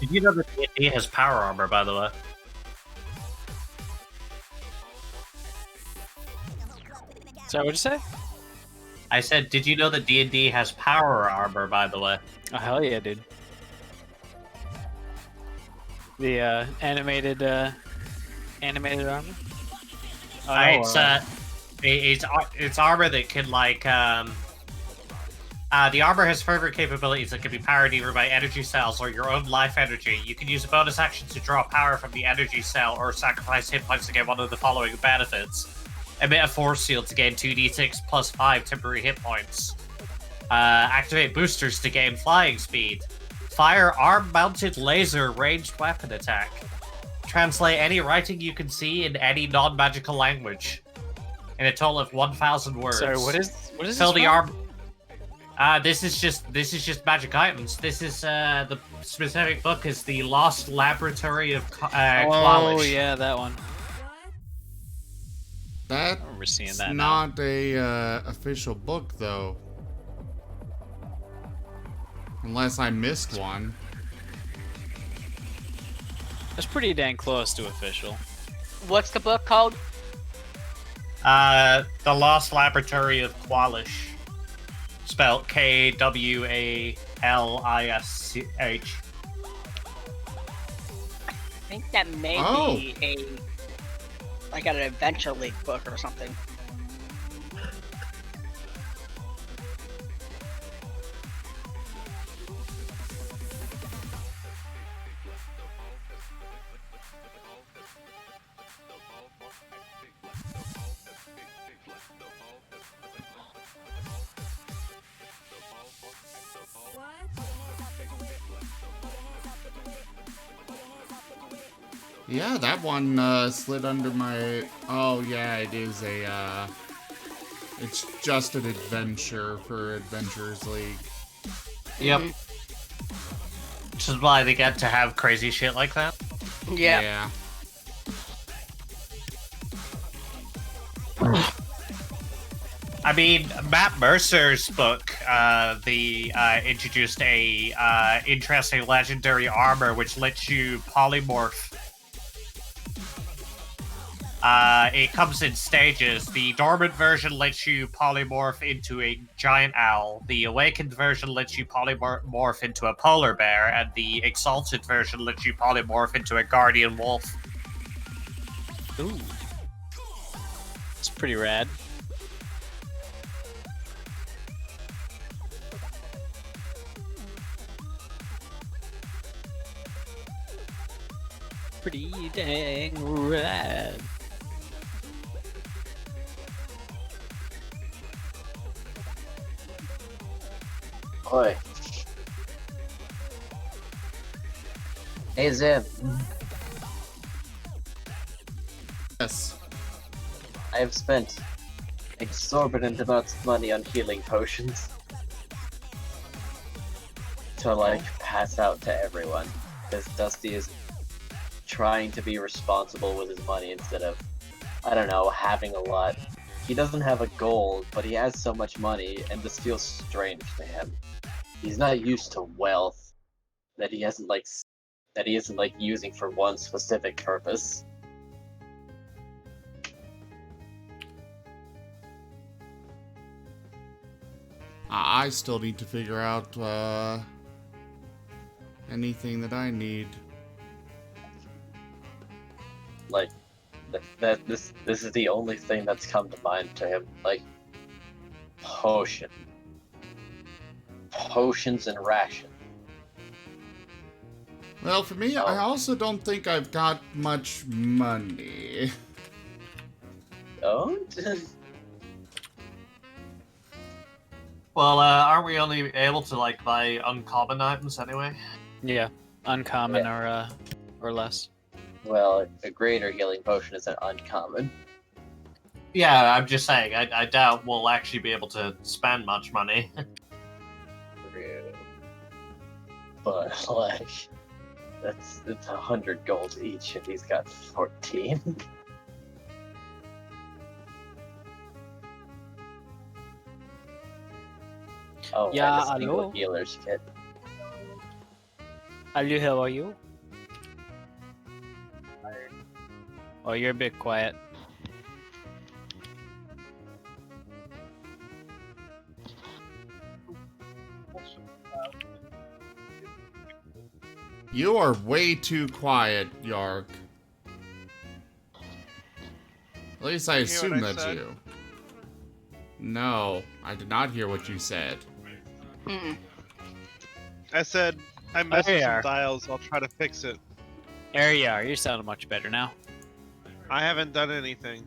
Did you know that D&D has power armor, by the way? Sorry, what'd you say? I said, did you know that D&D has power armor, by the way? Oh, hell yeah, dude. The animated armor? Oh, no, It's armor that can, like, the armor has further capabilities that can be powered either by energy cells or your own life energy. You can use a bonus action to draw power from the energy cell or sacrifice hit points to get one of the following benefits. Emit a force field to gain 2d6 plus 5 temporary hit points. Activate boosters to gain flying speed. Fire arm-mounted laser ranged weapon attack. Translate any writing you can see in any non-magical language. In a total of 1,000 words. Sorry, what is Fill this the from? this is just magic items. This is the specific book is the Lost Laboratory of Qualish. Oh yeah, that one. That's I remember seeing that. not a official book, though. Unless I missed one. That's pretty dang close to official. What's the book called? The Lost Laboratory of Qualish. Spelled Kwalish. I think that may be like an Adventure League book or something. Yeah, that one slid under my... Oh, yeah, it is a... It's just an adventure for Adventures League. Yep. Which is why they get to have crazy shit like that. Yeah. I mean, Matt Mercer's book, introduced a interesting legendary armor which lets you polymorph. It comes in stages. The dormant version lets you polymorph into a giant owl. The awakened version lets you polymorph into a polar bear, and the exalted version lets you polymorph into a guardian wolf. Ooh. It's pretty rad. Pretty dang rad. Oi. Hey, Zim. Yes. I have spent exorbitant amounts of money on healing potions to, like, pass out to everyone. Because Dusty is trying to be responsible with his money instead of, I don't know, having a lot. He doesn't have a goal, but he has so much money, and this feels strange to him. He's not used to wealth that he isn't like using for one specific purpose. I still need to figure out anything that I need. Like, this is the only thing that's come to mind to him. Like, potions and ration. Well, for me, I also don't think I've got much money. Don't? Well, aren't we only able to, like, buy uncommon items anyway? Yeah, uncommon or less. Well, a greater healing potion isn't uncommon. Yeah, I'm just saying, I doubt we'll actually be able to spend much money. But, like, it's 100 gold each, and he's got 14. Oh, Yeah, and a single hello? healer's kit. Hello, how are you? Oh, you're a bit quiet. You are way too quiet, Yark. At least I assume that's you. No, I did not hear what you said. I said I messed There with you some are. dials. I'll try to fix it. There you are. You're sounding much better now. I haven't done anything.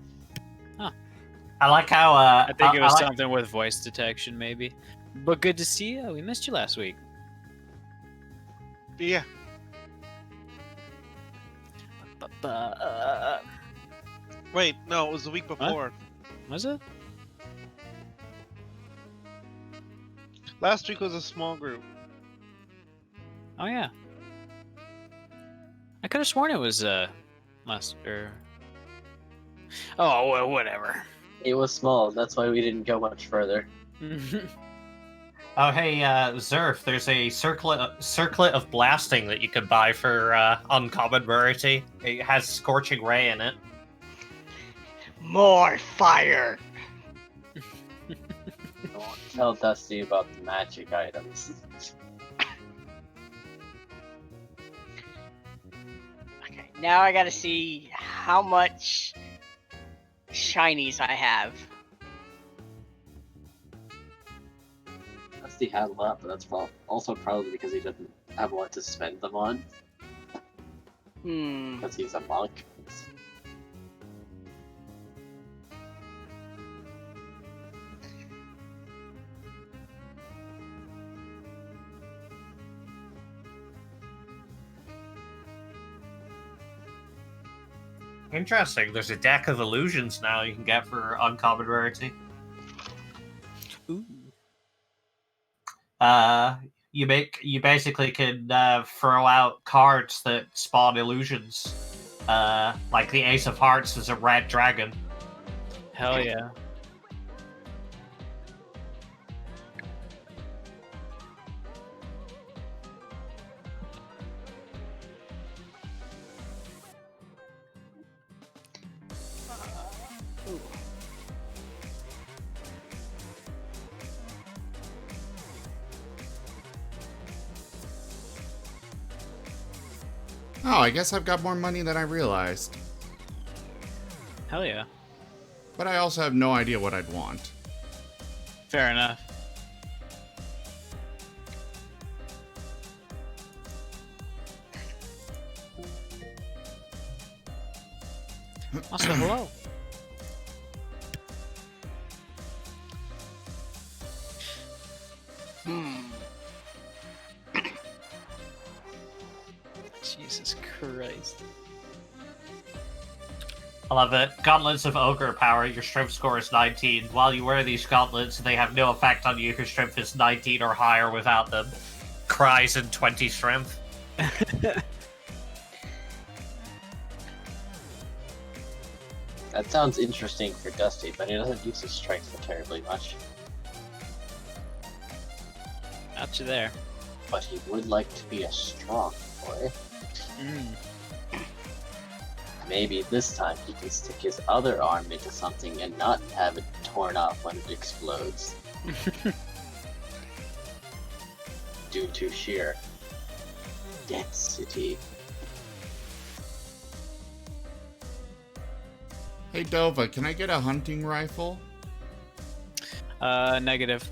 I like how I think it was like- something with voice detection, maybe. But good to see you. We missed you last week. Yeah. Wait, no, it was the week before. Was it? Last week was a small group. Oh yeah. I could have sworn it was last or. Oh well, whatever. It was small. That's why we didn't go much further. Oh, hey, Zerf, there's a circlet of blasting that you can buy for uncommon rarity. It has Scorching Ray in it. More fire. Don't tell Dusty about the magic items. Okay, now I gotta see how much shinies I have. Dusty had a lot, but that's also probably because he doesn't have what to spend them on. Because he's a monk. Interesting. There's a deck of illusions now you can get for uncommon rarity. Ooh. You basically can throw out cards that spawn illusions. Like the Ace of Hearts is a red dragon. Hell yeah. Oh, I guess I've got more money than I realized. Hell yeah. But I also have no idea what I'd want. Fair enough. Also, hello. Jesus Christ. I love it. Gauntlets of Ogre power, your strength score is 19. While you wear these gauntlets, they have no effect on you if your strength is 19 or higher without them. Cries and 20 strength. That sounds interesting for Dusty, but he doesn't use his strength for terribly much. Got you there. But he would like to be a strong boy. Maybe this time he can stick his other arm into something and not have it torn off when it explodes. Due to sheer density. Hey Dova, can I get a hunting rifle? Negative.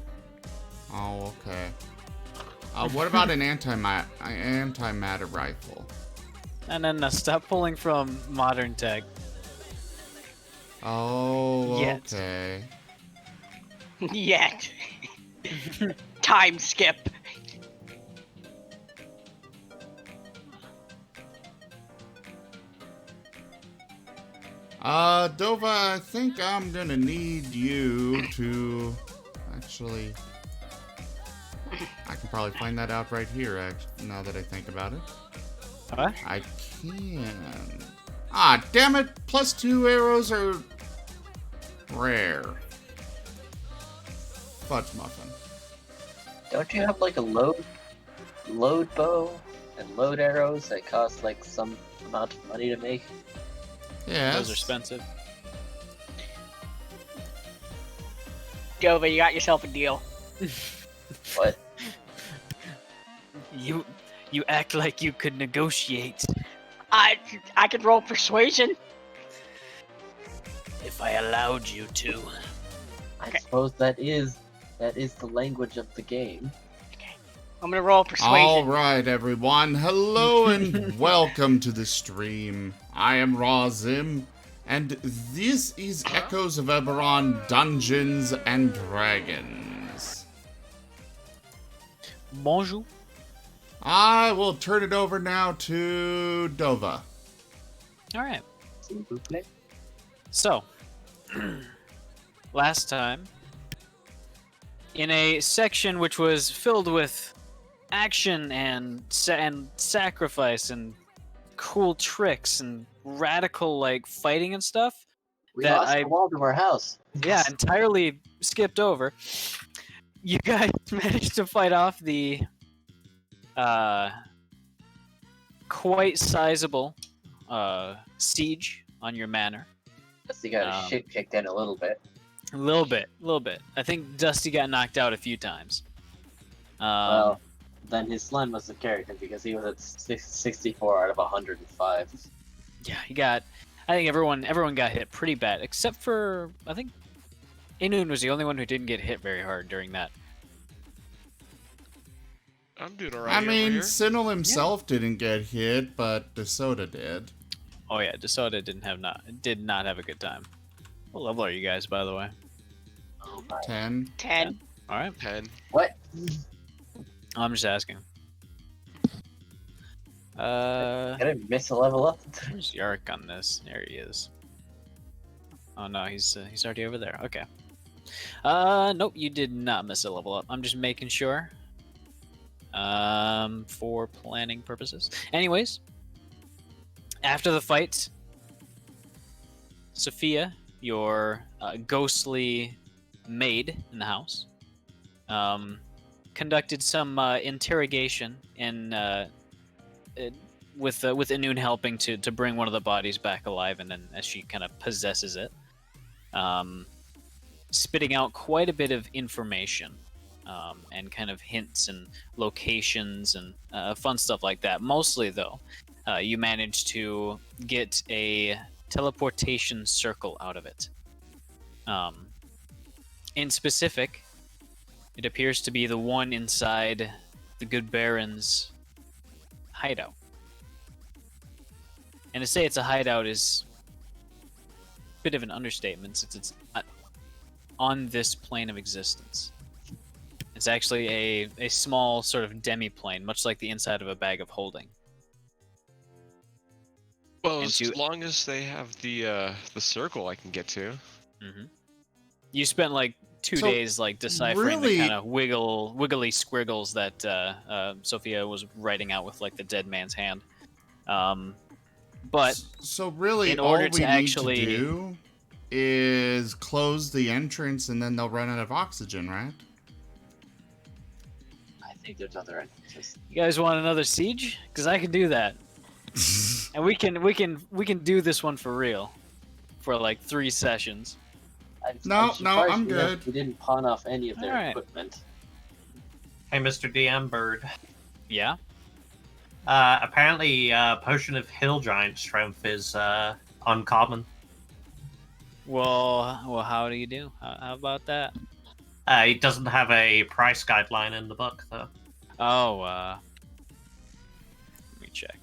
Oh, okay. What about an antimatter rifle? No, stop pulling from modern tech. Oh, Yet. okay. Yet. Time skip. Dova, I think I'm gonna need you to actually. I can probably find that out right here, now that I think about it. What? I can. Ah, damn it! +2 arrows are rare. Fudge muffin. Don't you have like a load bow? and load arrows that cost like some amount of money to make. Yeah. Those are expensive. Dova, you got yourself a deal. What? You act like you could negotiate. I could roll persuasion. If I allowed you to. I Okay. suppose that is the language of the game. I'm gonna roll persuasion. All right, everyone. Hello and welcome to the stream. I am Razim, and this is Echoes of Eberron Dungeons and Dragons. Bonjour. I will turn it over now to Dova. All right. S'il vous plaît. So, last time, in a section which was filled with action and sacrifice and cool tricks and radical like fighting and stuff, We That lost I- the wall to our house. yeah, entirely skipped over. You guys managed to fight off the quite sizable siege on your manor. Dusty got his shit kicked in a little bit. A little bit. I think Dusty got knocked out a few times. Well, then his slime must have carried him because he was at 64 out of 105. Yeah, he got. I think everyone got hit pretty bad, except for I think Inun was the only one who didn't get hit very hard during that. I'm doing alright. I over mean, here. Sinel himself didn't get hit, but DeSoda did. Oh yeah, DeSoda did not have a good time. What level are you guys, by the way? 10. 10. All right, 10. What? I'm just asking. Did I miss a level up? Where's Yark on this? There he is. Oh no, he's already over there. Okay. Nope, you did not miss a level up. I'm just making sure. For planning purposes. Anyways, after the fight, Sophia, your ghostly maid in the house, conducted some interrogation with Inun helping to bring one of the bodies back alive, and then as she kind of possesses it, spitting out quite a bit of information, and kind of hints and locations and fun stuff like that. Mostly, though, you managed to get a teleportation circle out of it. In specific, it appears to be the one inside the Good Baron's hideout. And to say it's a hideout is a bit of an understatement, since it's on this plane of existence. It's actually a small sort of demi-plane, much like the inside of a bag of holding. Well, And as to- long as they have the circle I can get to. Mm-hmm. You spent like 2 So, days like deciphering really- the kind of wiggly squiggles that Sophia was writing out with like the dead man's hand. But So really, in all order we to need actually- to do is close the entrance, and then they'll run out of oxygen, right? I think there's other entrances. you guys want another siege? Because I can do that, and we can do this one for real, for like 3 sessions. No, surprised I'm we good. We didn't pawn off any of their Alright. equipment. Hey, Mr. DM Bird. Yeah. Apparently, Potion of Hill Giant Strength is uncommon. Well, how do you do? How about that? It doesn't have a price guideline in the book, though. Oh, let me check.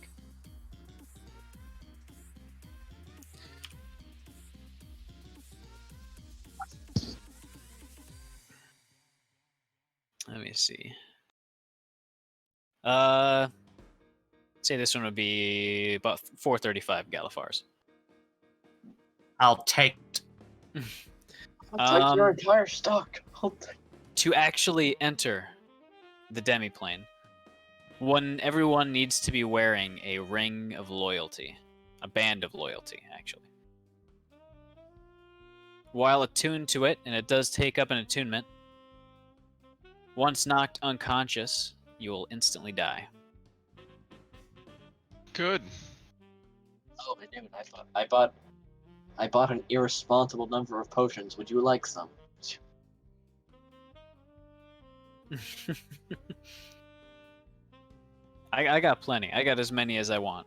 Let me see. Say this one would be about 435 Galifars. I'll take it. I'll take your Um, entire stock. To actually enter the demiplane, everyone needs to be wearing a ring of loyalty, a band of loyalty, actually. While attuned to it, and it does take up an attunement, once knocked unconscious, you will instantly die. Good. Oh, damn it! I bought an irresponsible number of potions. Would you like some? I got plenty. I got as many as I want.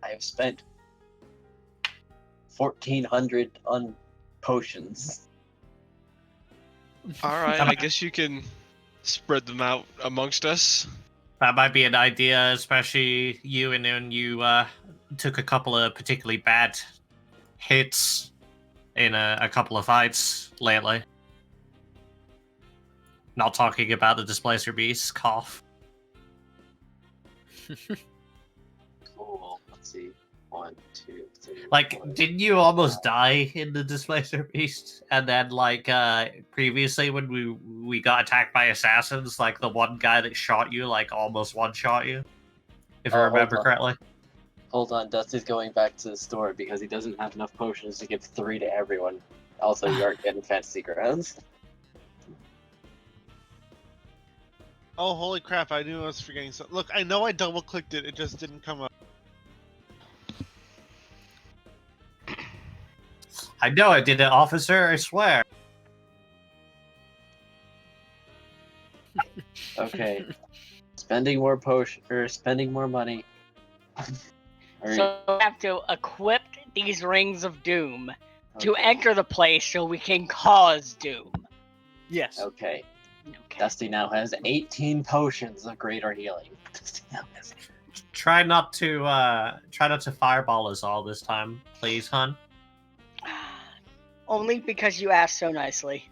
I have spent 1,400 on potions. All right, I guess you can spread them out amongst us. That might be an idea, especially you and when you took a couple of particularly bad hits in a couple of fights lately. Not talking about the Displacer Beast, cough. Cool. Let's see. 1, 2, 3. Like, 4. didn't you almost die in the Displacer Beast? And then, like, previously when we got attacked by assassins, like, the one guy that shot you, like, almost one-shot you? If I Oh, hold remember on. correctly. Hold on, Dusty's going back to the store because he doesn't have enough potions to give 3 to everyone. Also, you aren't getting fantasy grounds. Oh, holy crap! I knew I was forgetting something. Look, I know I double clicked it. It just didn't come up. I know I did it, officer, I swear. Okay. Spending more spending more money. So we have to equip these rings of doom to Okay. enter the place so we can cause doom. Yes. Okay. Okay. Dusty now has 18 potions of greater healing. Dusty now has Try not to fireball us all this time, please, hun. Only because you asked so nicely.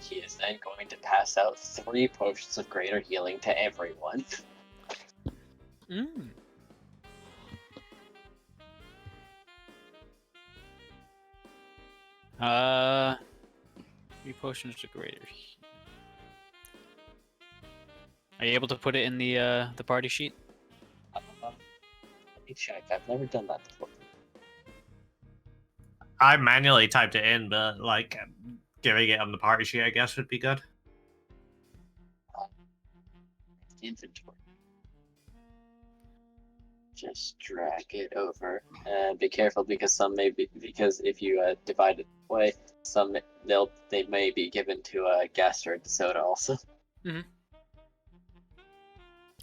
He is then going to pass out 3 potions of greater healing to everyone. Mm. Uh, 3 potions to greater. Are you able to put it in the party sheet? Let me check. I've never done that before. I manually typed it in, but, like, giving it on the party sheet, I guess, would be good. Inventory. Just drag it over. Be careful because because if you divide it away, they may be given to Gaster and Soda also.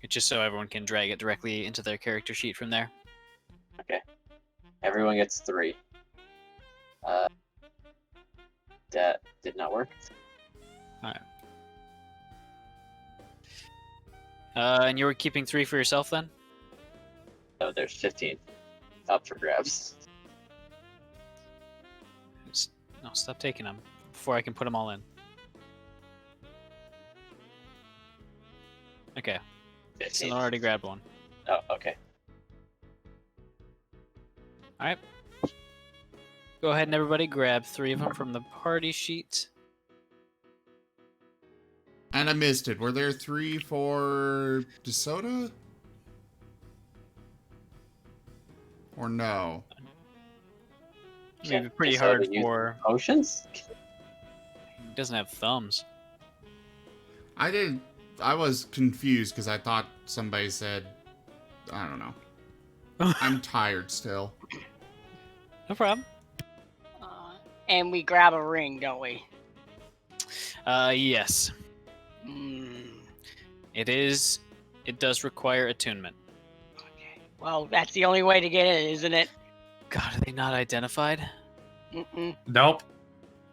It's just so everyone can drag it directly into their character sheet from there. Okay. Everyone gets 3. That did not work. And you were keeping 3 for yourself then? So there's 15 up for grabs. No, stop taking them before I can put them all in. Okay, so 15. I already grabbed one. Oh, okay. All right. Go ahead and everybody grab 3 of them from the party sheet. And I missed it. Were there 3 for DeSoto? Or no? Maybe pretty DeSoto hard use for. Potions? He doesn't have thumbs. I was confused because I thought somebody said, I don't know. I'm tired still. No problem. And we grab a ring, don't we? Yes. It does require attunement. Okay. Well, that's the only way to get it, isn't it? God, are they not identified? Nope.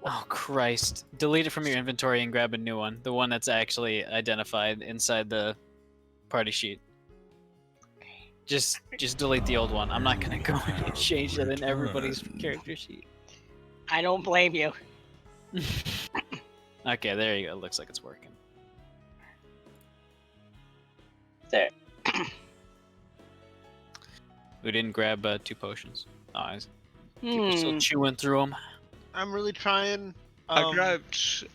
Oh, Christ. Delete it from your inventory and grab a new one. The one that's actually identified inside the party sheet. Just delete the old one. I'm not gonna go and change that in everybody's character sheet. I don't blame you. Okay, there you go. It looks like it's working. There. We didn't grab 2 potions. Oh, people Hmm. still chewing through them. I'm really trying. I grabbed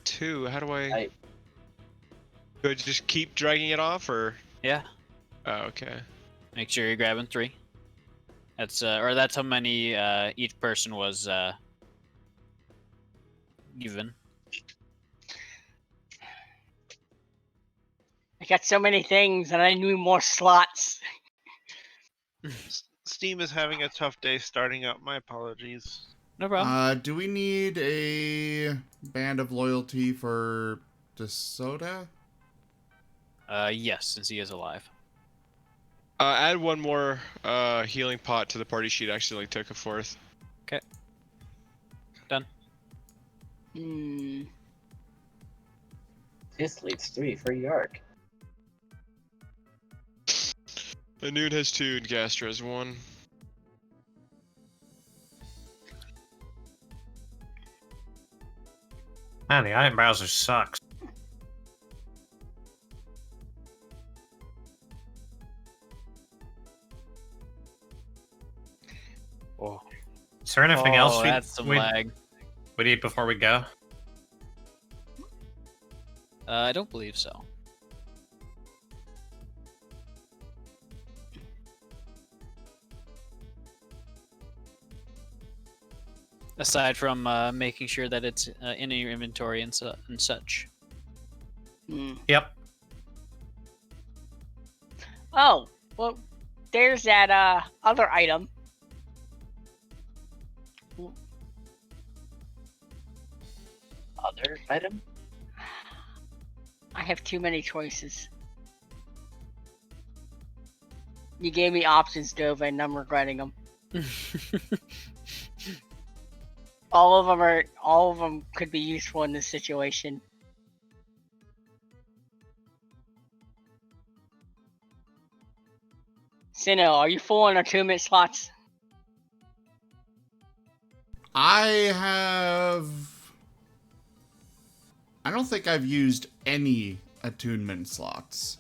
2. How do I? Do I just keep dragging it off, or? Yeah. Oh, okay. Make sure you're grabbing 3. That's how many each person was given. I got so many things, and I need more slots. Steam is having a tough day starting up. My apologies. No problem. Do we need a band of loyalty for DeSoda? Yes, since he is alive. Add one more healing pot to the party sheet. I accidentally took a fourth. Okay. Done. Hmm. This leads 3 for Yark. Anoon has 2 and Gastra has 1. Man, the item browser sucks. Oh, Is there anything else that's some lag. we need before we go? I don't believe so. Aside from making sure that it's in your inventory and such. Hmm. Yep. Oh, well, there's that other item. Other item? I have too many choices. You gave me options, Dova, and I'm regretting them. All of them could be useful in this situation. Sino, are you full on attunement slots? I don't think I've used any attunement slots.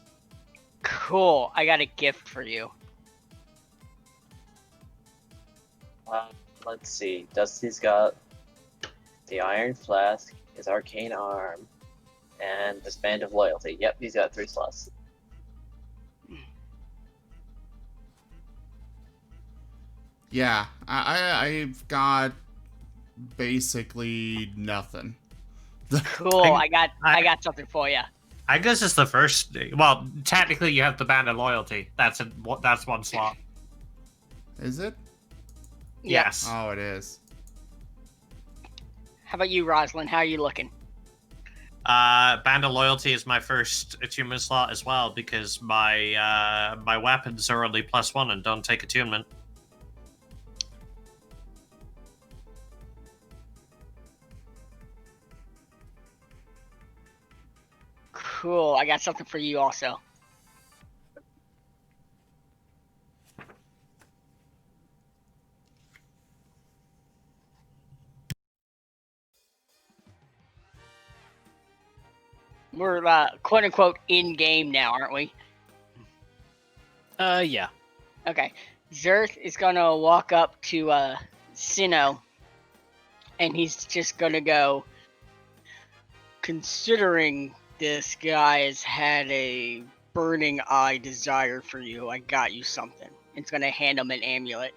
Cool, I got a gift for you. Let's see. Dusty's got the Iron Flask, his Arcane Arm, and this Band of Loyalty. Yep, he's got 3 slots. Yeah, I've got basically nothing. Cool, I got something for you. I guess it's the first. Well, technically, you have the band of loyalty. That's one slot. Is it? Yes. Oh, it is. How about you, Rosalind? How are you looking? Band of loyalty is my first attunement slot as well because my my weapons are only +1 and don't take attunement. Cool, I got something for you also. We're quote unquote in game now, aren't we? Yeah. Okay. Zerth is gonna walk up to Sino, and he's just gonna go. Considering this guy has had a burning eye desire for you, I got you something. It's gonna hand him an amulet.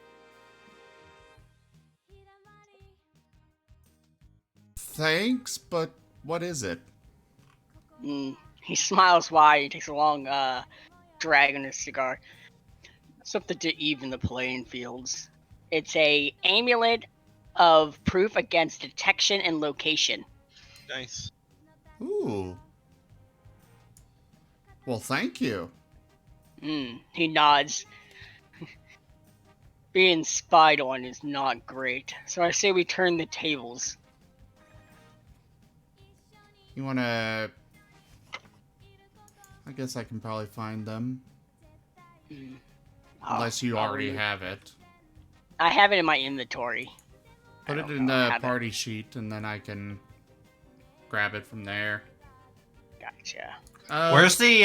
Thanks, but what is it? He smiles wide. He takes a long drag on his cigar. Something to even the playing fields. It's a amulet of proof against detection and location. Nice. Ooh. Well, thank you. He nods. Being spied on is not great, so I say we turn the tables. You wanna... I guess I can probably find them. Unless you already have it. I have it in my inventory. Put it in the party sheet, and then I can grab it from there. Gotcha. Where's the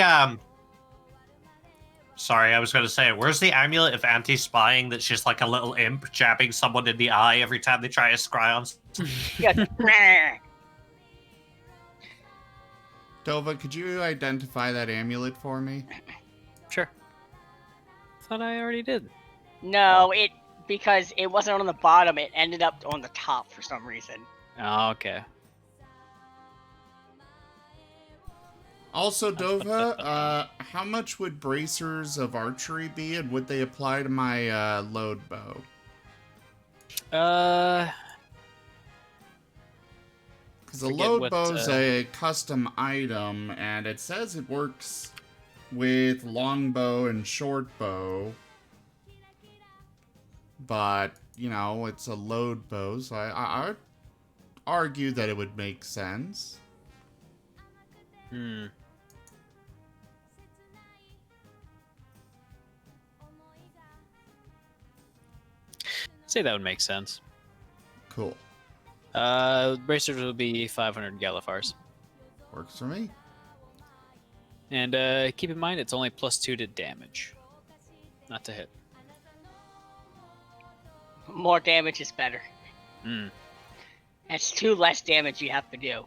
Sorry, I was going to say, where's the amulet of anti-spying that's just like a little imp jabbing someone in the eye every time they try to scry on? Dova, could you identify that amulet for me? Sure. Thought I already did. No, because it wasn't on the bottom, it ended up on the top for some reason. Oh, okay. Also, Dova, how much would bracers of archery be, and would they apply to my load bow? Because a load bow's a custom item, and it says it works with longbow and short bow. But, you know, it's a load bow, so I would argue that it would make sense. Hmm. Say that would make sense. Cool. Bracers will be 500 Gallifars. Works for me. And keep in mind, it's only +2 to damage, not to hit. More damage is better. Hmm. That's 2 less damage you have to do.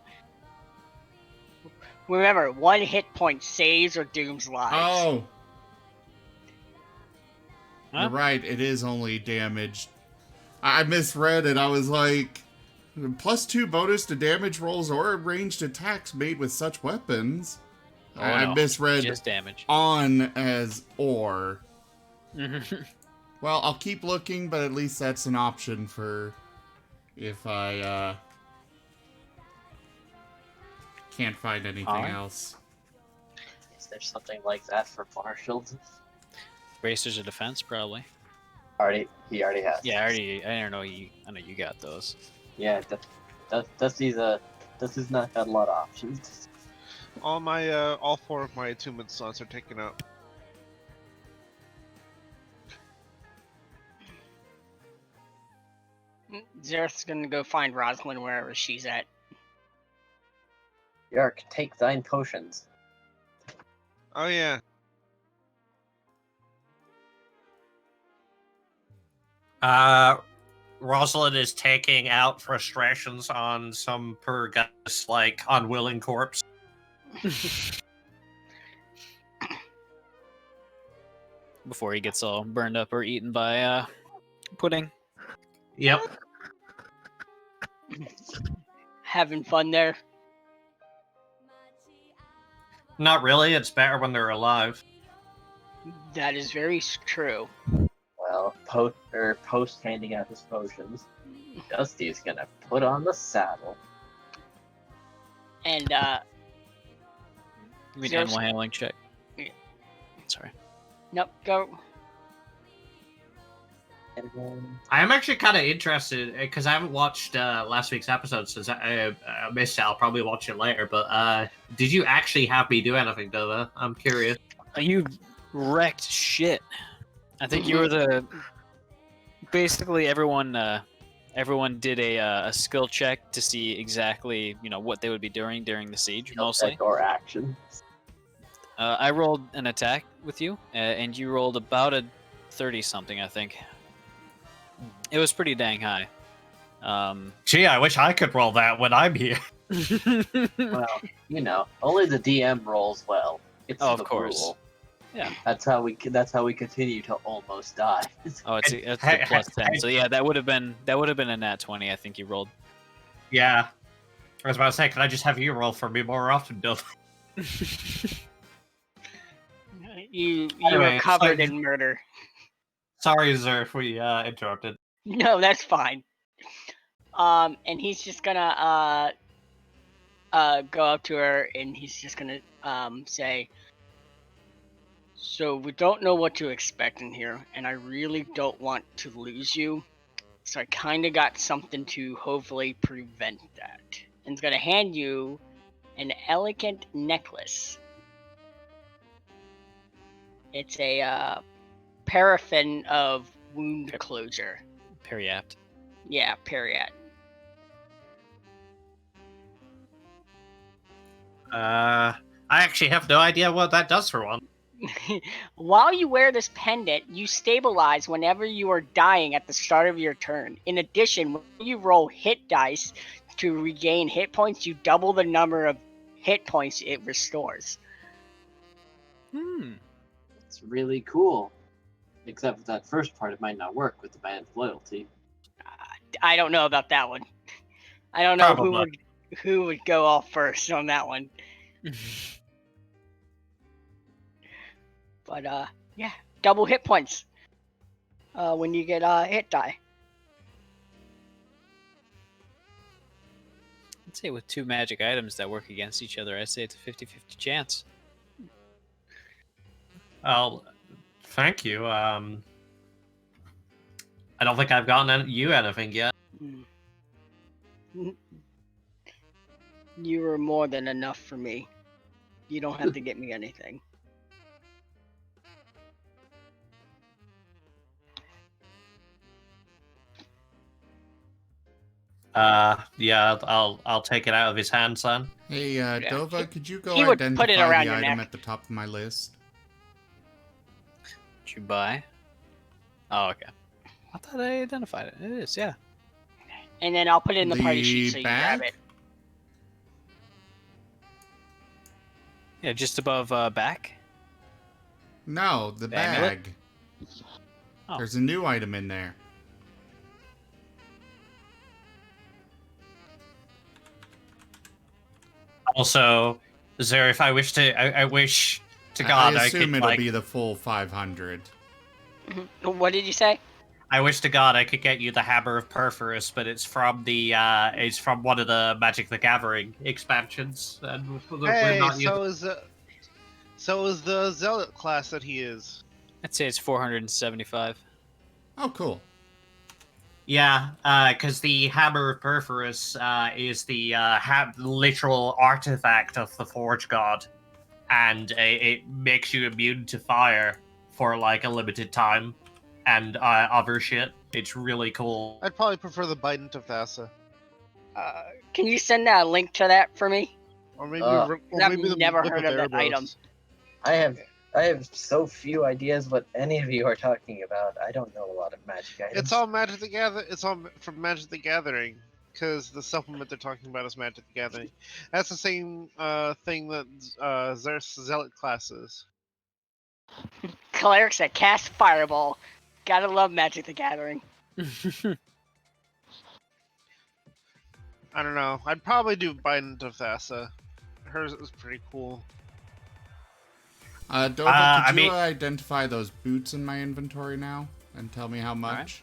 Remember, 1 hit point saves or dooms lives. Oh! Huh? You're right, it is only damage. I misread it. I was like, +2 bonus to damage rolls or ranged attacks made with such weapons. Oh, I no. misread Just damage. on as or. Well, I'll keep looking, but at least that's an option for if I can't find anything else. Is there something like that for marshals? Bracers of defense, probably. He already has. Yeah, I know you got those. Yeah, Dusty's not got a lot of options. All 4 of my attunement slots are taken out. Xerath's gonna go find Rosalind wherever she's at. Yark, take thine potions. Oh yeah. Rosalind is taking out frustrations on some poor guy's, like, unwilling corpse. Before he gets all burned up or eaten by pudding. Yep. Having fun there. Not really, it's better when they're alive. That is very true. Well, post handing out his potions, Dusty's gonna put on the saddle. And You mean Xerath's- animal handling check? Yeah. Sorry. Nope, go. And then I am actually kind of interested, because I haven't watched last week's episode since I missed it. I'll probably watch it later, but did you actually have me do anything, Dova? I'm curious. You wrecked shit. I think you were basically everyone did a skill check to see exactly what they would be doing during the siege, mostly. or action. I rolled an attack with you, and you rolled about a 30-something, I think. It was pretty dang high. Gee, I wish I could roll that when I'm here. Well, only the DM rolls well. It's Oh, of the course. rule. Yeah. That's how we continue to almost die. Oh, it's a plus 10. So yeah, that would have been a nat 20. I think you rolled. Yeah. I was about to say, can I just have you roll for me more often, Dova? You Anyway, were covered so- in murder. Sorry, Zer, if we interrupted. No, that's fine. And he's just gonna go up to her and he's just gonna say, so we don't know what to expect in here, and I really don't want to lose you. So I kinda got something to hopefully prevent that. And he's gonna hand you an elegant necklace. It's a paraffin of wound closure. Periapt. Yeah, period. I actually have no idea what that does for one. While you wear this pendant, you stabilize whenever you are dying at the start of your turn. In addition, when you roll hit dice to regain hit points, you double the number of hit points it restores. It's really cool. Except for that first part, it might not work with the band's loyalty. I don't know about that one. I don't know Probably. who would go off first on that one. But yeah, double hit points when you get hit die. I'd say with 2 magic items that work against each other, I'd say it's a 50-50 chance. Well, thank you. I don't think I've gotten you anything yet. You were more than enough for me. You don't have to get me anything. Yeah, I'll take it out of his hands then. Hey, Dova, could you go He would put it identify around the your item neck. at the top of my list? Did you buy? Oh, okay. I thought I identified it. It is, yeah. And then I'll put it in the party The sheet so you can grab bag? it. Yeah, just above back. No, the The amulet? bag. Oh. There's a new item in there. Also, Zerif, I wish to God I I assume could it'll like, be the full 500. What did you say? I wish to God I could get you the Hammer of Perforus, but it's from the it's from one of the Magic the Gathering expansions, and we're Hey, not so is the zealot class that he is. I'd say it's 475. Oh, cool. Yeah, because the Hammer of Perforus is the literal artifact of the Forge God, and it makes you immune to fire for like a limited time, and other shit. It's really cool. I'd probably prefer the Bident of Thassa. Can you send a link to that for me? Or maybe, Uh, I've never heard of that item. I have so few ideas what any of you are talking about. I don't know a lot of magic items. It's all Magic the Gathering. It's all from Magic the Gathering, because the supplement they're talking about is Magic the Gathering. That's the same thing that Zer's Zealot class is. Clerics that cast Fireball. Gotta love Magic the Gathering. I don't know. I'd probably do Bident of Thassa. Hers is pretty cool. Dova, could you identify those boots in my inventory now and tell me how much?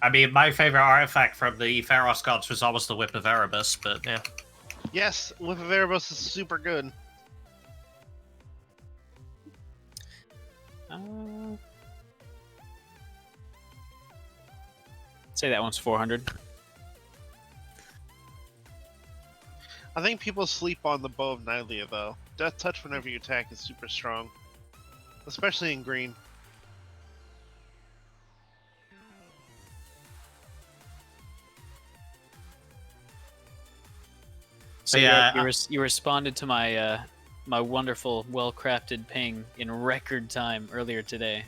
I mean, my favorite artifact from the Pharos gods was always the Whip of Erebus, but yeah. Yes, Whip of Erebus is super good. Say that one's 400. I think people sleep on the Bow of Nylia, though. Death Touch whenever you attack is super strong. Especially in green. So yeah, you responded to my my wonderful, well-crafted ping in record time earlier today.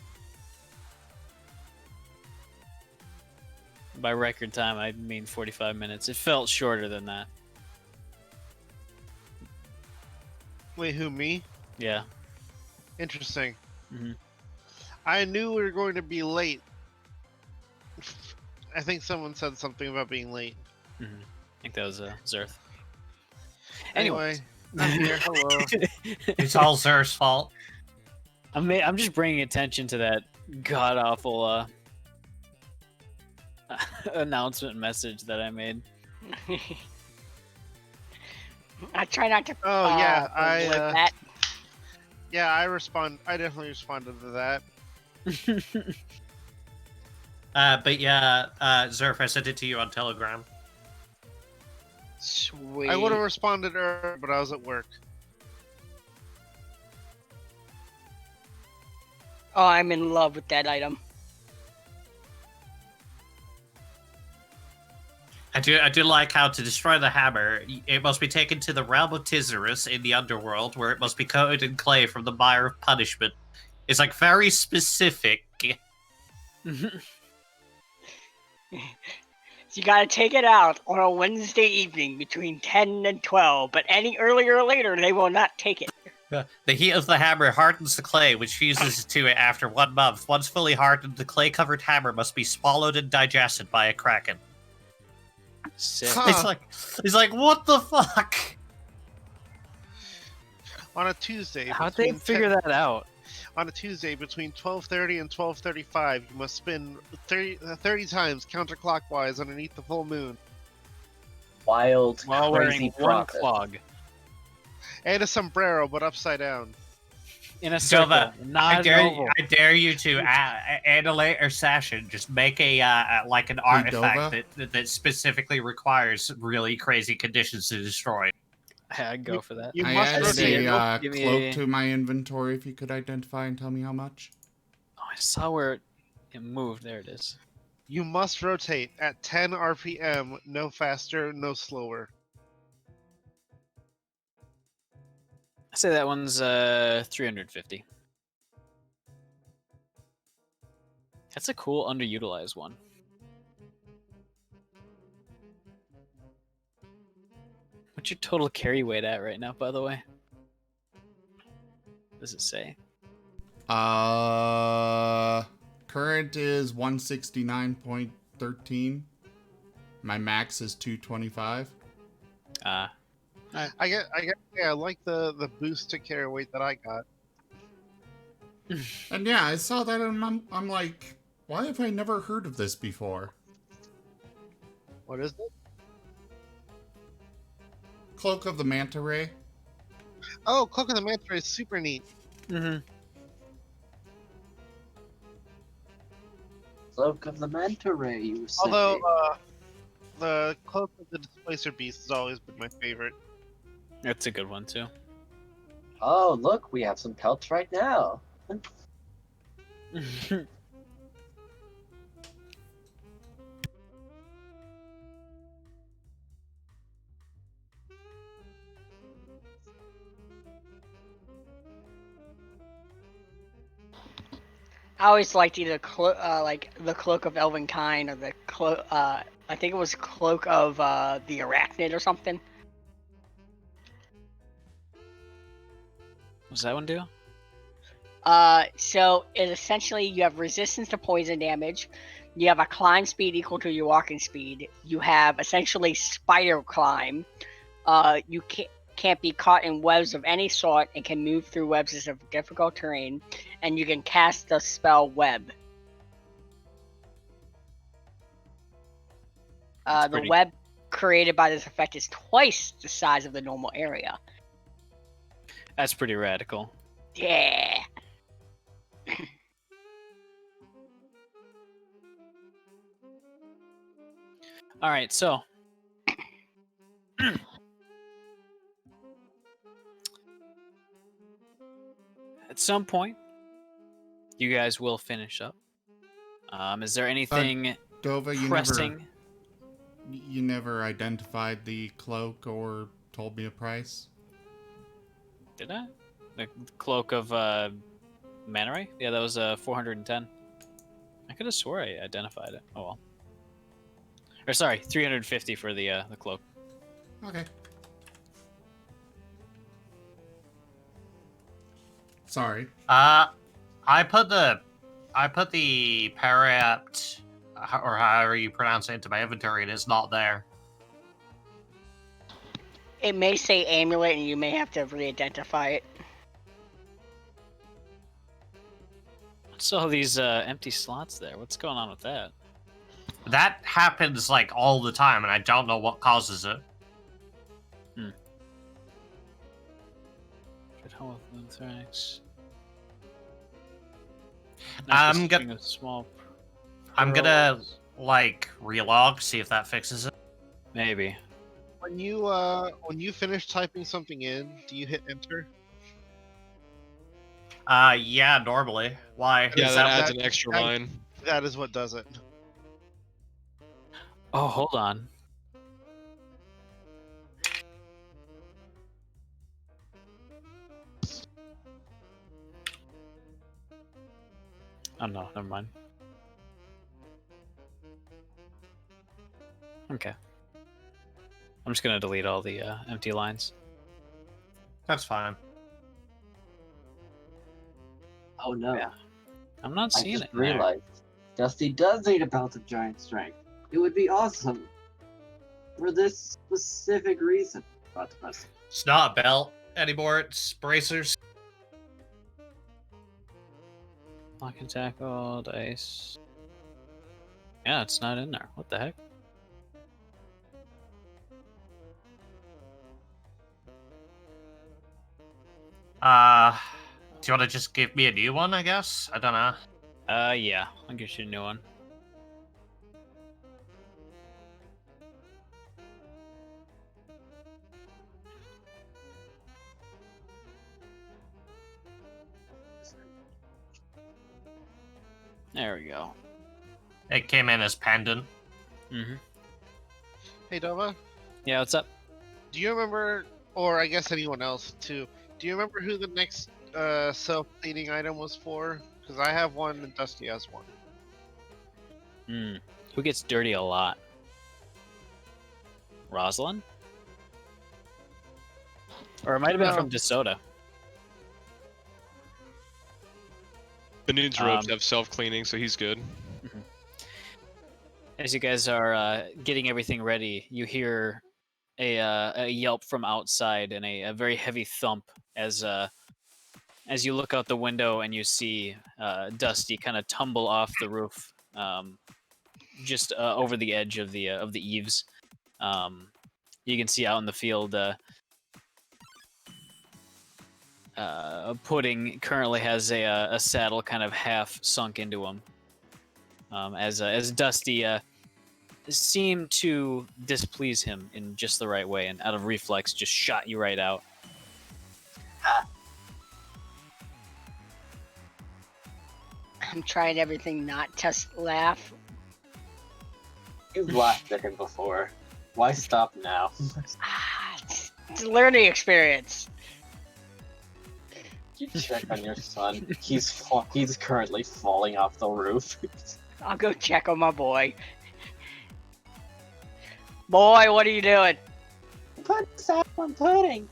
By record time, I mean 45 minutes. It felt shorter than that. Wait, who, me? Yeah. Interesting. Mhm. I knew we were going to be late. I think someone said something about being late. I think that was Zerth. Anyway, I'm here. Hello. It's all Zer's fault. I'm just bringing attention to that god awful announcement message that I made. I try not to. Oh, yeah, overlook that. Yeah, I definitely responded to that. But yeah, Zerf, I sent it to you on Telegram. Sweet. I would have responded earlier, but I was at work. Oh, I'm in love with that item. I do like how to destroy the hammer, it must be taken to the realm of Tizerus in the underworld, where it must be coated in clay from the mire of punishment. It's like very specific. So you gotta take it out on a Wednesday evening between 10 and 12, but any earlier or later, they will not take it. The heat of the hammer hardens the clay, which fuses to it after 1 month. Once fully hardened, the clay-covered hammer must be swallowed and digested by a kraken. Sick. Huh. It's like, what the fuck? On a Tuesday. How'd they between figure 10 that out? On a Tuesday between 12:30 and 12:35, you must spin 30 times counterclockwise underneath the full moon. Wild, While crazy wearing one process. clog And a sombrero, but upside down. in a circle, Silva, not an oval. I dare you to at a later session just make like an artifact that specifically requires really crazy conditions to destroy. I'd go for that. You I must added rotate. a Give me cloak a- to my inventory if you could identify and tell me how much. Oh, I saw where it moved. There it is. You must rotate at 10 RPM, no faster, no slower. I say that one's 350. That's a cool underutilized one. What's your total carry weight at right now, by the way? What does it say? Current is 169.13. My max is 225. I like the boost to carry weight that I got. And yeah, I saw that and I'm like, why have I never heard of this before? What is it? Cloak of the Manta Ray. Oh, Cloak of the Manta Ray is super neat. Mm-hmm. Cloak of the Manta Ray, you were saying. Although, the Cloak of the Displacer Beast has always been my favorite. That's a good one, too. Oh, look, we have some pelts right now. I always liked either like the Cloak of Elvenkind or the I think it was Cloak of the Arachnid or something. What's that one do? So it essentially you have resistance to poison damage, you have a climb speed equal to your walking speed, you have essentially spider climb, you can't be caught in webs of any sort and can move through webs of difficult terrain, and you can cast the spell web. The web created by this effect is twice the size of the normal area. That's pretty radical. Yeah. All right, so at some point, you guys will finish up. Is there anything Dova, pressing? you never identified the cloak or told me a price? Did I? The cloak of Manta Ray? Yeah, that was 410. I could have swore I identified it. Oh well. Or sorry, 350 for the cloak. Okay. Sorry. I put the Parapt, or however you pronounce it, into my inventory. It is not there. It may say amulet, and you may have to re-identify it. What's all these empty slots there? What's going on with that? That happens like all the time, and I don't know what causes it. I'm gonna like relog, see if that fixes it. Maybe. When you finish typing something in, do you hit enter? Yeah, normally. Why? Yeah, Is that that- adds an extra that- line. That is what does it. Oh, hold on. Oh no, never mind. Okay. I'm just gonna delete all the empty lines. That's fine. Oh no. Yeah. I'm not I seeing just it in there. realized Dusty does need a belt of giant strength. It would be awesome for this specific reason. It's not a belt. anymore. It's bracers. Lock and tackle, dice. Yeah, it's not in there. What the heck? Do you want to just give me a new one, I guess? I don't know. Yeah. I'll get you a new one. There we go. It came in as pendant. Mm-hmm. Hey, Dova, Yeah, what's up? do you remember, or I guess anyone else too, do you remember who the next self-cleaning item was for? Because I have one and Dusty has one. Who gets dirty a lot? Rosalind? Or it might have been No. from DeSoto. Benoon's robes have self-cleaning, so he's good. As you guys are getting everything ready, you hear a yelp from outside and a very heavy thump as you look out the window and you see Dusty kind of tumble off the roof, just over the edge of the eaves. You can see out in the field. Pudding currently has a saddle kind of half sunk into him. As Dusty seemed to displease him in just the right way, and out of reflex, just shot you right out. I'm trying everything not to laugh. You've laughed at him before. Why stop now? It's a learning experience. You check on your son. He's currently falling off the roof. I'll go check on my boy. Boy, what are you doing? Put sound on pudding.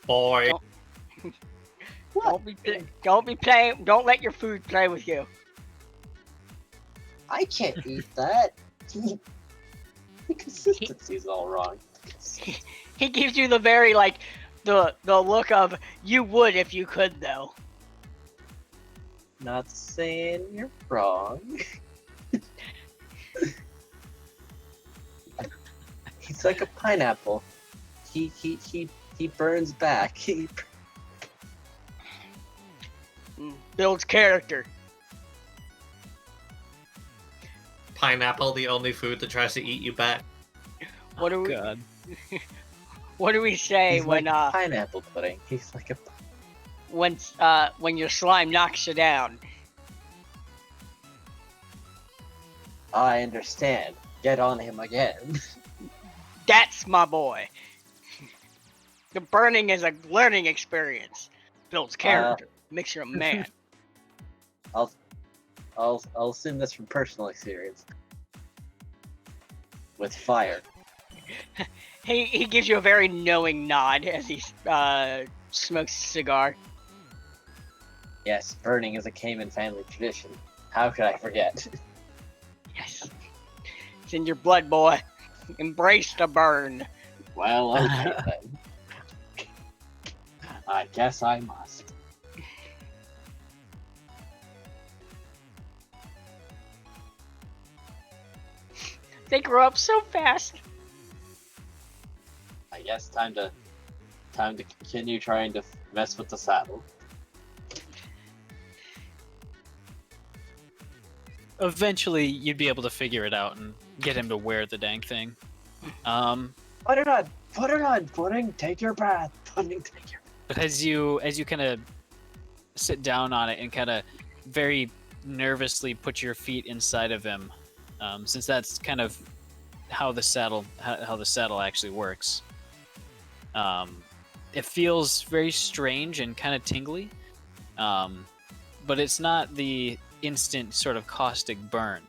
Boy. Don't be playing. Don't let your food play with you. I can't eat that. The consistency's all wrong. He gives you the very the look of you would if you could though. Not saying you're wrong. He's like a pineapple. He burns back. He Builds character. Pineapple, the only food that tries to eat you back. What do we? God. What do we say He's when like pineapple pudding. He's like a when your slime knocks you down? I understand. Get on him again. That's my boy. The burning is a learning experience. Builds character. Makes you a man. I'll assume this from personal experience. With fire. He gives you a very knowing nod as he smokes a cigar. Yes, burning is a Cayman family tradition. How could I forget? Yes. It's in your blood, boy. Embrace the burn. Well, okay then. I guess I must. They grow up so fast. I guess time to continue trying to mess with the saddle. Eventually, you'd be able to figure it out and get him to wear the dang thing. Put it on! Put it on! Pudding, take your breath! Pudding, take your breath! But as you kind of sit down on it and kind of very nervously put your feet inside of him, since that's kind of how the saddle actually works. It feels very strange and kind of tingly, but it's not the instant sort of caustic burn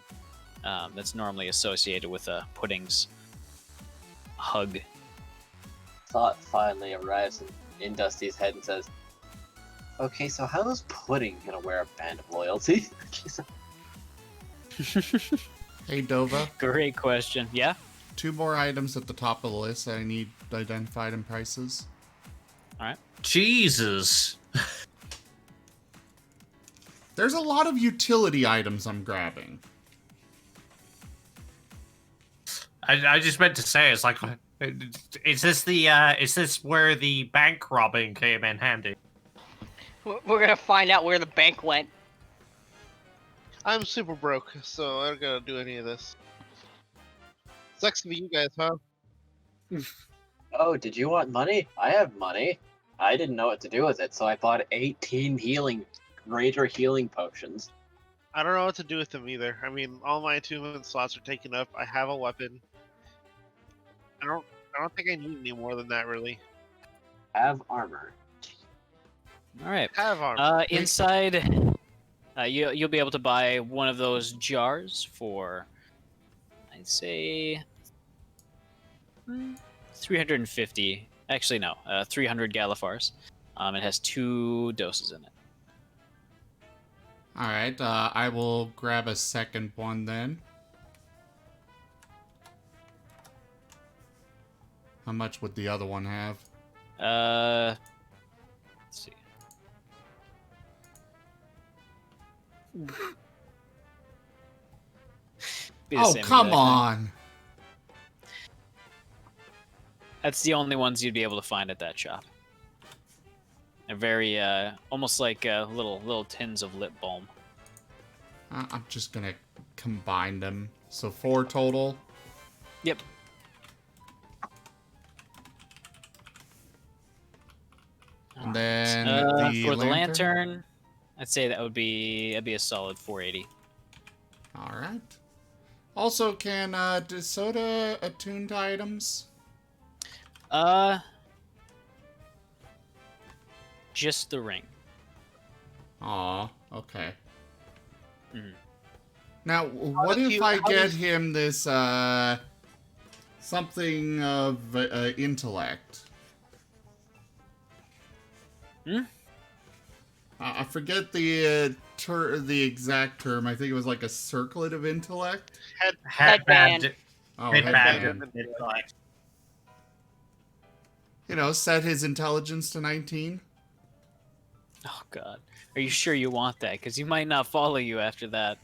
that's normally associated with a pudding's hug. Thought finally arrives in Dusty's head and says, "Okay, so how is Pudding gonna wear a band of loyalty?" Hey, Dova. Great question. Yeah? 2 more items at the top of the list that I need identified and prices. Alright. Jesus. There's a lot of utility items I'm grabbing. I just meant to say, it's like, is this where the bank robbing came in handy? We're gonna find out where the bank went. I'm super broke, so I don't gotta do any of this. Sucks for you guys, huh? Oh, did you want money? I have money. I didn't know what to do with it, so I bought 18 greater healing potions. I don't know what to do with them either. I mean, all my attunement slots are taken up. I have a weapon. I don't think I need any more than that, really. Have armor. Alright. Have armor. Inside, you'll be able to buy one of those jars for, I'd say, 350. Actually, no, 300 Galifars. It has 2 doses in it. Alright, I will grab a second one then. How much would the other one have? Let's see. Be the Oh, same come exact thing. on! That's the only ones you'd be able to find at that shop. They're very, almost like little tins of lip balm. I'm just gonna combine them. So 4 total. Yep. And then for the lantern, I'd say that'd be a solid 480. Alright. Also, can does soda attune to items? Just the ring. Aw, okay. Mhm. Now, what if I get him this, something of intellect? Hmm? I forget the exact term. I think it was like a circlet of intellect. Headband. Oh, Headband. headband. You know, set his intelligence to 19. Oh God, are you sure you want that? Because you might not follow you after that.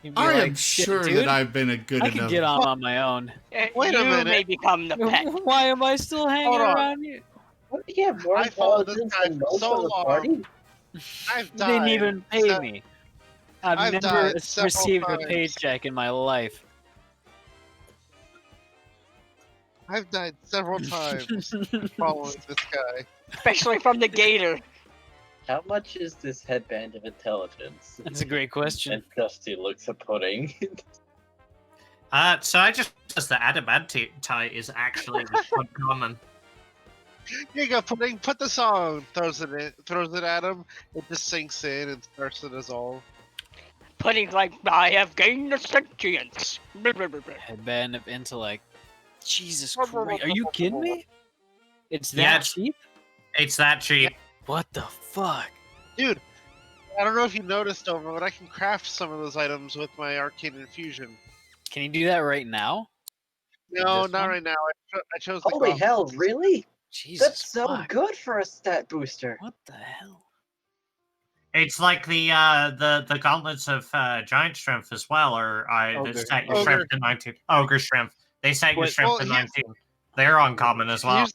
You'd be I like, am "Shit, sure dude, that I've been a good I enough. can get on my own. Wait a You minute. may become the pet. Why am I still hanging Hold on. around you? What, do you have more I followed this intelligence guy than for most so of the long. party? I've You died. didn't even pay se- me. I've I've never died several received a times. paycheck in my life. I've died several times following this guy. Especially from the gator. How much is this headband of intelligence? That's a great question. And Dusty looks at Pudding. So I just realized that adamantite is actually uncommon. Here you go, Pudding. Put the song. Throws it at him. It just sinks in and starts to dissolve. Pudding's like, I have gained a sentience. Headband of intellect. Jesus Christ. Are you kidding me? It's that Yeah, cheap? It's that cheap. What the fuck? Dude, I don't know if you noticed over, but I can craft some of those items with my arcane infusion. Can you do that right now? No, This not one? right now. I chose the Holy goblin hell, piece. really? Jesus That's so fuck. good for a stat booster. What the hell? It's like the gauntlets of giant strength as well, or Ogre. they set your Ogre. strength to 19. Ogre strength. They set your Wait, strength well, to here's- 19. They're uncommon as well.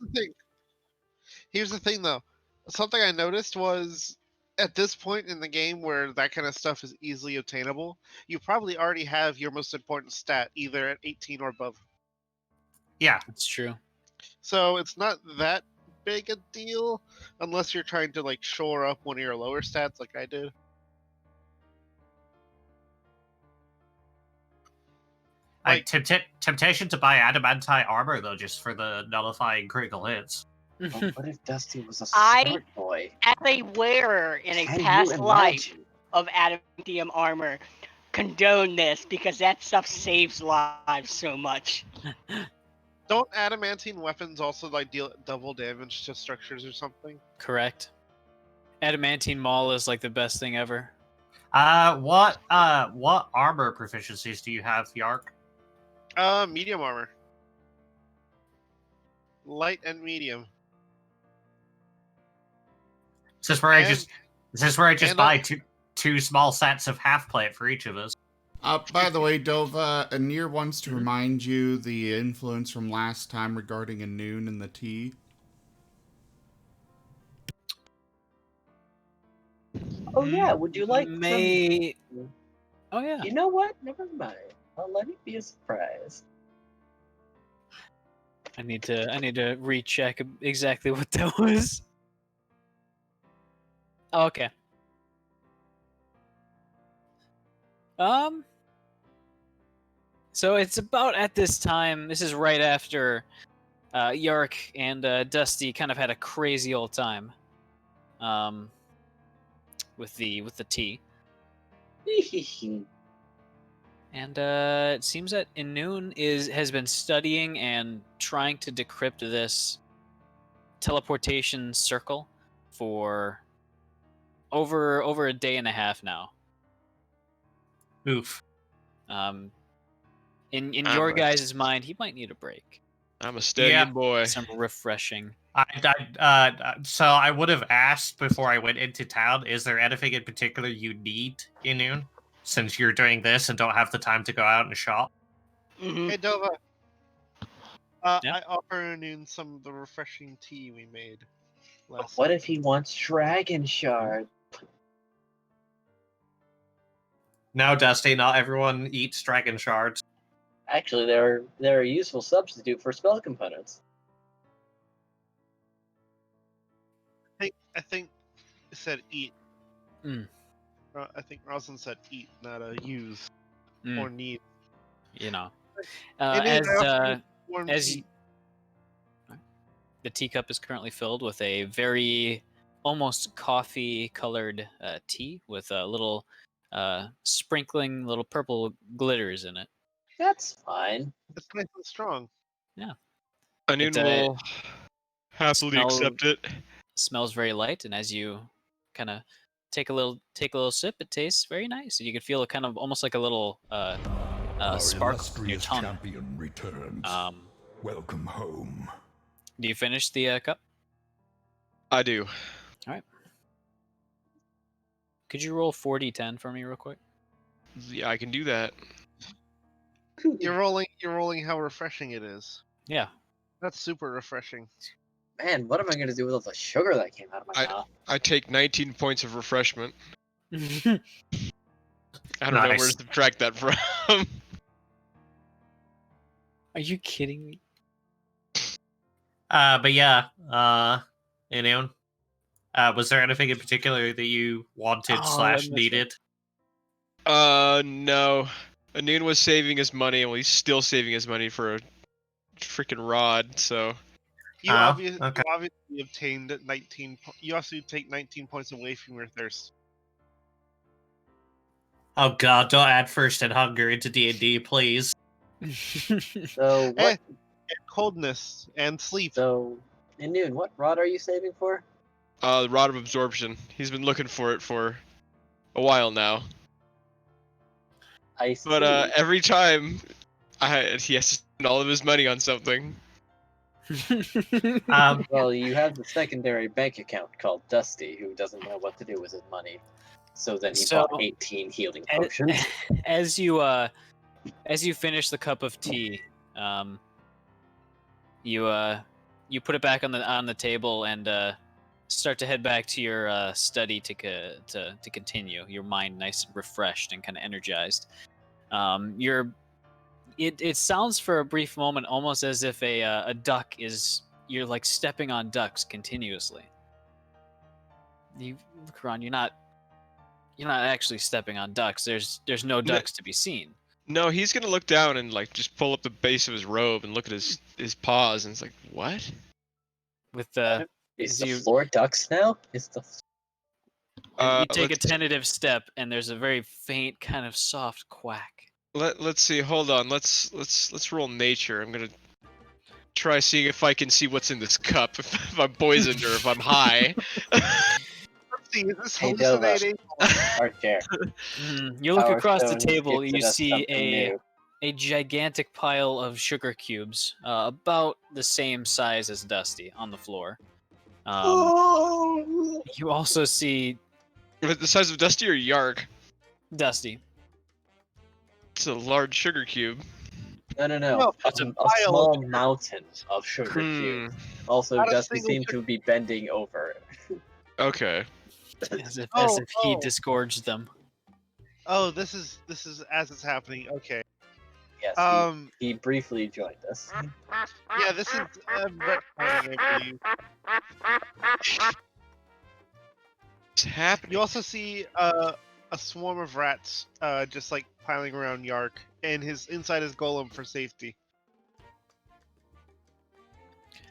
Here's the thing, though. Something I noticed was at this point in the game where that kind of stuff is easily obtainable, you probably already have your most important stat either at 18 or above. Yeah. That's true. So it's not that big a deal unless you're trying to like shore up one of your lower stats like I did. Like temptation to buy adamantite armor though, just for the nullifying critical hits. Oh, what if Dusty was a I- smart boy? As a wearer in a Can you past life imagine? of adamantium armor, condone this because that stuff saves lives so much. Don't adamantine weapons also like deal double damage to structures or something? Correct. Adamantine Maul is like the best thing ever. What armor proficiencies do you have, Yark? Medium armor. Light and medium. Is this where I just and, buy two small sets of half plate for each of us? By the way, Dova, Anir wants to remind you the influence from last time regarding a noon and the tea. Oh yeah, would you like May... some? Oh yeah. You know what? Never mind. Let it be a surprise. I need to recheck exactly what that was. Oh, okay. So it's about at this time. This is right after Yark and Dusty kind of had a crazy old time. With the tea. And it seems that Innoon has been studying and trying to decrypt this teleportation circle for over a day and a half now. Oof. In a- your guys' mind, he might need a break. I'm a steady Yeah. boy. Some refreshing. So I would have asked before I went into town, is there anything in particular you need in noon? Since you're doing this and don't have the time to go out and shop. Mhm. Hey, Dova. Yeah. I offer Noon some of the refreshing tea we made last What night. if he wants Dragon Shard? No, Dusty, not everyone eats dragon shards. Actually, they're a useful substitute for spell components. I think it said eat. Mm. I think Roslyn said eat, not use Mm. or need. You know, And then I offer warm as tea. the teacup is currently filled with a very almost coffee-colored tea with a little sprinkling little purple glitters in it. That's fine. It's nice and strong. Anun It, will happily smell- accept it. Smells very light, and as you kind of take a little sip, it tastes very nice. You can feel it kind of almost like a little Our spark on your illustrious tongue. champion returns. Welcome home. Do you finish the cup? I do. Could you roll 4d10 for me real quick? Yeah, I can do that. You're rolling how refreshing it is. Yeah. That's super refreshing. Man, what am I gonna do with all the sugar that came out of my mouth? I take 19 points of refreshment. I don't know where to Nice. subtract that from. Are you kidding me? But yeah, Inoon, was there anything in particular that you wanted Oh, I missed / needed? No. Anun was saving his money, well, he's still saving his money for a freaking rod, so. You Oh, obviously okay. obtained 19. You also take 19 points away from your thirst. Oh god, don't add thirst and hunger into D&D, please. So what? And coldness and sleep. So, Innoon, what rod are you saving for? The Rod of Absorption. He's been looking for it for a while now. I see. But every time he has to spend all of his money on something. Well, you have the secondary bank account called Dusty, who doesn't know what to do with his money. So then he So- bought 18 healing potions. as you finish the cup of tea, you put it back on the table and start to head back to your study to continue. Your mind nice and refreshed and kind of energized. It sounds for a brief moment almost as if a duck you're like stepping on ducks continuously. You look around, you're not actually stepping on ducks. There's no ducks to be seen. No, he's gonna look down and like just pull up the base of his robe and look at his paws, and it's like, what? With the Is as the you- floor ducks now? Is the you take a let's- tentative step, and there's a very faint kind of soft quack. Let's see. Hold on. Let's roll nature. I'm gonna try seeing if I can see what's in this cup. If I'm poisoned or if I'm high. Let's see, is this Hey, Dova. hallucinating? our chair? You look Power across the Stone table. gifted You us see something new. a gigantic pile of sugar cubes, about the same size as Dusty, on the floor. You also see The size of Dusty or Yark? Dusty. It's a large sugar cube. No. No, A, it's a a pile small of- mountain of sugar Hmm. cubes. Also, Not a Dusty single seemed to be bending over. Okay. As if Oh, he oh. disgorged them. Oh, this is as it's happening. Okay. Yes, he briefly joined us. Yeah, this is retcon, I believe. What's happening? You also see a swarm of rats just like piling around Yark, and inside his golem for safety.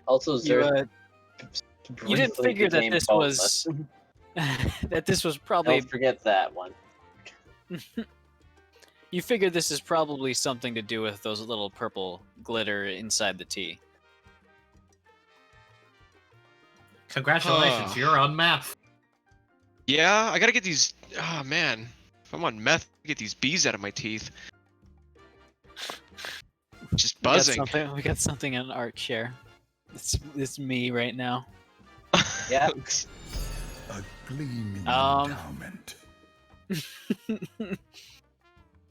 Also, You, Zerth you didn't briefly figure that became this boneless. was that this was probably. Don't forget that one. You figured this is probably something to do with those little purple glitter inside the tea. Congratulations, Huh. you're on map. Yeah, I gotta get these. Oh man, if I'm on meth, get these bees out of my teeth. Just buzzing. We got something in art share. It's me right now. Yeah. A gleaming endowment.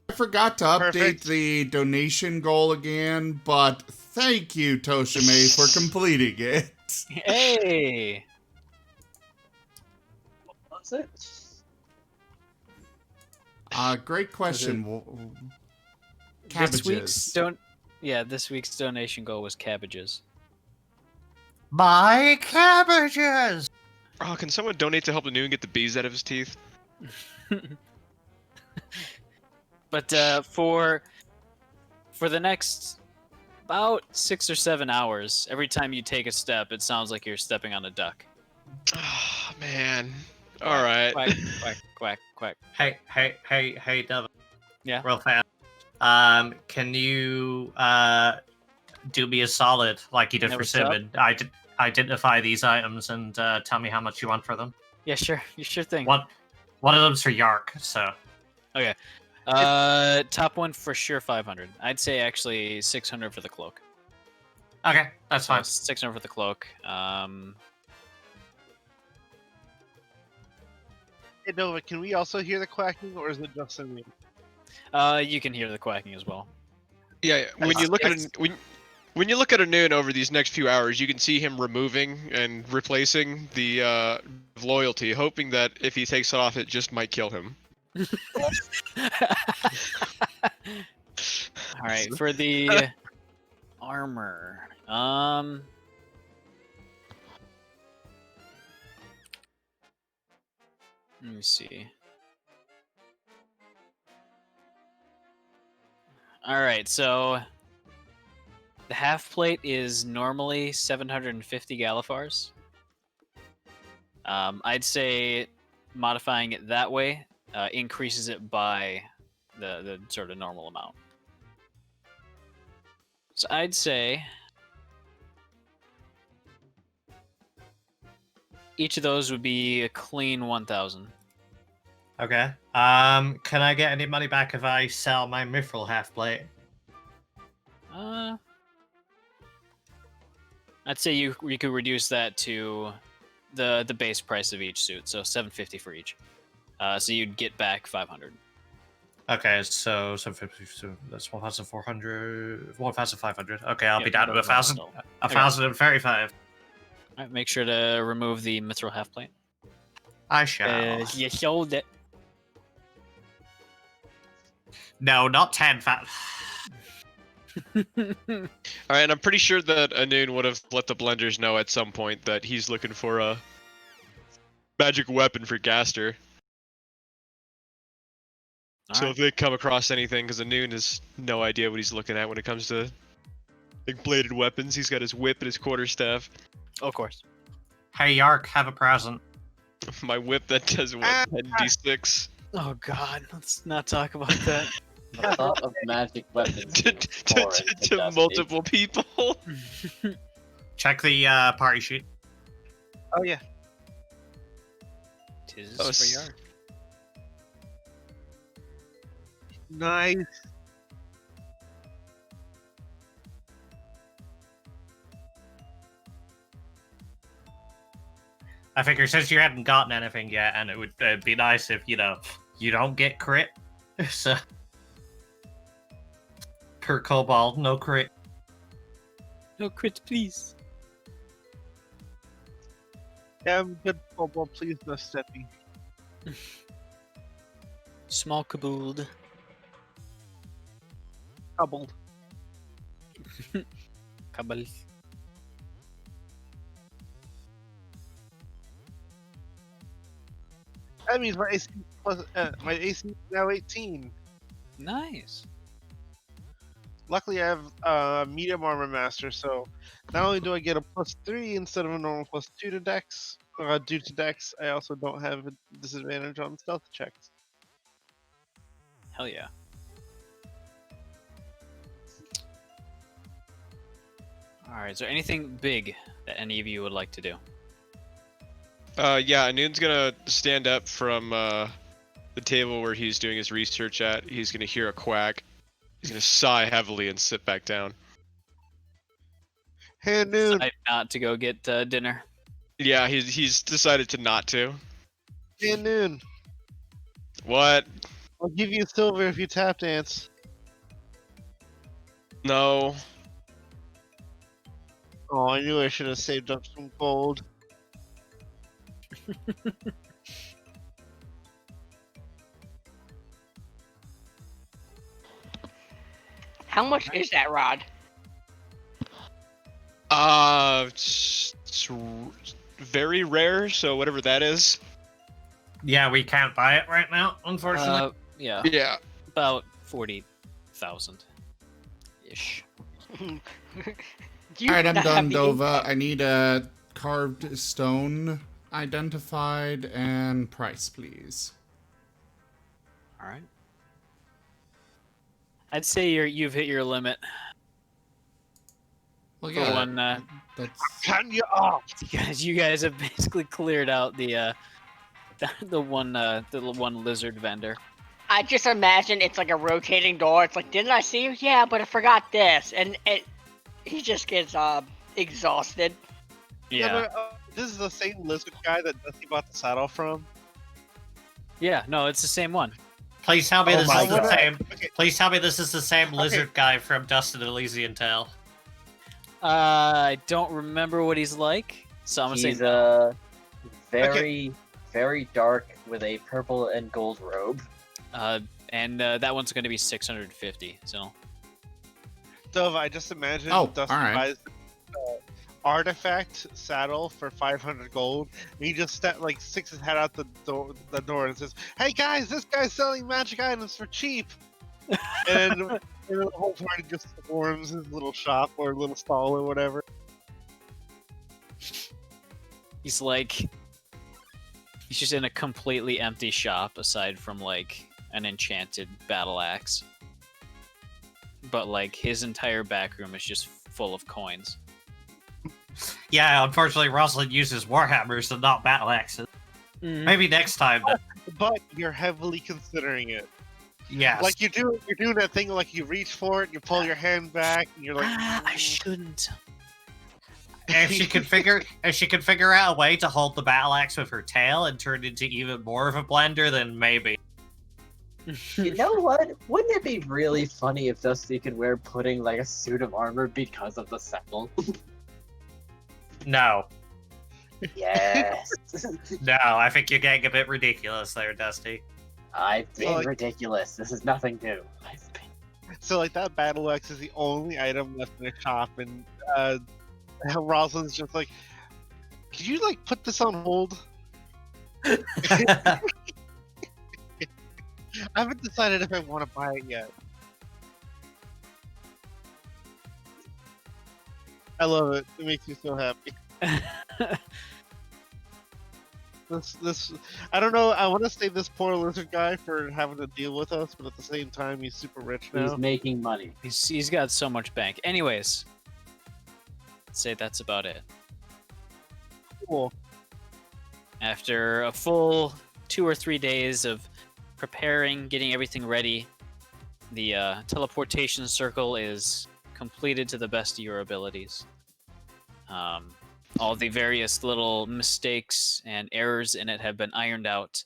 I forgot to update Perfect. the donation goal again, but thank you, Toshime, for completing it. Hey! What's it? Great question. This week's Cabbages. this week's donation goal was cabbages. My cabbages! Oh, can someone donate to help the Noon get the bees out of his teeth? But for the next about 6 or 7 hours, every time you take a step, it sounds like you're stepping on a duck. Oh man. All right. Quack, quack, quack, quack. Hey, Devin. Yeah? Real fast. Can you do me a solid like you did Yeah, for what's up? Simon? Identify these items and tell me how much you want for them. Yeah, sure. Sure thing. One of them's for Yark, so Top one for sure 500. I'd say actually 600 for the cloak. okay, that's fine. 600 for the cloak. Hey, Nova, can we also hear the quacking, or is it just in me? You can hear the quacking as well. Yeah. When you look at when you look at a Noon over these next few hours, you can see him removing and replacing the loyalty, hoping that if he takes it off, it just might kill him. All right, for the armor. Let me see. All right, so the half plate is normally 750 Galifars. I'd say modifying it that way increases it by the sort of normal amount. So I'd say each of those would be a clean 1,000. Okay. Can I get any money back if I sell my mithril half plate? I'd say you could reduce that to the base price of each suit, so 750 for each. So you'd get back 500. Okay, so 750, so that's 1,400, 1,500. Okay, I'll Yeah, be down to 1,000. Okay. 1,035. All right, make sure to remove the mithril half plate. I shall. You sold it. No, not 10. All right, and I'm pretty sure that Anun would have let the blenders know at some point that he's looking for a magic weapon for Gaster. So if they come across anything, because Anun has no idea what he's looking at when it comes to like bladed weapons, he's got his whip and his quarterstaff. Oh, of course. Hey, Yark, have a present. My whip that does what, 10d6? Oh God, let's not talk about that. The thought of magic weapons to Dusty. multiple people. Check the party sheet. Oh yeah. Tis Oh, for Yark. Nice. I figure since you hadn't gotten anything yet, and it would be nice if, you don't get crit. So, per Cobalt, no crit. No crit, please. Yeah, I'm good. Well, please no steppy. Small cabooled. Coupled. Cabal. That means my AC is now 18. Nice. Luckily, I have medium armor master, so not only do I get a +3 instead of a normal +2 to Dex, due to Dex, I also don't have a disadvantage on stealth checks. Hell yeah. Alright, is there anything big that any of you would like to do? Yeah, Noon's gonna stand up from the table where he's doing his research at. He's gonna hear a quack. He's gonna sigh heavily and sit back down. Hey, Noon. Decide not to go get dinner. Yeah, he's decided to not to. Hey, Noon. What? I'll give you silver if you tap dance. No. Oh, I knew I should have saved up some gold. How much is that rod? It's very rare, so whatever that is. Yeah, we can't buy it right now, unfortunately. Yeah, Yeah. about 40,000 ish. Alright, I'm done, Dova. I need a carved stone identified and price, please. All right. I'd say you've hit your limit. Well, For yeah, one, that's... Turn you off! you guys have basically cleared out the one lizard vendor. I just imagine it's like a rotating door. It's like, didn't I see you? Yeah, but I forgot this, and he just gets exhausted. Yeah. But, this is the same lizard guy that Dusty bought the saddle from. Yeah. No, it's the same one. Please tell me Oh this my is the God. same. Okay. Please tell me this is the same lizard guy from Dust and Elysian Tale. I don't remember what he's like, so I'm gonna say He's no. very dark with a purple and gold robe. And that one's gonna be 650. So. Dove, I just imagine Oh, Dusty alright. buys artifact saddle for 500 gold. And he just sticks his head out the door and says, "Hey guys, this guy's selling magic items for cheap." And the whole party just forms his little shop or little stall or whatever. He's just in a completely empty shop aside from like an enchanted battle axe. But like his entire back room is just full of coins. Yeah, unfortunately, Rosalind uses warhammers and not battle axes. Maybe next time. But you're heavily considering it. Yes. Like you're doing that thing like you reach for it, you pull your hand back, and you're like, I shouldn't. If she could figure out a way to hold the battle axe with her tail and turn it into even more of a blender, then maybe. You know what? Wouldn't it be really funny if Dusty could wear pudding like a suit of armor because of the settle? No. Yes. No, I think you're getting a bit ridiculous there, Dusty. I've been Like- ridiculous. This is nothing new. so like that battle axe is the only item left in the shop, and Rosalind's just like, could you like put this on hold? I haven't decided if I want to buy it yet. I love it. It makes me so happy. This I don't know. I want to say this poor lizard guy for having to deal with us, but at the same time, he's super rich now. He's making money. He's got so much bank. Anyways, I'd say that's about it. Cool. After a full 2 or 3 days of preparing, getting everything ready, the teleportation circle is completed to the best of your abilities. all the various little mistakes and errors in it have been ironed out.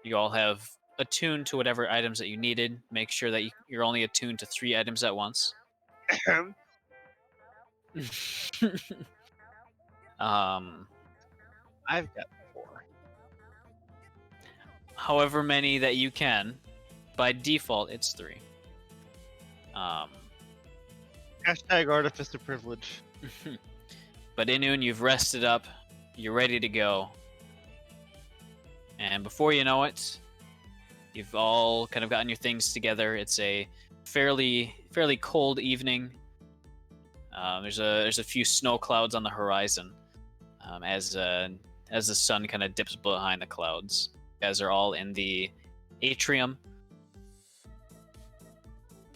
You all have attuned to whatever items that you needed. Make sure that you're only attuned to 3 items at once. um, I've got 4. however many that you can. By default, it's 3. Hashtag artificer privilege. But Inun, you've rested up. You're ready to go. And before you know it, you've all kind of gotten your things together. It's a fairly cold evening. There's a few snow clouds on the horizon as the sun kind of dips behind the clouds. You guys are all in the atrium.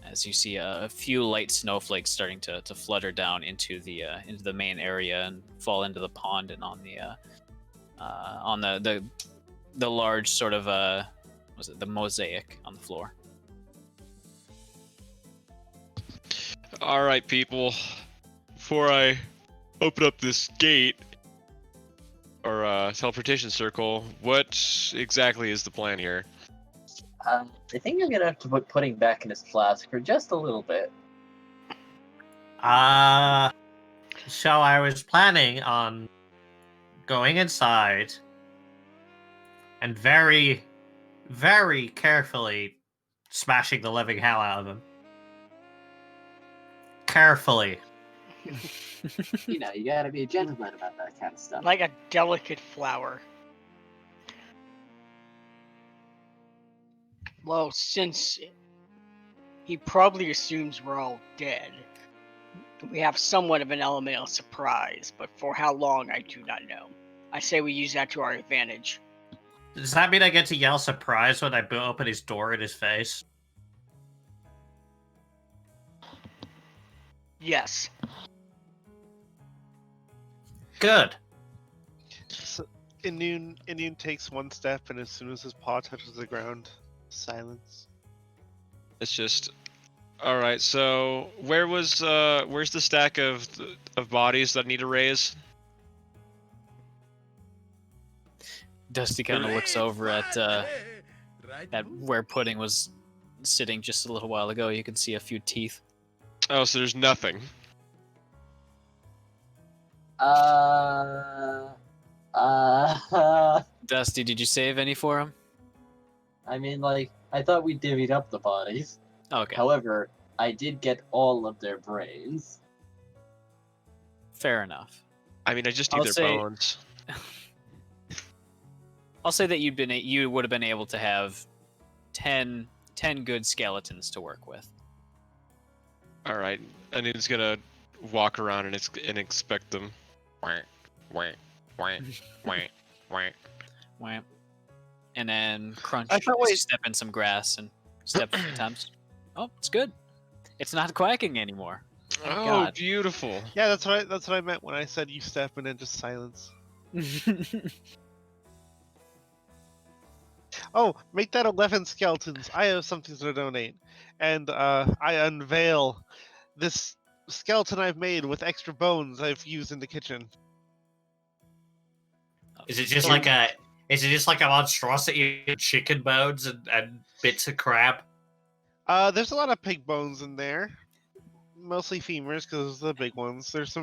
As you see a few light snowflakes starting to flutter down into the main area and fall into the pond and on the large sort of was it the mosaic on the floor. All right, people. Before I open up this gate or teleportation circle, what exactly is the plan here? I think I'm gonna have to put pudding back in his flask for just a little bit. So I was planning on going inside and very, very carefully smashing the living hell out of him. Carefully. You know, you gotta be a gentleman about that kind of stuff. Like a delicate flower. Well, since he probably assumes we're all dead, we have somewhat of an element of surprise, but for how long I do not know. I say we use that to our advantage. Does that mean I get to yell surprise when I open his door in his face? Yes. Good. So, Inun takes one step, and as soon as his paw touches the ground, silence. It's just. All right. So where's the stack of bodies that I need to raise? Dusty kind of looks over at where Pudding was sitting just a little while ago. You can see a few teeth. Oh, so there's nothing. Dusty, did you save any for him? I mean, like, I thought we divvied up the bodies. Okay, However, I did get all of their brains. fair enough. I mean, I just need I'll their say- bones. I'll say that you would have been able to have 10 good skeletons to work with. All right, and he's gonna walk around and inspect them. Wah, wah, wah, wah, wah. Wham. And then crunch. I thought- as you wait. step in some grass and step a few times. Oh, it's good. It's not quacking anymore. Thank Oh, God. beautiful. Yeah, that's what I meant when I said you step and then just silence. Oh, make that 11 skeletons. I have something to donate. And I unveil this skeleton I've made with extra bones I've used in the kitchen. Is it just like a monstrosity of chicken bones and bits of crab? There's a lot of pig bones in there. Mostly femurs because those are the big ones. There's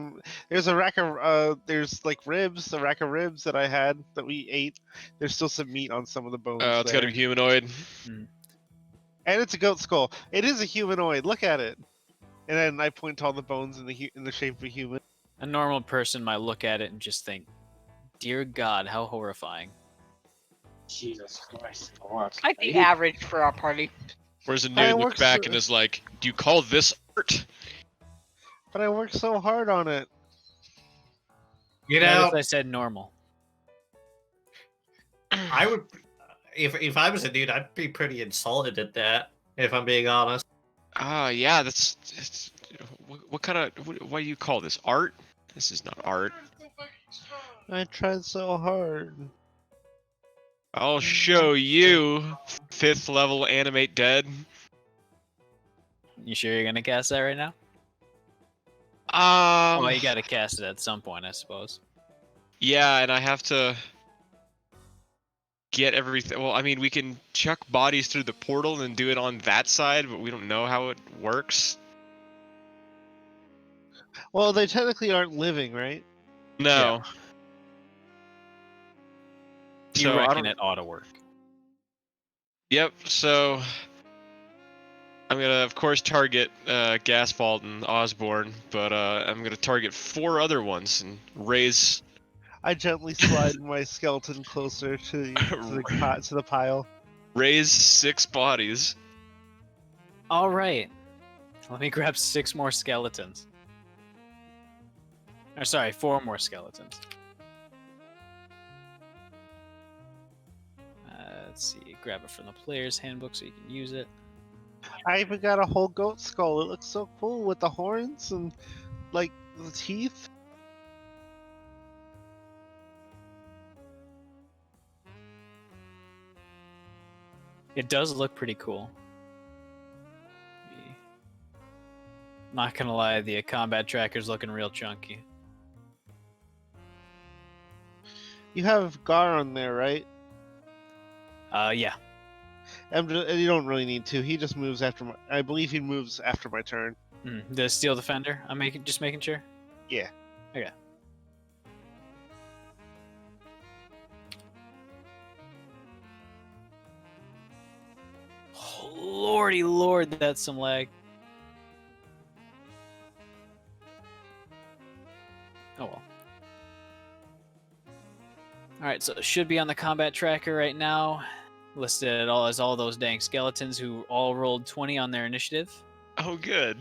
a rack of there's like ribs, a rack of ribs that I had that we ate. There's still some meat on some of the bones. It's gotta there. be humanoid. And it's a goat skull. It is a humanoid. Look at it. And then I point to all the bones in the shape of a human. A normal person might look at it and just think, "Dear God, how horrifying." Jesus Christ. What? I'd be average for our party. Whereas a I nerd looks worked back so- and is like, "Do you call this art?" But I worked so hard on it. You Notice know, I said normal. I would, if I was a dude, I'd be pretty insulted at that. If I'm being honest. Yeah, it's what kind of what do you call this? Art? This is not art. I tried so hard. I'll show you. 5th level animate dead. You sure you're gonna cast that right now? Oh, you gotta cast it at some point, I suppose. Yeah, and I have to get everything. Well, I mean, we can chuck bodies through the portal and do it on that side, but we don't know how it works. Well, they technically aren't living, right? No. You So I reckon don't. it ought to work. Yep. So I'm gonna, of course, target Gasfault and Osborne, but I'm gonna target 4 other ones and raise. I gently slide my skeleton closer to the pile. Raise 6 bodies. All right. Let me grab 6 more skeletons. Or sorry, 4 more skeletons. Let's see. Grab it from the player's handbook so you can use it. I even got a whole goat skull. It looks so cool with the horns and like the teeth. It does look pretty cool. Not gonna lie, the combat tracker's looking real chunky. You have Gar on there, right? Yeah. You don't really need to. He just moves after my. I believe he moves after my turn. The Steel Defender. I'm just making sure. Yeah. Okay. Oh, lordy lord, that's some lag. Oh well. Alright, so it should be on the combat tracker right now. Listed as all those dang skeletons who all rolled 20 on their initiative. Oh, good.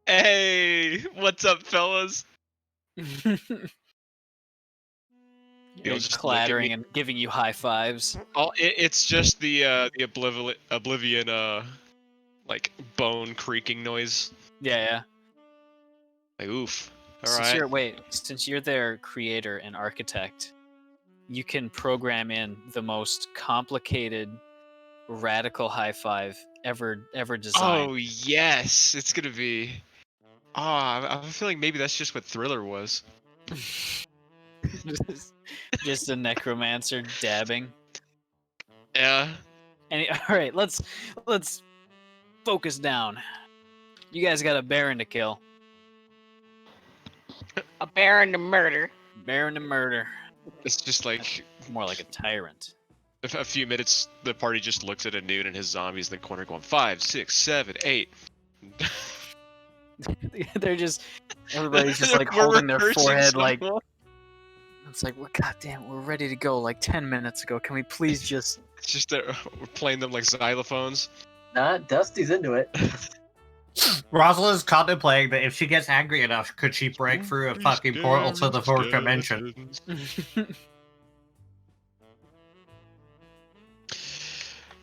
Hey, what's up, fellas? You're just look at clattering me. and giving you high fives. Oh, it's just the Oblivion like bone creaking noise. Yeah. Like oof. All Since right. since you're their creator and architect, you can program in the most complicated radical high five ever designed. Oh yes, it's gonna be. Oh, I'm feeling maybe that's just what Thriller was. Just a necromancer dabbing. Yeah. All right, let's focus down. You guys got a Baron to kill. A Baron to murder. Baron to murder. It's just like More like a tyrant. a few minutes. The party just looks at a Noon and his zombies in the corner, going 5, 6, 7, 8. They're just everybody's just like We're holding their rehearsing forehead like somehow. it's like, well, goddamn, we're ready to go like 10 minutes ago. Can we please just? It's just that we're playing them like xylophones. Nah, Dusty's into it. Rosalind's contemplating that if she gets angry enough, could she break through a fucking portal to the fourth dimension?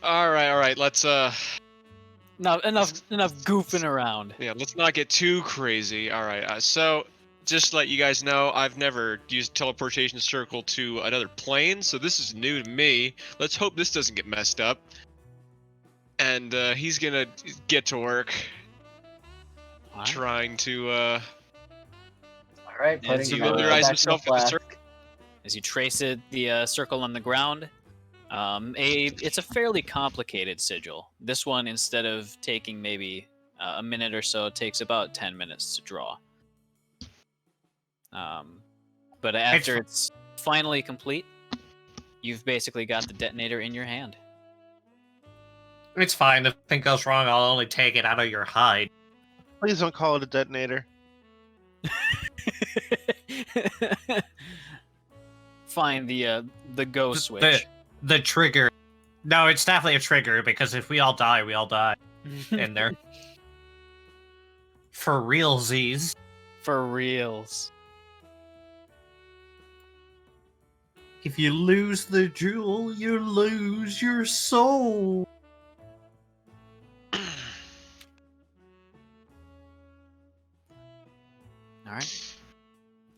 All right. Let's No, enough goofing around. yeah, let's not get too crazy. All right. So just to let you guys know, I've never used teleportation circle to another plane, so this is new to me. Let's hope this doesn't get messed up. And he's gonna get to work Alright. trying to All right, Yeah, putting so the familiarize back himself in the with the flask. circle. As you trace it, the circle on the ground, it's a fairly complicated sigil. This one, instead of taking maybe a minute or so, takes about 10 minutes to draw. But after it's finally complete, you've basically got the detonator in your hand. It's fine. If anything goes wrong, I'll only take it out of your hide. Please don't call it a detonator. Find the go switch. The trigger. No, it's definitely a trigger, because if we all die, we all die in there. For realsies. For reals. If you lose the jewel, you lose your soul. All right.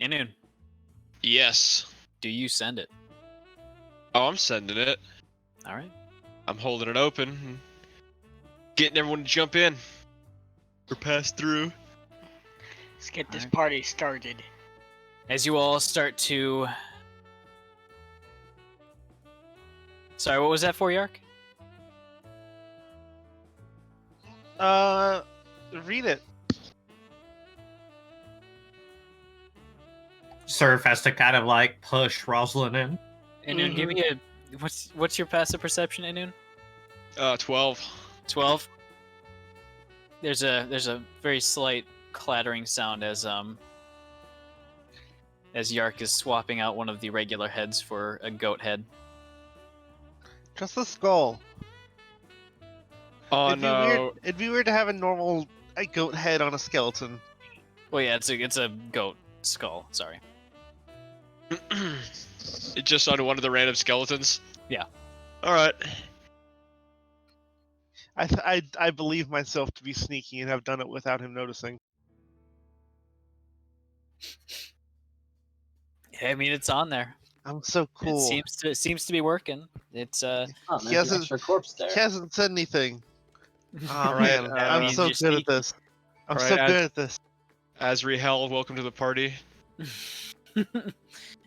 Inun, Yes. do you send it? Oh, I'm sending it. All right. I'm holding it open, and getting everyone to jump in or pass through. Let's get this Alright. party started. As you all start to... Sorry, what was that for, Yark? Read it. Surf has to kind of like push Rosalind in. Inun, give me a... What's your passive perception, Inun? 12. 12. There's a very slight clattering sound as Yark is swapping out one of the regular heads for a goat head. Just the skull. Oh it'd be no. weird. It'd be weird to have a normal goat head on a skeleton. Well, yeah, it's a goat skull. Sorry. It just on one of the random skeletons? Yeah. Alright. I believe myself to be sneaky and have done it without him noticing. Yeah, I mean, it's on there. I'm so cool. It seems to be working. It's Oh, He there's an hasn't- extra corpse there. He hasn't said anything. Oh Alright, man, I I'm mean, so you're good at sneaky. this. I'm Alright, so good at this. Azrihel, welcome to the party.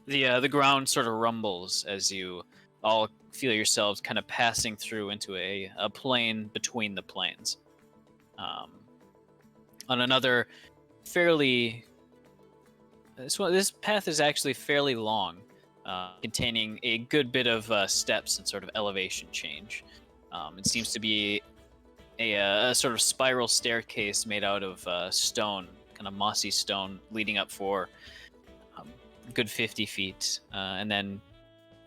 the ground sort of rumbles as you all feel yourselves kind of passing through into a plane between the planes. On another fairly... This path is actually fairly long, containing a good bit of steps and sort of elevation change. It seems to be a sort of spiral staircase made out of stone, kind of mossy stone, leading up for a good 50 feet. And then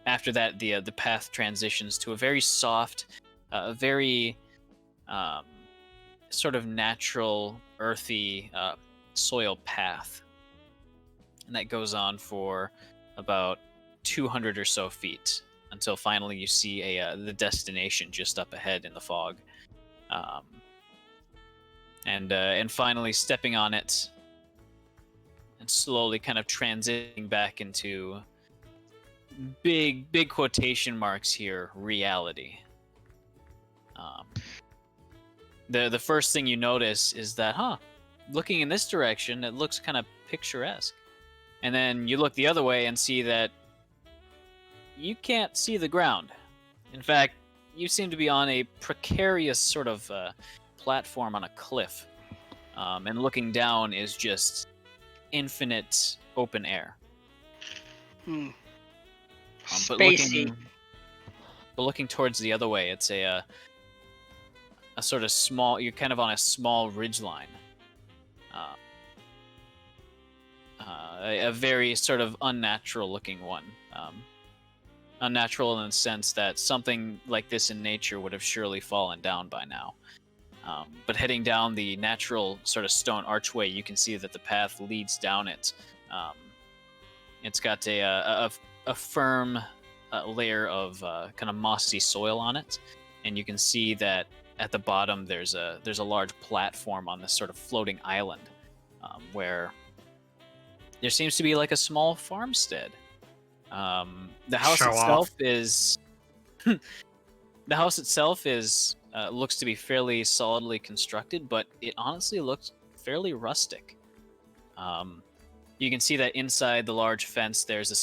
after that, the path transitions to a very soft, very sort of natural, earthy soil path. And that goes on for about 200 or so feet until finally you see the destination just up ahead in the fog. And finally stepping on it and slowly kind of transiting back into big quotation marks here, reality. The first thing you notice is that, looking in this direction, it looks kind of picturesque. And then you look the other way and see that you can't see the ground. In fact, you seem to be on a precarious sort of platform on a cliff. And looking down is just infinite open air. But Spacey. looking towards the other way, it's a sort of small... You're kind of on a small ridgeline. A very sort of unnatural looking one. Unnatural in the sense that something like this in nature would have surely fallen down by now. But heading down the natural sort of stone archway, you can see that the path leads down it. It's got a firm layer of kind of mossy soil on it, and you can see that at the bottom there's a large platform on this sort of floating island, where there seems to be like a small farmstead. The house Show itself off. is looks to be fairly solidly constructed, but it honestly looks fairly rustic. You can see that inside the large fence there's a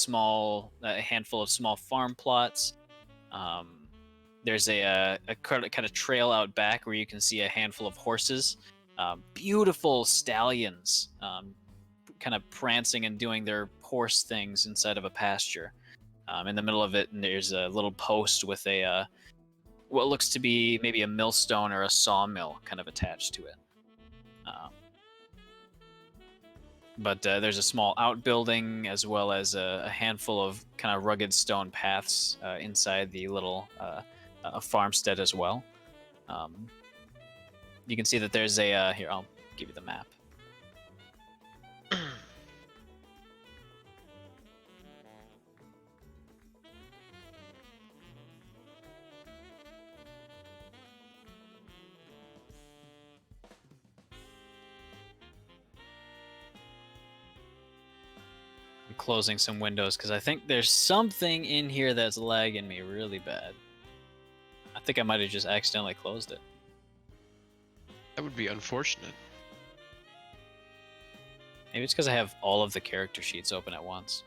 handful of small farm plots. There's a kind of trail out back where you can see a handful of horses, beautiful stallions, kind of prancing and doing their horse things inside of a pasture. In the middle of it, there's a little post with what looks to be maybe a millstone or a sawmill kind of attached to it. But there's a small outbuilding as well as a handful of kind of rugged stone paths inside the little farmstead as well. You can see that there's here, I'll give you the map. I'm closing some windows because I think there's something in here that's lagging me really bad. I think I might have just accidentally closed it. That would be unfortunate. Maybe it's because I have all of the character sheets open at once.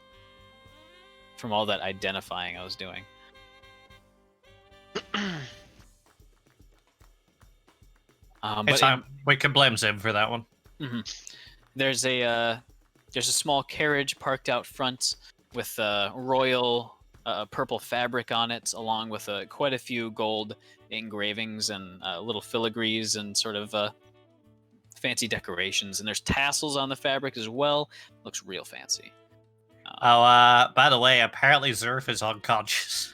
From all that identifying I was doing. It's time. We can blame Zim for that one. There's a small carriage parked out front with royal purple fabric on it, along with quite a few gold engravings and little filigrees and sort of fancy decorations. And there's tassels on the fabric as well. Looks real fancy. By the way, apparently Zerf is unconscious.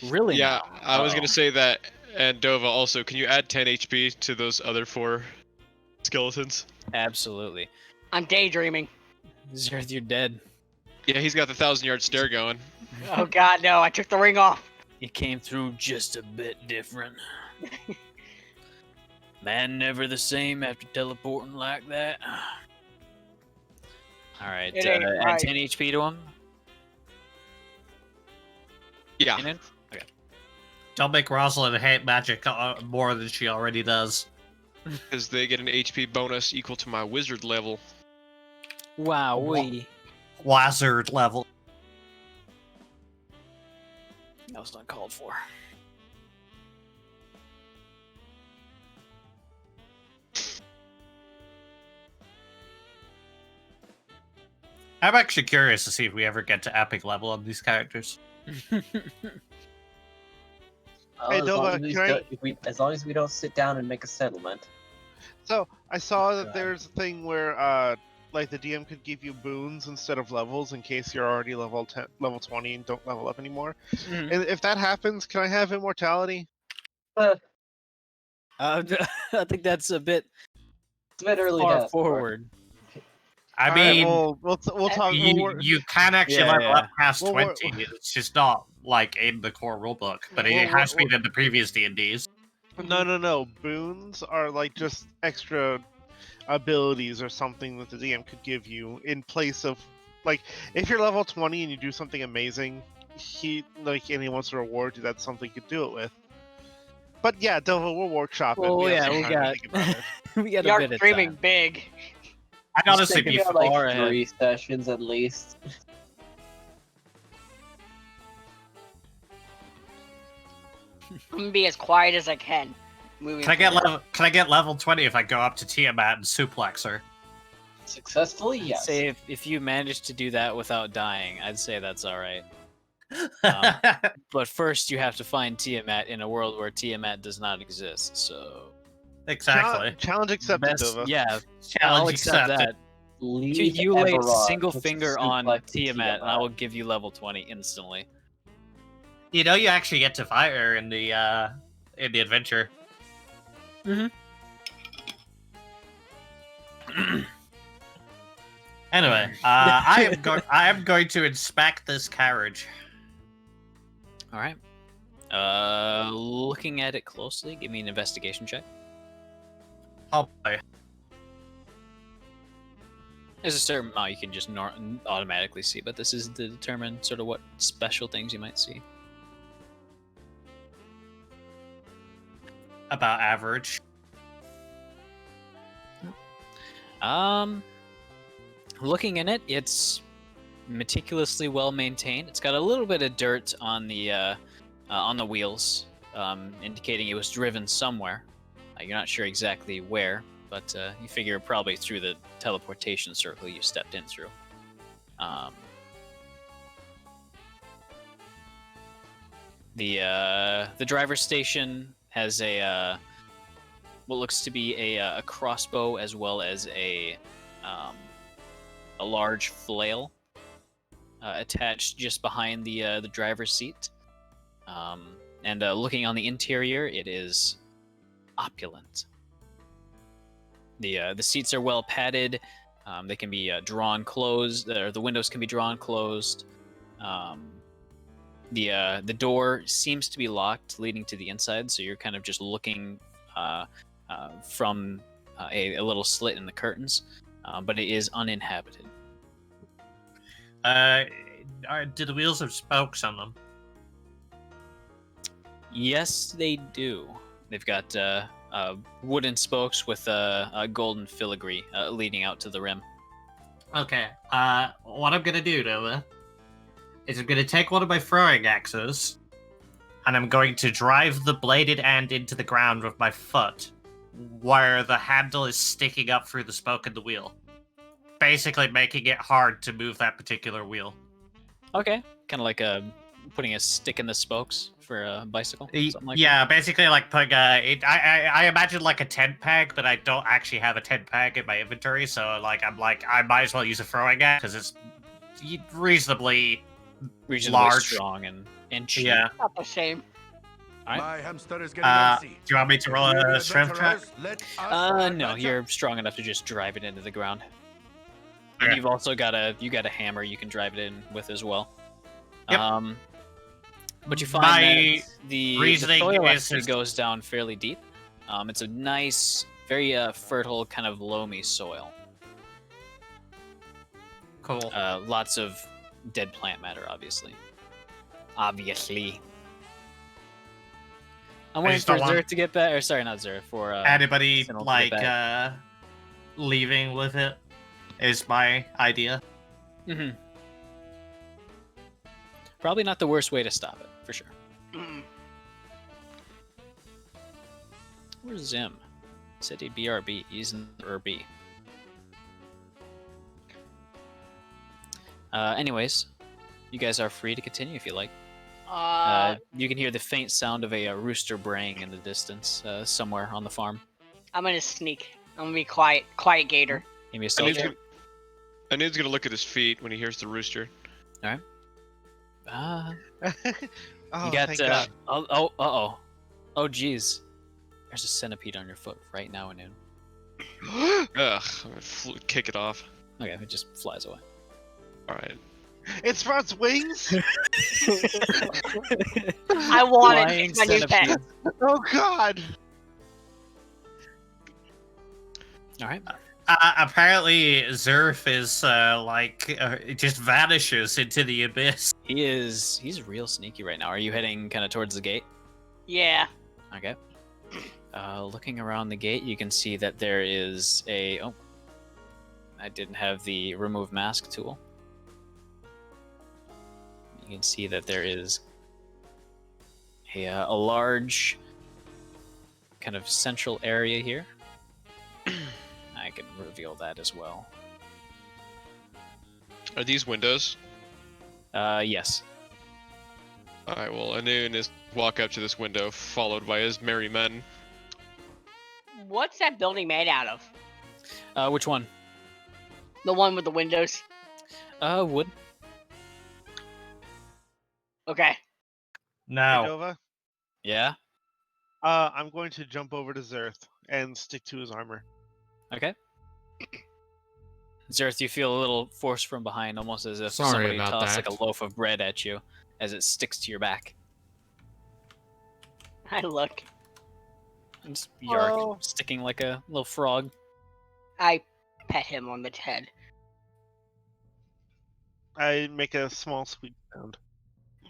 Really? Yeah, now? I was gonna say that. And Dova, also, can you add 10 HP to those other 4 skeletons? Absolutely. I'm daydreaming. Zerth, you're dead. Yeah, he's got the 1,000-yard stare going. Oh god, no, I took the ring off. You came through just a bit different. Man never the same after teleporting like that. Alright, It ain't add right. 10 HP to him. Yeah. And then- Don't make Rosalind hate magic more than she already does. Because they get an HP bonus equal to my wizard level. Wow, we. Wizard level. That was not called for. I'm actually curious to see if we ever get to epic level on these characters. Hey, as, Dova, long as, we can I- don't, as long as we don't sit down and make a settlement. So I saw that there's a thing where like the DM could give you boons instead of levels in case you're already level 20 and don't level up anymore. And if that happens, can I have immortality? I think that's a bit It's a bit early to far ask for. forward. I All right, mean, we'll talk. you can actually Yeah, level yeah. up past Well, 20. It's just not like in the core rulebook, but it Well, has been in the previous D&Ds. No. Boons are like just extra abilities or something that the DM could give you in place of, like, if you're level 20 and you do something amazing, and he wants to reward you, that's something you could do it with. But yeah, Dova, we'll workshop it. Well, have yeah, some we time to got think about it. we got a You're bit of dreaming time. big. I'd honestly be Maybe like far ahead. 3 sessions at least. I'm gonna be as quiet as I can. Moving Can I get forward. level 20 if I go up to Tiamat and suplex her? Successfully, yes. Say if you manage to do that without dying, I'd say that's all right. But first, you have to find Tiamat in a world where Tiamat does not exist. So Exactly. Challenge accepted, best, Dova. yeah, I'll Challenge accept accepted. that. Leave You lay a Eberron single to finger on suplex Tiamat, and I will give you level 20 instantly. You know, you actually get to fight her in the adventure. Anyway, I am going to inspect this carriage. All right. Looking at it closely, give me an investigation check. Oh boy. There's a certain amount you can just automatically see, but this is to determine sort of what special things you might see. About average. Looking in it, it's meticulously well maintained. It's got a little bit of dirt on the wheels, indicating it was driven somewhere. You're not sure exactly where, but you figure probably through the teleportation circle you stepped in through. The driver's station has a what looks to be a crossbow as well as a large flail attached just behind the driver's seat. And looking on the interior, it is opulent. The seats are well padded. They can be drawn closed, or the windows can be drawn closed. The door seems to be locked, leading to the inside. So you're kind of just looking from a little slit in the curtains, but it is uninhabited. Do the wheels have spokes on them? Yes, they do. They've got wooden spokes with a golden filigree leading out to the rim. Okay. What I'm gonna do, Nova, is I'm gonna take one of my throwing axes, and I'm going to drive the bladed end into the ground with my foot, where the handle is sticking up through the spoke of the wheel. Basically making it hard to move that particular wheel. Okay, kind of like putting a stick in the spokes for a bicycle, something like Yeah, basically like putting I imagine like a tent peg, but I don't actually have a tent peg in my inventory, so I might as well use a throwing axe because it's reasonably large. strong and cheap. Yeah. Not the same. Alright. My hamster is getting Do antsy. you want me to roll a strength check? No, you're strong enough to just drive it into the ground. And Okay. you've also got a hammer you can drive it in with as well. Yep. But you find My that the reasoning soil is actually goes down fairly deep. It's a nice, very fertile kind of loamy soil. Cool. Lots of dead plant matter, obviously. Obviously. I'm I waiting just for don't want- Zerth to get back. Or sorry, not Zerth. For Anybody Sinnoh to get back. leaving with it is my idea. Mm-hmm. Probably not the worst way to stop it, for sure. Mm. Where's Zim? Said he'd BRB. He's in RB. Anyways, you guys are free to continue if you like. You can hear the faint sound of a rooster braying in the distance, somewhere on the farm. I'm gonna sneak. I'm gonna be quiet gator. Give me a Anu's soldier. gonna, Anu's gonna look at his feet when he hears the rooster. Uh, Oh, you got thank God. oh geez. There's a centipede on your foot right now, Anu. Ugh, kick it off. Okay, it just flies away. Alright. It sprouts wings? I want it. Flying It's my new pet. centipede. Oh God! All right. Apparently, Zerf is it just vanishes into the abyss. He's real sneaky right now. Are you heading kind of towards the gate? Yeah. Okay. Looking around the gate, you can see that there is a. Oh, I didn't have the remove mask tool. You can see that there is a large kind of central area here. I can reveal that as well. Are these windows? Yes. Alright, well, Anu and his walk up to this window, followed by his merry men. What's that building made out of? Which one? The one with the windows. Wood. Okay. No. Nova? Yeah. I'm going to jump over to Zerth and stick to his armor. Okay. Zerth, you feel a little force from behind, almost as if Sorry somebody about tossed that. like a loaf of bread at you as it sticks to your back. I look. And just yark, Oh. sticking like a little frog. I pet him on the head. I make a small squeak sound.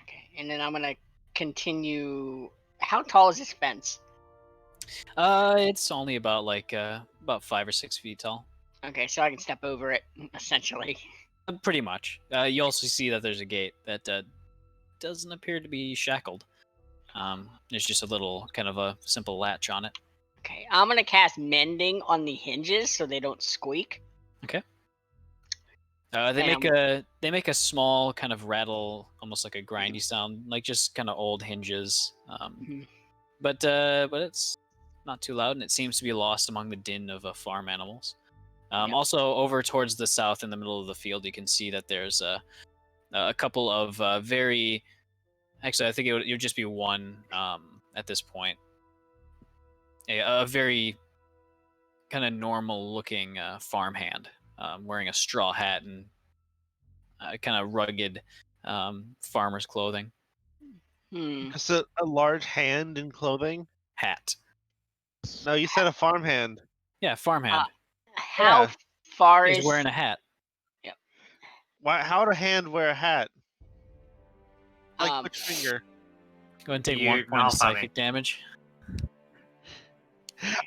Okay. And then I'm gonna continue. How tall is this fence? It's only about about 5 or 6 feet tall. Okay, so I can step over it, essentially. Pretty much. You also see that there's a gate that doesn't appear to be shackled. There's just a little kind of a simple latch on it. Okay, I'm gonna cast mending on the hinges so they don't squeak. They make a small kind of rattle, almost like a grindy sound, like just kind of old hinges. Mhm. But it's not too loud, and it seems to be lost among the din of farm animals. Yep. Also, over towards the south, in the middle of the field, you can see that there's a couple of very. Actually, I think it would just be one at this point. A very kind of normal-looking farmhand. Wearing a straw hat and kind of rugged farmer's clothing. Just a large hand in clothing? Hat. No, you said a farmhand. Yeah, farmhand. How Yeah. far He's is? wearing a hat. Why? How would a hand wear a hat? Like Um, which finger? Go ahead and take You 1 point of qualify me. psychic damage.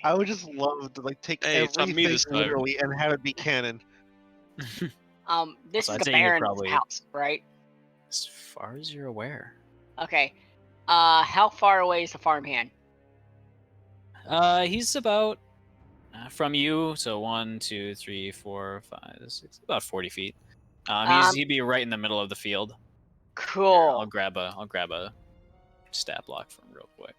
I would just love to take Hey, it's on me everything this time. literally and have it be canon. This So is I'd the say you could Baron's probably- house, right? As far as you're aware. Okay. How far away is the farmhand? He's about from you, so 1, 2, 3, 4, 5, 6, about 40 feet. He'd be right in the middle of the field. Cool. I'll grab a stat block from him real quick.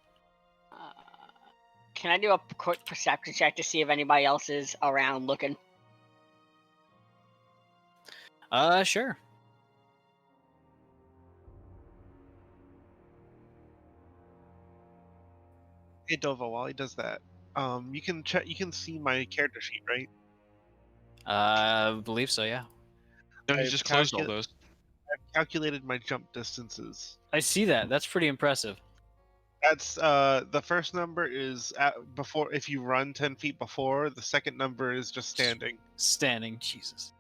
Can I do a quick perception check to see if anybody else is around looking? Sure. Hey Dova, while he does that, you can check. You can see my character sheet, right? I believe so, yeah. No, he I've just closed all calcul- those. I've calculated my jump distances. I see that. That's pretty impressive. That's the first number is before if you run 10 feet before. The second number is just standing. Standing, Jesus.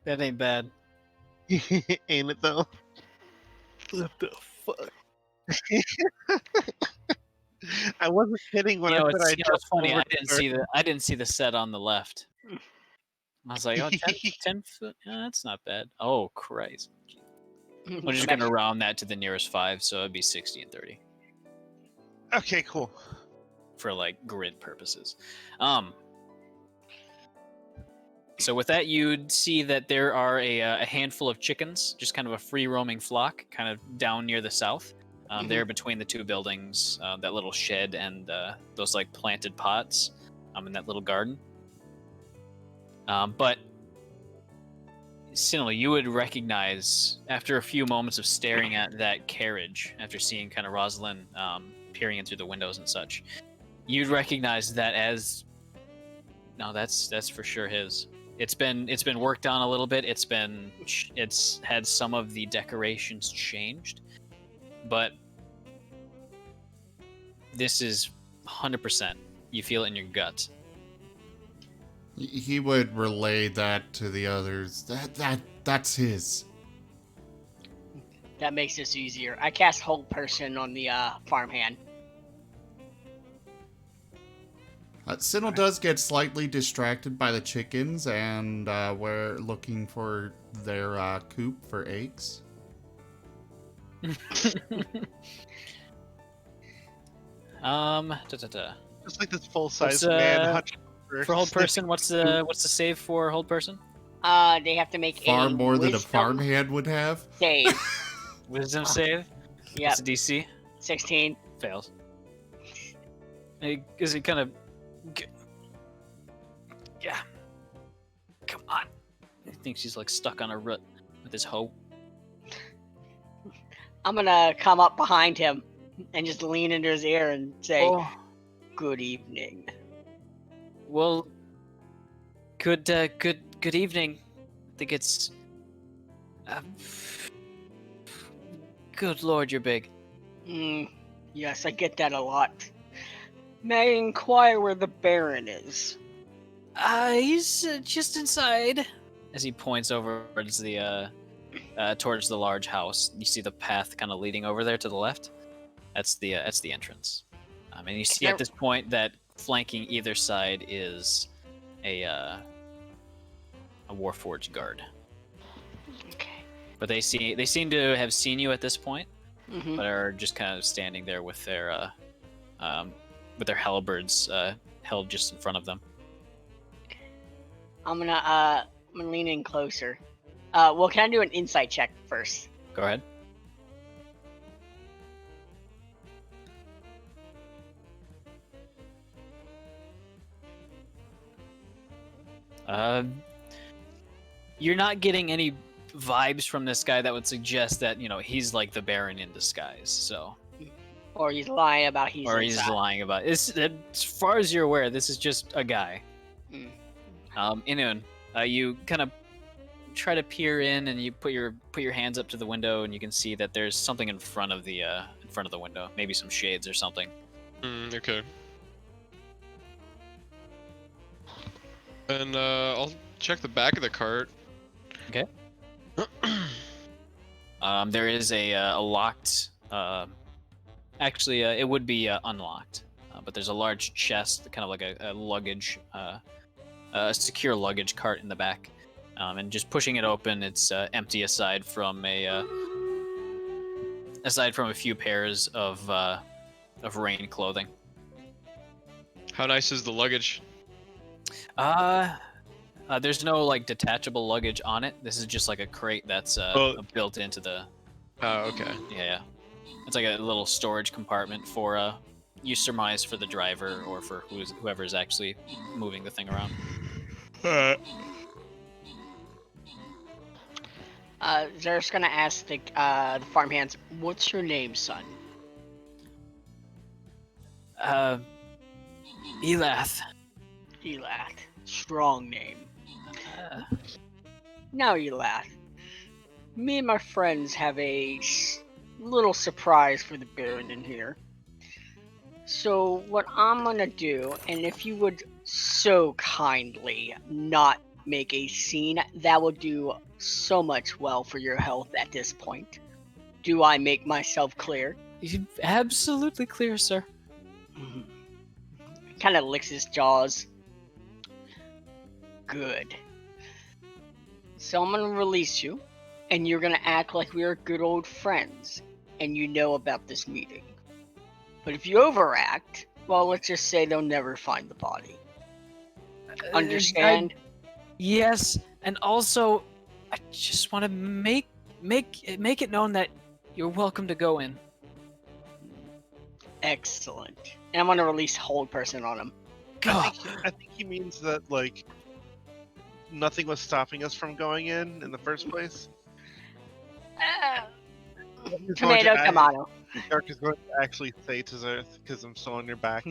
That ain't bad. Ain't it though? What the fuck? I wasn't kidding when I said I It's jumped funny. over I didn't see the set on the left. I was like, oh, 10 foot? That's not bad. Oh, Christ. We're just going to round that to the nearest 5, so it'd be 60 and 30 Okay, cool. for like grid purposes. So with that, you'd see that there are a handful of chickens, just kind of a free roaming flock, kind of down near the south. There between the two buildings, that little shed and those like planted pots in that little garden. But Sinnoh, you would recognize after a few moments of staring at that carriage, after seeing kind of Rosalind peering in through the windows and such, you'd recognize that as that's for sure his. It's been worked on a little bit. It's had some of the decorations changed, but this is 100%. You feel it in your gut. He would relay that to the others. That's his. That makes this easier. I cast Hold Person on the farmhand. Sinnoh does get slightly distracted by the chickens, and we're looking for their coop for eggs. Just like this full-size What's, man hunting For Hold Person, what's the save for Hold Person? They have to make Far a more than a wisdom farmhand would have. save. Wisdom save? Yep, What's the DC? 16. Fails. Is it kind of... Yeah. Come on. He thinks he's like stuck on a root with his hoe. I'm gonna come up behind him and just lean into his ear and say, Oh, "Good evening." well, good evening. I think it's... good lord, you're big. Yes, I get that a lot. May I inquire where the Baron is? He's just inside. As he points over towards the large house, you see the path kind of leading over there to the left. That's the entrance. And you see at this point that flanking either side is a Warforged guard. Okay. But they seem to have seen you at this point, Mm-hmm. but are just kind of standing there with their halberds held just in front of them. I'm gonna lean in closer. Well, can I do an insight check first? Go ahead. You're not getting any vibes from this guy that would suggest that, he's like the Baron in disguise, so... Or he's lying about he's he's lying about it. As far as you're aware, this is just a guy. Inun, you kind of try to peer in, and you put your hands up to the window, and you can see that there's something in front of the window, maybe some shades or something. Okay. And I'll check the back of the cart. Okay. There is a locked. Actually, it would be unlocked, but there's a large chest, kind of like a luggage, a secure luggage cart in the back. and just pushing it open, it's empty aside from a few pairs of rain clothing. How nice is the luggage? There's no like detachable luggage on it. This is just like a crate that's built into the. Oh, okay. Yeah. It's like a little storage compartment for you surmise for the driver or for whoever's actually moving the thing around. Zer's gonna ask the farmhands, "What's your name, son?" Elath. Elath. Strong name. Now, Elath, me and my friends have a little surprise for the Baron in here. So what I'm gonna do, and if you would so kindly not make a scene, that will do so much well for your health at this point. Do I make myself clear? Absolutely clear, sir. Kind of licks his jaws. Good. So I'm gonna release you, and you're gonna act like we are good old friends, and you know about this meeting. But if you overact, well, let's just say they'll never find the body. Understand? Yes, and also, I just want to make it known that you're welcome to go in. Excellent. And I'm gonna release hold person on him. I think he means that, like, nothing was stopping us from going in the first place. Tomato, tomato. Dark is going to actually say to Zerth, because I'm still on your back.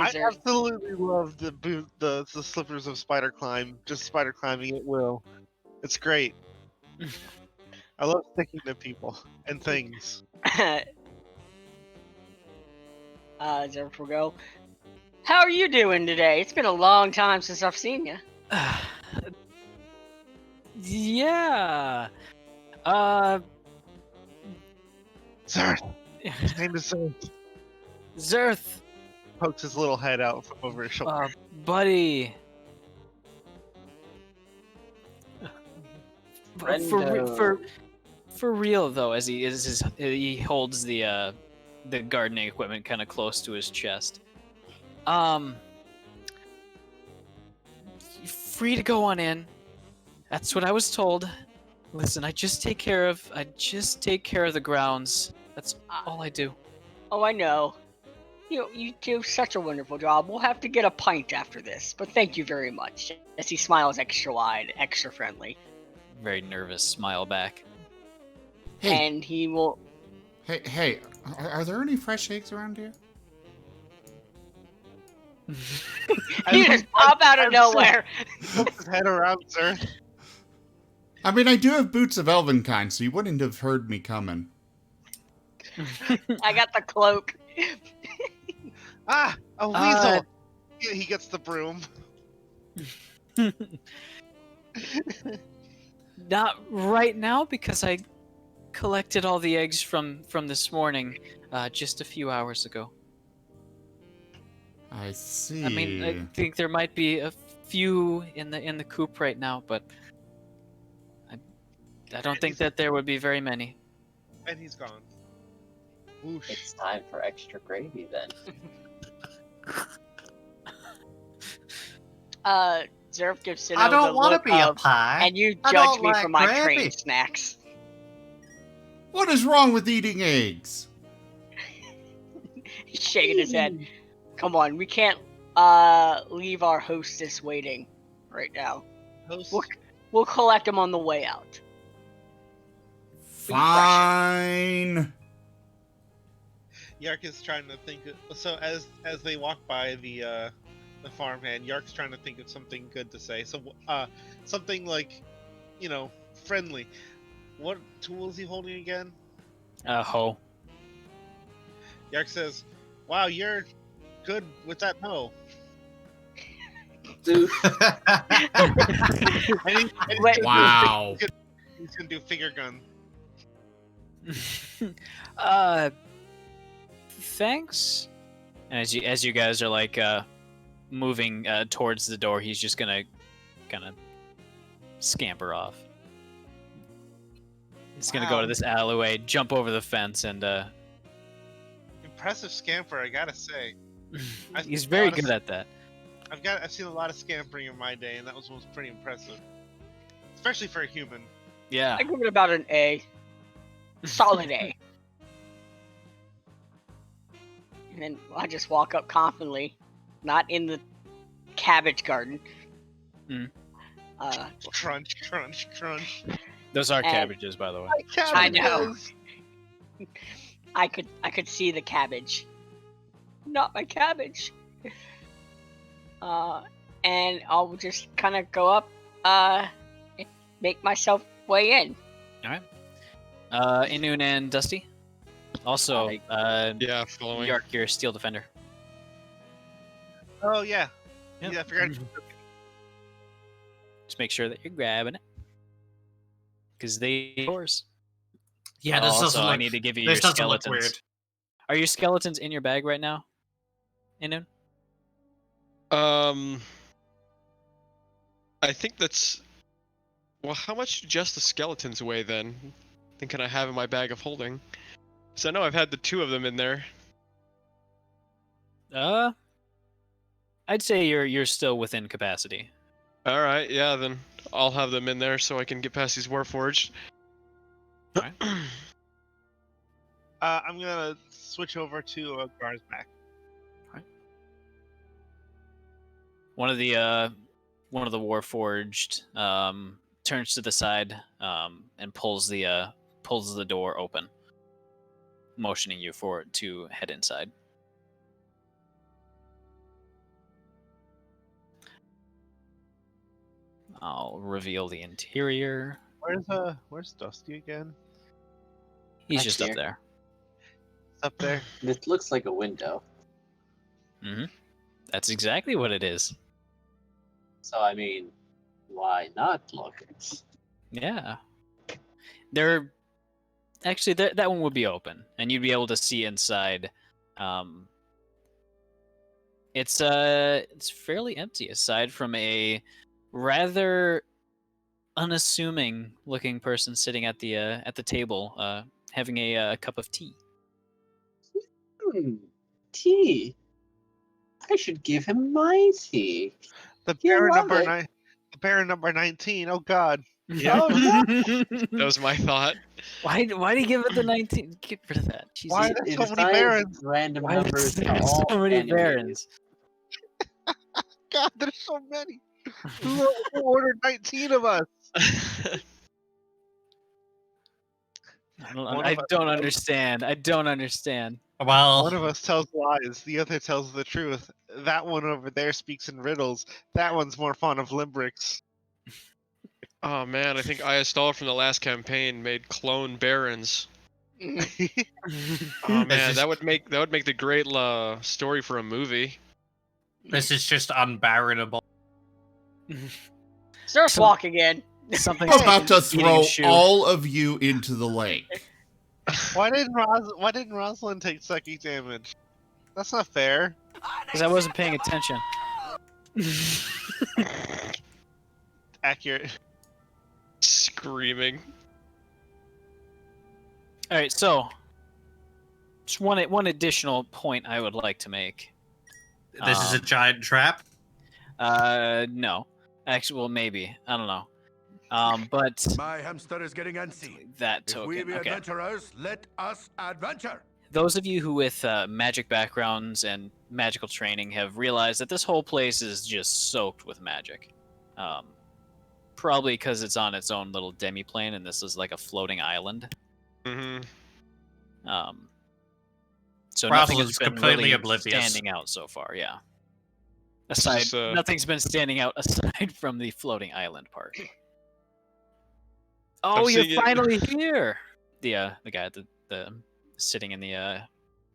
I absolutely love the slippers of spider climb, just spider climbing at will. It's great. I love sticking to people and things. Zerth will go. How are you doing today? It's been a long time since I've seen you. Yeah. Zerth! His name is Zerth. Zerth. Pokes his little head out from over his shoulder. Buddy. For real though, as he holds the gardening equipment kind of close to his chest. Free to go on in. That's what I was told. Listen, I just take care of the grounds. That's all I do. Oh, I know. You do such a wonderful job. We'll have to get a pint after this, but thank you very much. As he smiles extra wide, extra friendly. Very nervous smile back. Hey. And he will... Hey, are there any fresh eggs around here? He just pop out of nowhere. Pokes his head around, sir. I mean, I do have boots of elvenkind, so you wouldn't have heard me coming. I got the cloak. Ah, a weasel! He gets the broom. Not right now, because I collected all the eggs from this morning, just a few hours ago. I see. I mean, I think there might be a few in the coop right now, but I don't think that there would be very many. And he's gone. Whoosh. It's time for extra gravy then. Zerf gives Sinnoh I don't the want look to be a of, pie. and you I judge don't me like for my gravy. train snacks. What is wrong with eating eggs? He's shaking his head. Come on, we can't leave our hostess waiting right now. Host. We'll collect him on the way out. Fine. Yark is trying to think. So as they walk by the farmhand, Yark's trying to think of something good to say. So something like, friendly. What tool is he holding again? Hoe. Yark says, "Wow, you're good with that hoe." Wow. He's gonna do finger gun. Thanks. And as you guys are like moving towards the door, he's just gonna kind of scamper off. He's gonna go to this alleyway, jump over the fence, and Impressive scamper, I gotta say. he's very good at that. I've seen a lot of scampering in my day, and that was pretty impressive, especially for a human. Yeah. I give it about an A. Solid A. And then I just walk up confidently, not in the cabbage garden. Mm. Crunch, crunch, crunch. Those are And- cabbages, by the way. I know. I could see the cabbage. Not my cabbage. And I'll just kind of go up, and make myself way in. Inun and Dusty. Also, Yeah, following. Yark, you're a steel defender. Oh yeah. Yep. Yeah, I forgot. Just make sure that you're grabbing it, because they yours. Yeah, this also, doesn't I look. need to give you your This doesn't look skeletons. weird. Are your skeletons in your bag right now, Inun? I think that's. Well, how much do just the skeletons weigh then? Can I have in my bag of holding? So I know I've had the 2 of them in there. I'd say you're still within capacity. All right, yeah, then I'll have them in there so I can get past these Warforged. Alright. I'm gonna switch over to Gar's back. One of the Warforged turns to the side and pulls the door open, motioning you for it to head inside. I'll reveal the interior. Where's Dusty again? He's Back just here. up there. It's up there. This looks like a window. Mm-hmm. That's exactly what it is. So I mean, why not look? Yeah. That one would be open, and you'd be able to see inside. It's fairly empty aside from a rather unassuming looking person sitting at the table, having a cup of tea. Tea. I should give him my tea. The He'll Baron love number it. 9. The Baron number 19. Oh God. Oh, no. That was my thought. Why do you give it the 19? Get rid of that. Jesus. Why are It there so many assigns barons? Random Why numbers is to there all so many enemies. barons? God, there's so many. Who ordered 19 of us? I don't understand. I don't understand. Well, One of us tells lies, the other tells the truth. That one over there speaks in riddles. That one's more fond of limericks. Oh man, I think Iastall from the last campaign made clone barons. Oh man, just- that would make the great story for a movie. this is just unbarrenable. Surf So- walk again. Something's I'm about to eating a throw shoe. all of you into the lake. Why didn't Rosalind take psychic damage? That's not fair. Because I wasn't paying attention. Accurate. Screaming. All right, so just one additional point I would like to make. This is a giant trap. No, actually, well, maybe I don't know. But My hamster is getting antsy. that If we token. be Okay. adventurers, let us adventure. Those of you who with magic backgrounds and magical training have realized that this whole place is just soaked with magic. Probably because it's on its own little demi-plane, and this is like a floating island. Mm-hmm. So Rosalind nothing has is been completely really oblivious. standing out so far. Yeah. This Aside, is, nothing's been standing out aside from the floating island part. Oh, seeing you're it. finally here! The guy at the sitting in the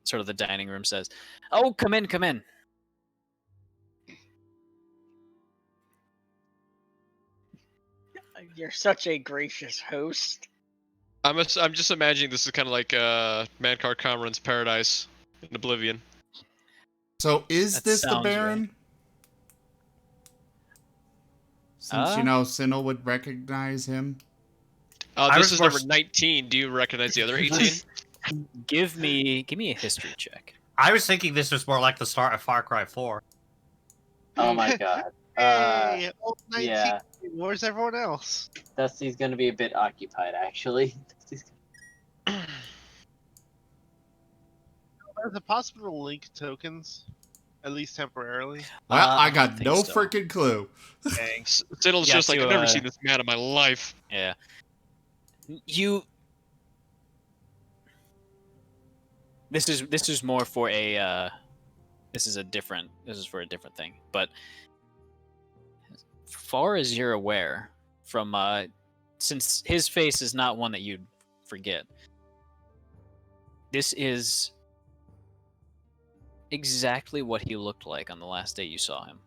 sort of the dining room says, "Oh, come in, come in." You're such a gracious host. I'm just imagining this is kind of like Mankar Kamran's Paradise in Oblivion. So is That this the sounds Baron? Since, Sinnoh would recognize him. This is number 19. Do you recognize the other 18? Give me a history check. I was thinking this was more like the start of Far Cry 4. Oh my god. Hey, old 19. Yeah. Where's everyone else? Dusty's gonna be a bit occupied, actually. Is it possible to link tokens? At least temporarily? Well, I I got don't think no so. freaking clue. Dang. Siddle's Yeah, just like, to, I've never seen this man in my life. Yeah. This is more for a this is for a different thing. But as far as you're aware, from since his face is not one that you'd forget, this is exactly what he looked like on the last day you saw him.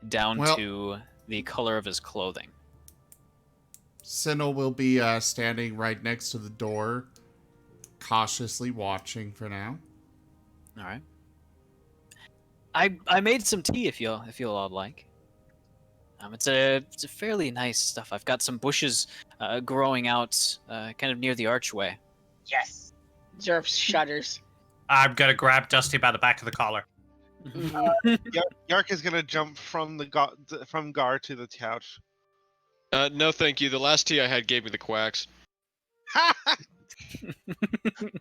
Down to the color of his clothing. Sinnoh will be standing right next to the door, cautiously watching for now. All right. I made some tea if you'll all like. It's a fairly nice stuff. I've got some bushes growing out kind of near the archway. Yes. Zerf shudders. I'm gonna grab Dusty by the back of the collar. Yark is gonna jump from from Gar to the couch. No, thank you. The last tea I had gave me the quacks. +1.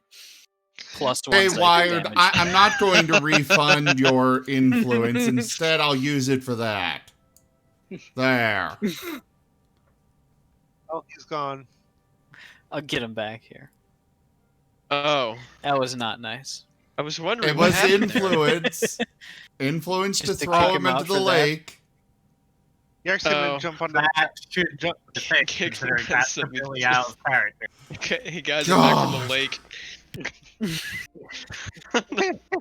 Hey, psychic Wired, damage. I'm not going to refund your influence. Instead, I'll use it for that. There. Oh, he's gone. I'll get him back here. Oh, That was not nice. I was wondering. It what was happened there. influence. Influence to Just to throw kick him him into out the for that? lake. Yark's gonna Oh. jump onto the That should jump the thing, Kick him considering that's against the completely out of character. Okay, hey guys, I'm back from God. the lake.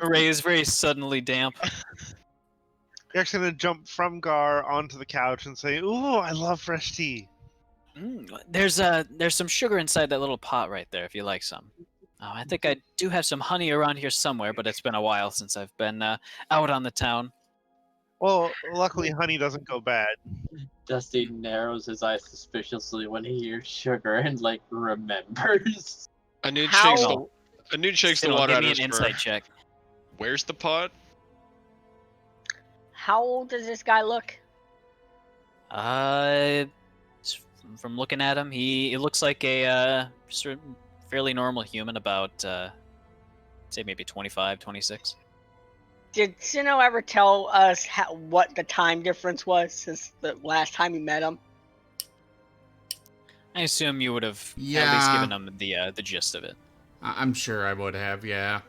Ray is very suddenly damp. Yark's gonna jump from Gar onto the couch and say, "Ooh, I love fresh tea." There's some sugar inside that little pot right there if you like some. Oh, I think I do have some honey around here somewhere, but it's been a while since I've been out on the town. Well, luckily, honey doesn't go bad. Dusty narrows his eyes suspiciously when he hears sugar and, like, remembers. Anoon How- shakes the It'll water give out me of an his fur. insight check. Where's the pot? How old does this guy look? From looking at him, it looks like a sort of fairly normal human, about say maybe 25, 26. Did Sinnoh ever tell us what the time difference was since the last time you met him? I assume you would have at least Yeah. given him the gist of it. I'm sure I would have, yeah.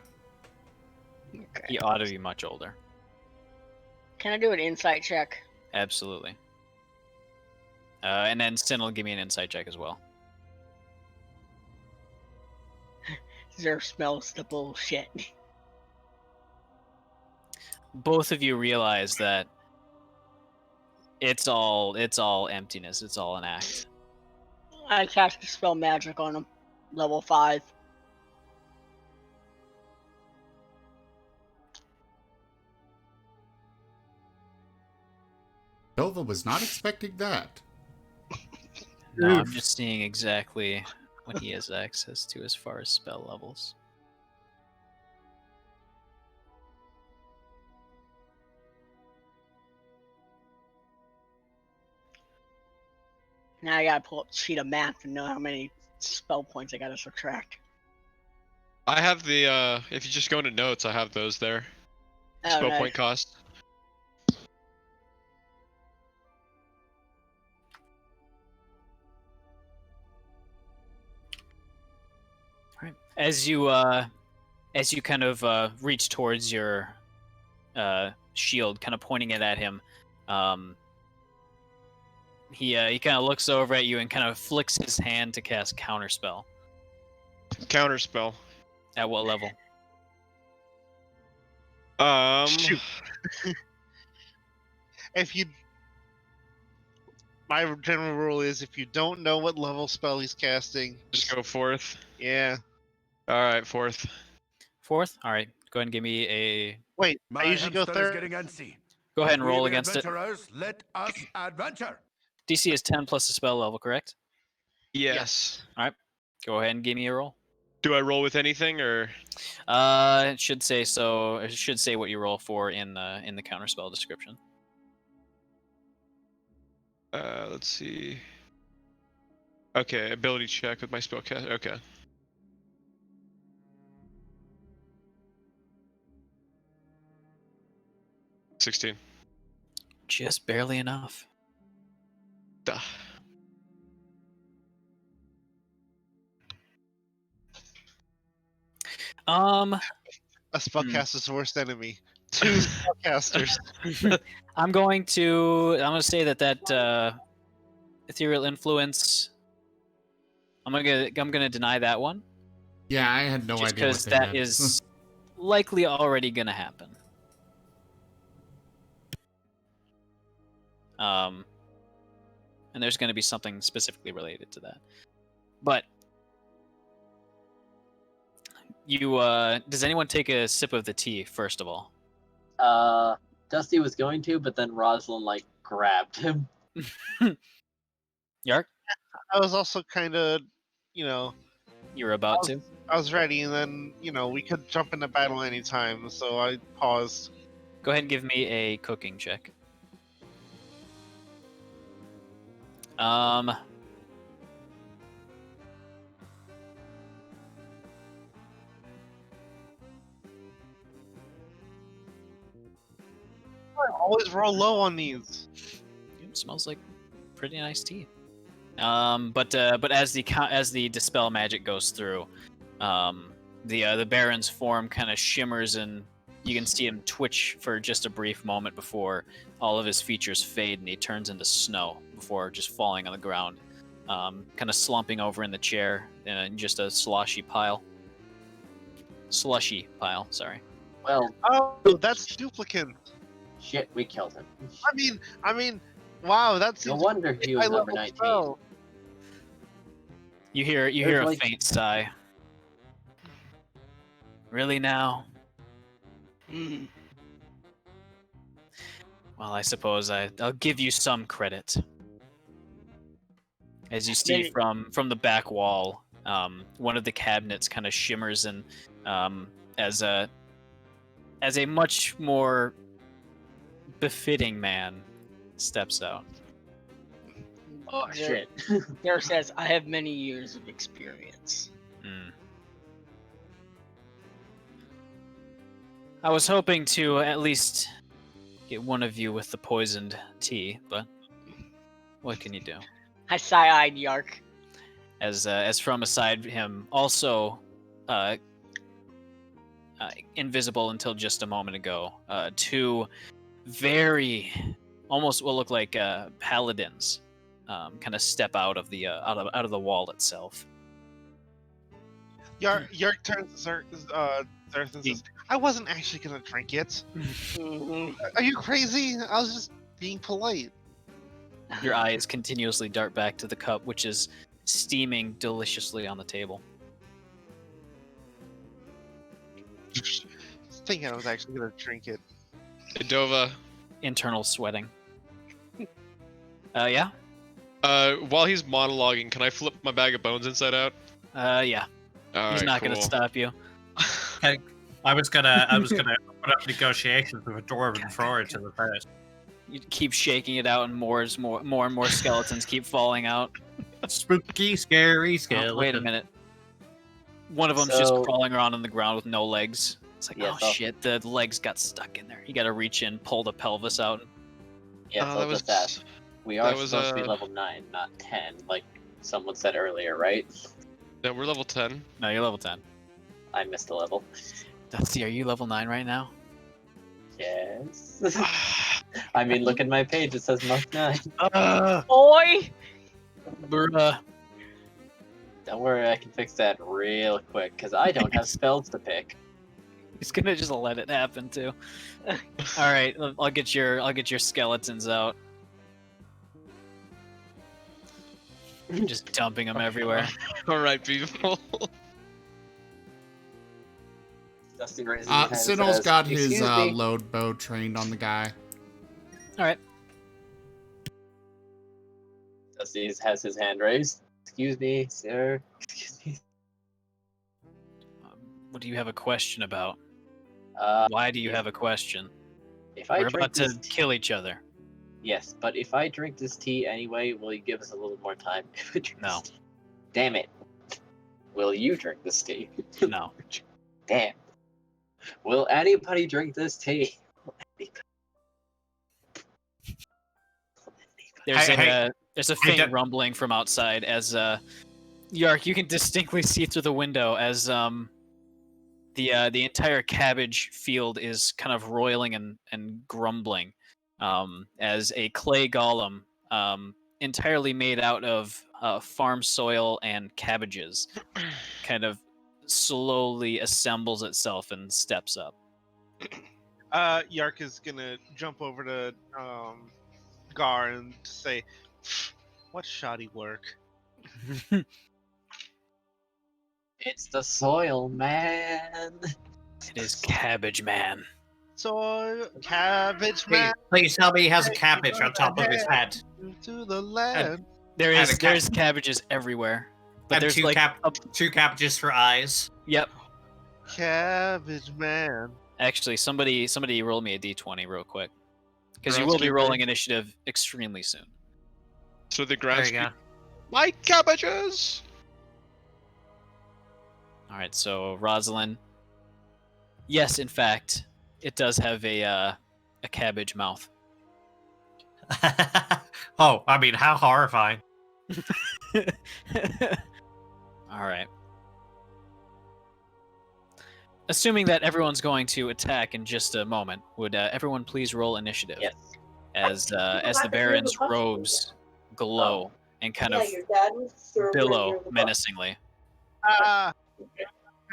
Okay. He ought to be much older. Can I do an insight check? Absolutely. And then Sin will give me an insight check as well. Zerf smells the bullshit. Both of you realize that it's all emptiness. It's all an act. I cast Dispel Magic on him. Level 5. Nova was not expecting that. No, I'm just seeing exactly what he has access to as far as spell levels. Now I gotta pull up the sheet of math and know how many spell points I gotta subtract. I have the, if you just go into notes, I have those there. Oh, Spell nice. point cost. Right. As you kind of reach towards your shield, kind of pointing it at him, he kind of looks over at you and kind of flicks his hand to cast Counterspell. Counterspell. At what level? Shoot. My general rule is if you don't know what level spell he's casting, Just go fourth. yeah. Alright, fourth. 4th? All right. Go ahead and give me a. Wait, My I usually go hamster is third. getting antsy. Go ahead and roll We the against it. adventurers, let us adventure. DC is 10 plus the spell level, correct? Yes. Go ahead and give me a roll. Do I roll with anything or? It should say so. It should say what you roll for in the counterspell description. Let's see. Okay, ability check with my spellcast. Okay. $16. Just barely enough. Duh. Um, A spellcaster's worst enemy. 2 spellcasters. I'm going to say that ethereal influence. I'm gonna deny that one. Yeah, I had no just idea what because they that meant. is likely already gonna happen. And there's gonna be something specifically related to that. But you, does anyone take a sip of the tea first of all? Dusty was going to, but then Rosalind like grabbed him. Yark, I was also kind of, you know, you were about to. I was ready, and then, we could jump into battle anytime, so I paused. Go ahead and give me a cooking check. I always roll low on these. It smells like pretty nice tea. But as the dispel magic goes through, the Baron's form kind of shimmers, and you can see him twitch for just a brief moment before all of his features fade, and he turns into snow before just falling on the ground, kind of slumping over in the chair in just a slushy pile. Sorry. Well, Oh, that's duplicate. shit, we killed him. I mean, wow, that's No wonder he was number 19. You hear There's a like- faint sigh. Really now? Mm. Well, I suppose I'll give you some credit. As you see Maybe- from the back wall, one of the cabinets kind of shimmers, and as a much more befitting man steps out. Oh shit. There says, I have many years of experience. Mm. I was hoping to at least get one of you with the poisoned tea, but what can you do? I sigh-eyed Yark. As from beside him, also invisible until just a moment ago, 2 very almost what look like paladins kind of step out of the wall itself. Yark turns to Zarth and says, I wasn't actually gonna drink it. Mhm. Are you crazy? I was just being polite. Your eyes continuously dart back to the cup, which is steaming deliciously on the table. Thinking I was actually gonna drink it. Dova, Internal sweating. Yeah? while he's monologuing, can I flip my bag of bones inside out? Yeah. All He's right, not cool. gonna stop you. I was gonna put up negotiations with a dwarven Furry to the face. You keep shaking it out, and more and more skeletons keep falling out. Spooky, scary Oh, skeleton. wait a minute. One of them's just So- crawling around on the ground with no legs. It's like, Yeah, oh so- shit, the legs got stuck in there. You gotta reach in, pull the pelvis out. Yeah, so that was just ask. We are that was, supposed to be level 9, not 10, like someone said earlier, right? No, we're level 10. No, you're level 10. I missed a level. Dusty, are you level 9 right now? Yes. I mean, look at my page, it says Mark 9. Boy! Bruh. Don't worry, I can fix that real quick, because I don't have spells to pick. He's gonna just let it happen too. All right, I'll get your skeletons out. Just dumping them everywhere. All right, people. Dusty raises his hand and Sinnoh's says, got his "Excuse me." load bow trained on the guy. All right. Dusty has his hand raised. Excuse me, sir. Excuse me. What do you have a question about? Uh, Why do you have a question? if I We're drink about to this tea, kill each other. yes, but if I drink this tea anyway, will you give us a little more time? If I drink No. this tea? Damn it. Will you drink this tea? No. Damn. Will anybody drink this tea? There's Hey, there's a hey, faint d- rumbling from outside as Yark, you can distinctly see through the window as the entire cabbage field is kind of roiling and grumbling as a clay golem entirely made out of farm soil and cabbages kind of slowly assembles itself and steps up. Yark is gonna jump over to Gar and say, "What shoddy work." It's the soil, man. It is Cabbage Man. Soil, cabbage Please, man, please tell me he has a cabbage on top of his head. to the land. There's cabbages everywhere, but And there's two, like two cabbages for eyes. yep. Cabbage man. Actually, somebody roll me a d20 real quick, because you will be Groundskeeper. rolling initiative extremely soon. So the There you groundskeeper. go. My cabbages! All right, so Rosalind. Yes, in fact, it does have a cabbage mouth. Oh, I mean, how horrifying. All right. Assuming that everyone's going to attack in just a moment, would everyone please roll initiative Yes. as the Baron's robes glow and kind of your dad was served right billow near the bus. menacingly? Got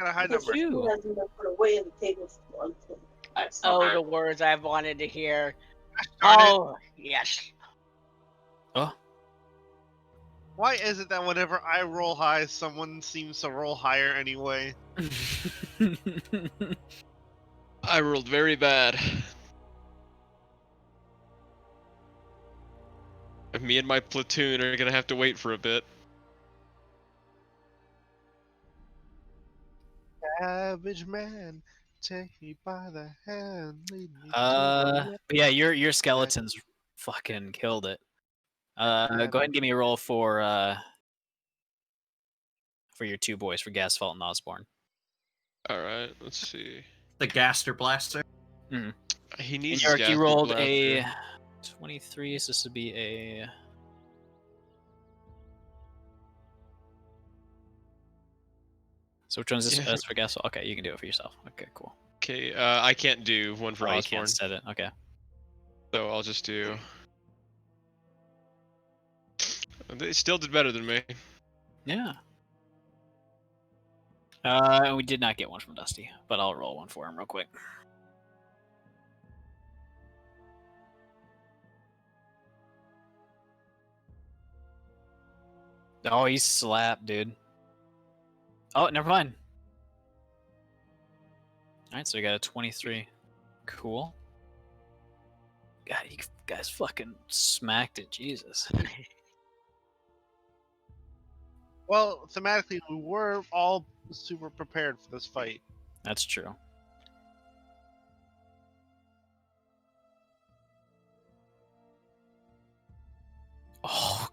a high Because number. she Phew. hasn't been put away in the tables for one thing. Oh, the words I've wanted to hear. Darn it. Oh, yes. Why is it that whenever I roll high, someone seems to roll higher anyway? I rolled very bad. Me and my platoon are gonna have to wait for a bit. Cabbage man, take me by the hand, lead me to but yeah, your skeletons fucking killed it. Go ahead and give me a roll for your two boys, for Gasfalt and Osborne. Alright, let's see. The Gaster Blaster. He And needs York, his you gas rolled blaster. a 23, so this would be a... So which one's this? Yeah. That's for Gasfalt? Okay, you can do it for yourself. Okay, cool. Okay, I can't do one for Oh, you Osborne, can't set it. Okay. so I'll just do. They still did better than me. Yeah. We did not get one from Dusty, but I'll roll one for him real quick. Oh, he's slapped, dude. Oh, never mind. Alright, so we got a 23. Cool. God, you guys fucking smacked it, Jesus. Well, thematically, we were all super prepared for this fight. That's true. Oh.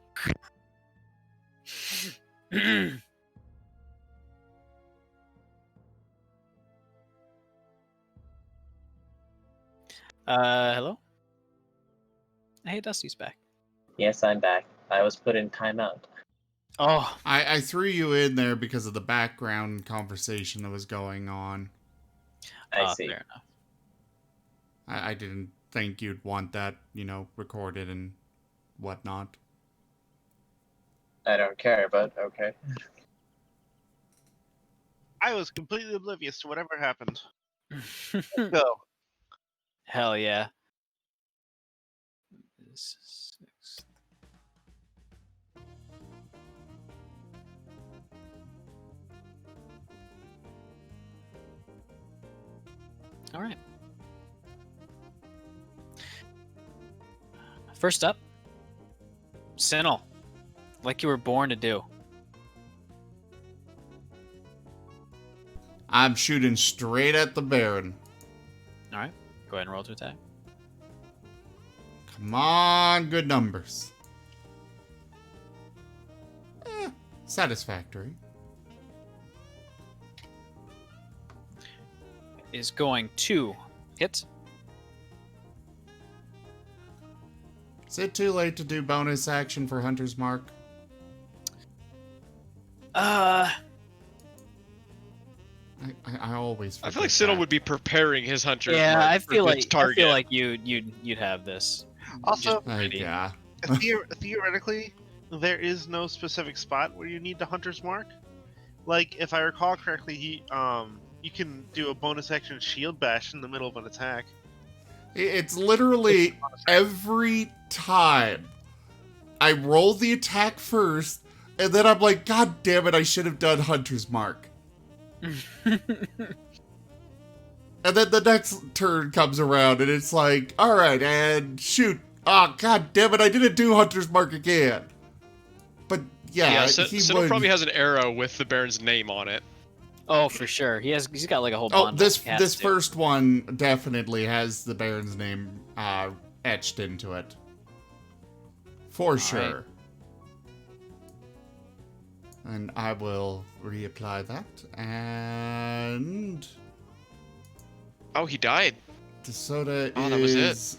Hello? Hey, Dusty's back. Yes, I'm back. I was put in timeout. Oh, I threw you in there because of the background conversation that was going on. I see. Fair enough. I didn't think you'd want that, recorded and whatnot. I don't care, but okay. I was completely oblivious to whatever happened. Go. Hell yeah. All right. First up, Sinnel, like you were born to do. I'm shooting straight at the Baron. All right. Go ahead and roll to attack. Come on, good numbers. Satisfactory. Is going to hit. Is it too late to do bonus action for Hunter's Mark? Uh, I always I forget feel like Siddle that. would be preparing his hunter. yeah, I feel its like target. you'd have this. Also, ready. Yeah. theoretically, there is no specific spot where you need the hunter's mark. Like, if I recall correctly, you can do a bonus action shield bash in the middle of an attack. It's literally every time I roll the attack first, and then I'm like, God damn it, I should have done Hunter's Mark. And then the next turn comes around, and it's like, alright, and shoot. Oh, God damn it, I didn't do Hunter's Mark again. But, yeah, he Siddle would... probably has an arrow with the Baron's name on it. Oh, for sure. He's got like a whole Oh, bundle. this He has this to. first one definitely has the Baron's name etched into it. For sure. And I will reapply that. And Oh, he died. the soda Oh, that was it. is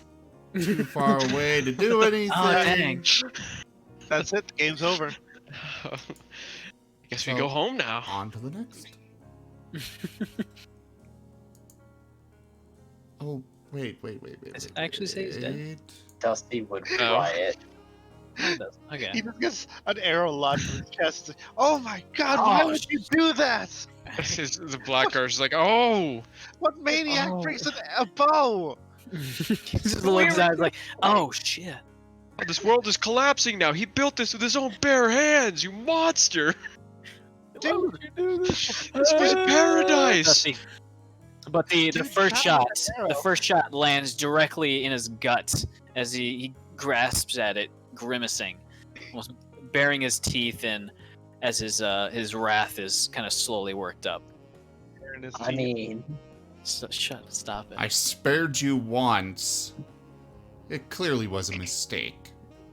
too far away to do anything. Oh, dang. That's it. The game's over. I guess we So- go home now. On to the next. Oh, wait. Does it actually say he's dead? wait. Dusty would No. riot. Okay. He just gets an arrow lodged in his chest. Oh my god, why Oh, would you do that? The Blackguard's like, oh! What maniac Oh. brings a bow? He just looks at it like, oh shit. This world is collapsing now. He built this with his own bare hands, you monster! Dude, This was paradise! Dusty. But the Dude, first shot shot, with an the arrow. first shot lands directly in his gut as he grasps at it, grimacing, almost baring his teeth in as his wrath is kind of slowly worked up. I mean, Stop it. I spared you once. It clearly was a mistake.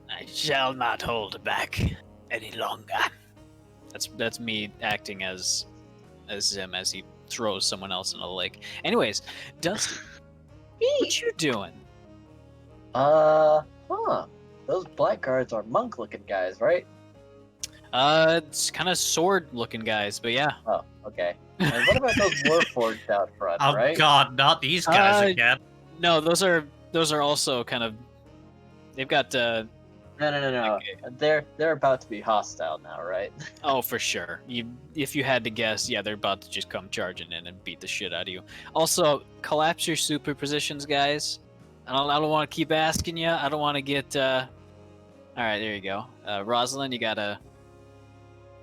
I shall not hold back any longer. That's me acting as him as he throws someone else in a lake. Anyways, Dusty, what you doing? those blackguards are monk-looking guys, right? It's kind of sword-looking guys, but yeah. Oh, okay. And what about those warforged out front, Oh right? god, not these guys Uh, again. No, those are also kind of. They've got No. Okay. They're about to be hostile now, right? Oh, for sure. If you had to guess, yeah, they're about to just come charging in and beat the shit out of you. Also, collapse your superpositions, guys. I don't want to keep asking you. I don't want to get. All right, there you go. Rosalind, you gotta.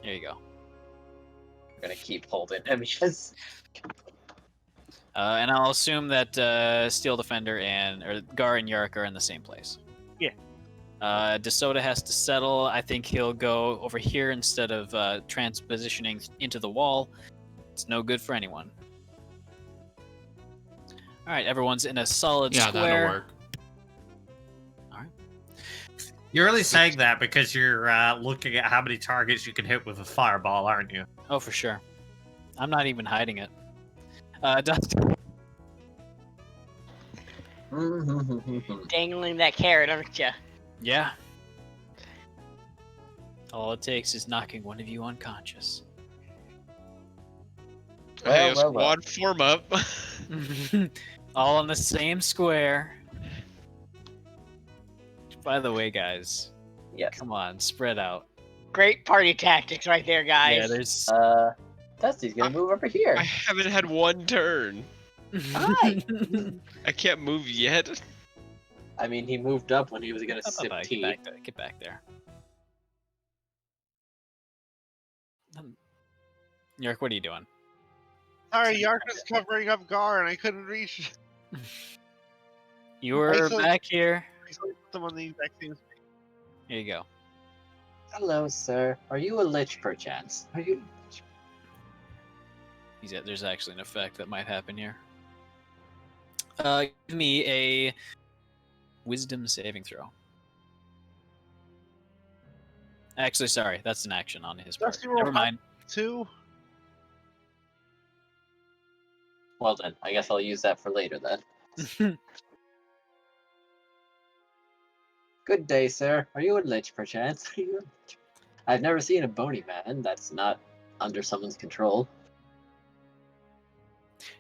There you go. We're gonna keep holding him because And I'll assume that Steel Defender or Gar and Yark are in the same place. Yeah. DeSoto has to settle. I think he'll go over here instead of transpositioning into the wall. It's no good for anyone. All right, everyone's in a solid Yeah, square. that'll work. You're really saying that because you're looking at how many targets you can hit with a fireball, aren't you? Oh, for sure. I'm not even hiding it. Dusty. Dangling that carrot, aren't you? Yeah. All it takes is knocking one of you unconscious. Hey, Well, squad form up. All in the same square. By the way, guys, yes. come on, spread out. Great party tactics right there, guys. Yeah, there's. Dusty's gonna move over here. I haven't had one turn. Hi. I can't move yet. I mean, he moved up when he was gonna sip Bye-bye, tea. Get back there. Yerk, what are you doing? Sorry, Yark was covering up Gar, and I couldn't reach. You were back here. I put them on the exact same. Here you go. Hello, sir. Are you a lich, perchance? Are you? There's actually an effect that might happen here. Give me a wisdom saving throw. Actually, sorry, that's an action on his part. Dusty roll Never mind. 2. Well then, I guess I'll use that for later then. Good day, sir. Are you a lich, perchance? I've never seen a bony man that's not under someone's control.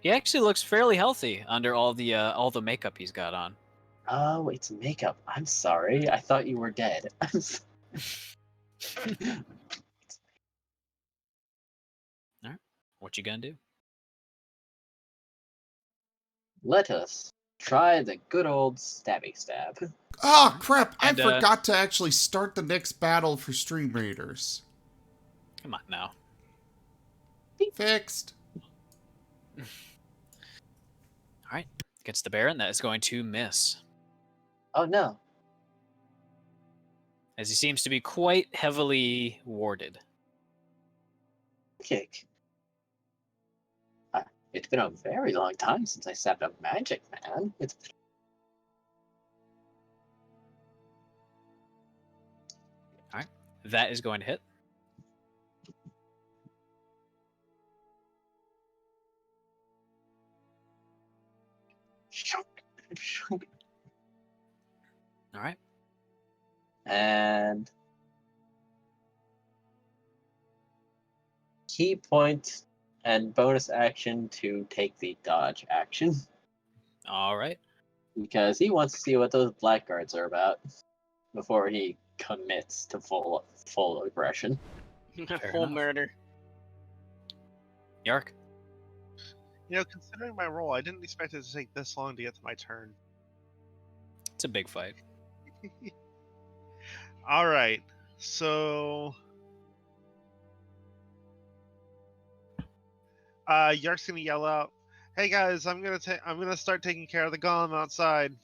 He actually looks fairly healthy under all the makeup he's got on. Oh, it's makeup. I'm sorry. I thought you were dead. Alright. What you gonna do? Let us try the good old stabby stab. Oh, crap. I And, forgot to actually start the next battle for Stream Raiders. Come on now. Fixed. Alright. Against the Baron, that is going to miss. Oh no. As he seems to be quite heavily warded. Kick. It's been a very long time since I stabbed a magic man. It's That is going to hit. Alright. And key point and bonus action to take the dodge action Alright. because he wants to see what those blackguards are about before he commits to full aggression. Full enough. murder. Yark. You know, considering my role, I didn't expect it to take this long to get to my turn. It's a big fight. All right, so Yark's gonna yell out, "Hey guys, I'm gonna start taking care of the golem outside,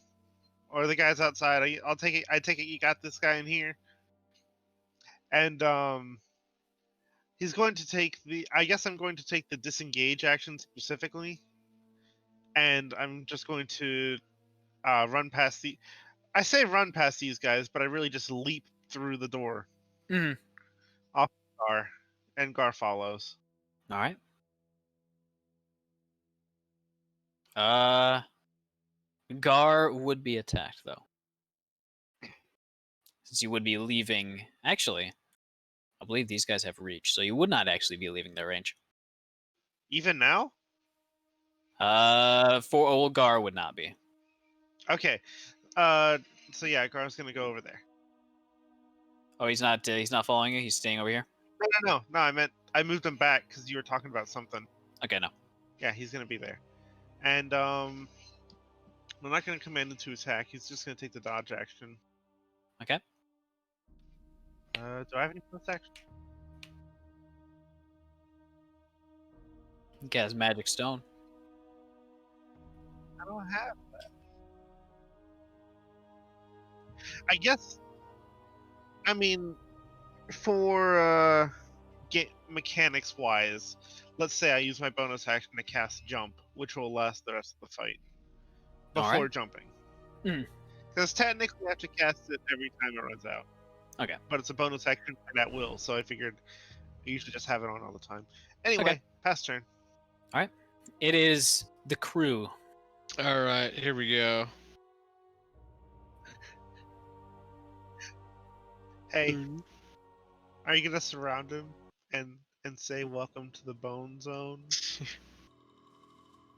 or the guys outside. I'll take it. I take it you got this guy in here." And he's going to take the. I guess I'm going to take the disengage action specifically, and I'm just going to run past the. I say run past these guys, but I really just leap through the door. Mhm. Off Gar, and Gar follows. Alright. Gar would be attacked, though. Since you would be leaving... Actually, I believe these guys have reach, so you would not actually be leaving their range. Even now? For old Gar would not be. Okay. So yeah, Gar's gonna go over there. Oh, he's not following you? He's staying over here? No. I meant I moved him back because you were talking about something. Okay, no. Yeah, he's gonna be there. And I'm not gonna command him to attack. He's just gonna take the dodge action. Okay. Do I have any plus action? He has magic stone. I don't have that. I guess. I mean, for mechanics wise, let's say I use my bonus action to cast jump, which will last the rest of the fight before Alright. jumping. Mhm. Because technically I have to cast it every time it runs out. Okay. But it's a bonus action at will, so I figured I usually just have it on all the time. Anyway, Okay. pass turn. It is the crew. All right, here we go. Hey, are you gonna surround him and say welcome to the bone zone?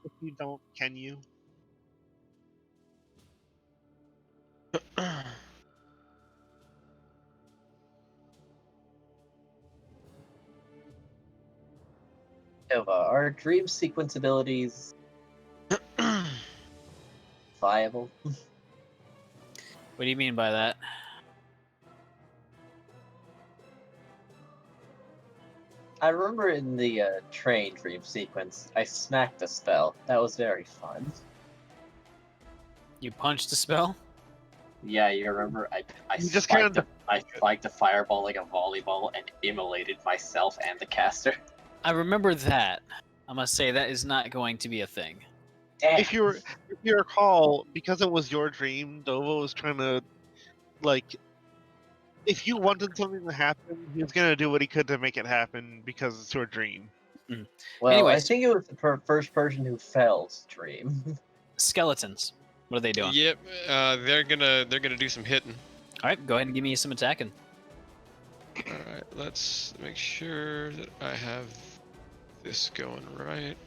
If you don't, can you? Nova, are dream sequence abilities viable? What do you mean by that? I remember in the train dream sequence, I smacked a spell. That was very fun. You punched a spell? Yeah, you remember? I You just spiked, kinda- I spiked a fireball like a volleyball and immolated myself and the caster. I remember that. I must say that is not going to be a thing. Damn. If you recall, because it was your dream, Dova was trying to, like, if you wanted something to happen, he was gonna do what he could to make it happen because it's your dream. Well, Anyways. I think it was the first person who fell's dream. Skeletons. What are they doing? Yep, they're gonna do some hitting. All right, go ahead and give me some attacking. All right, let's make sure that I have this going right.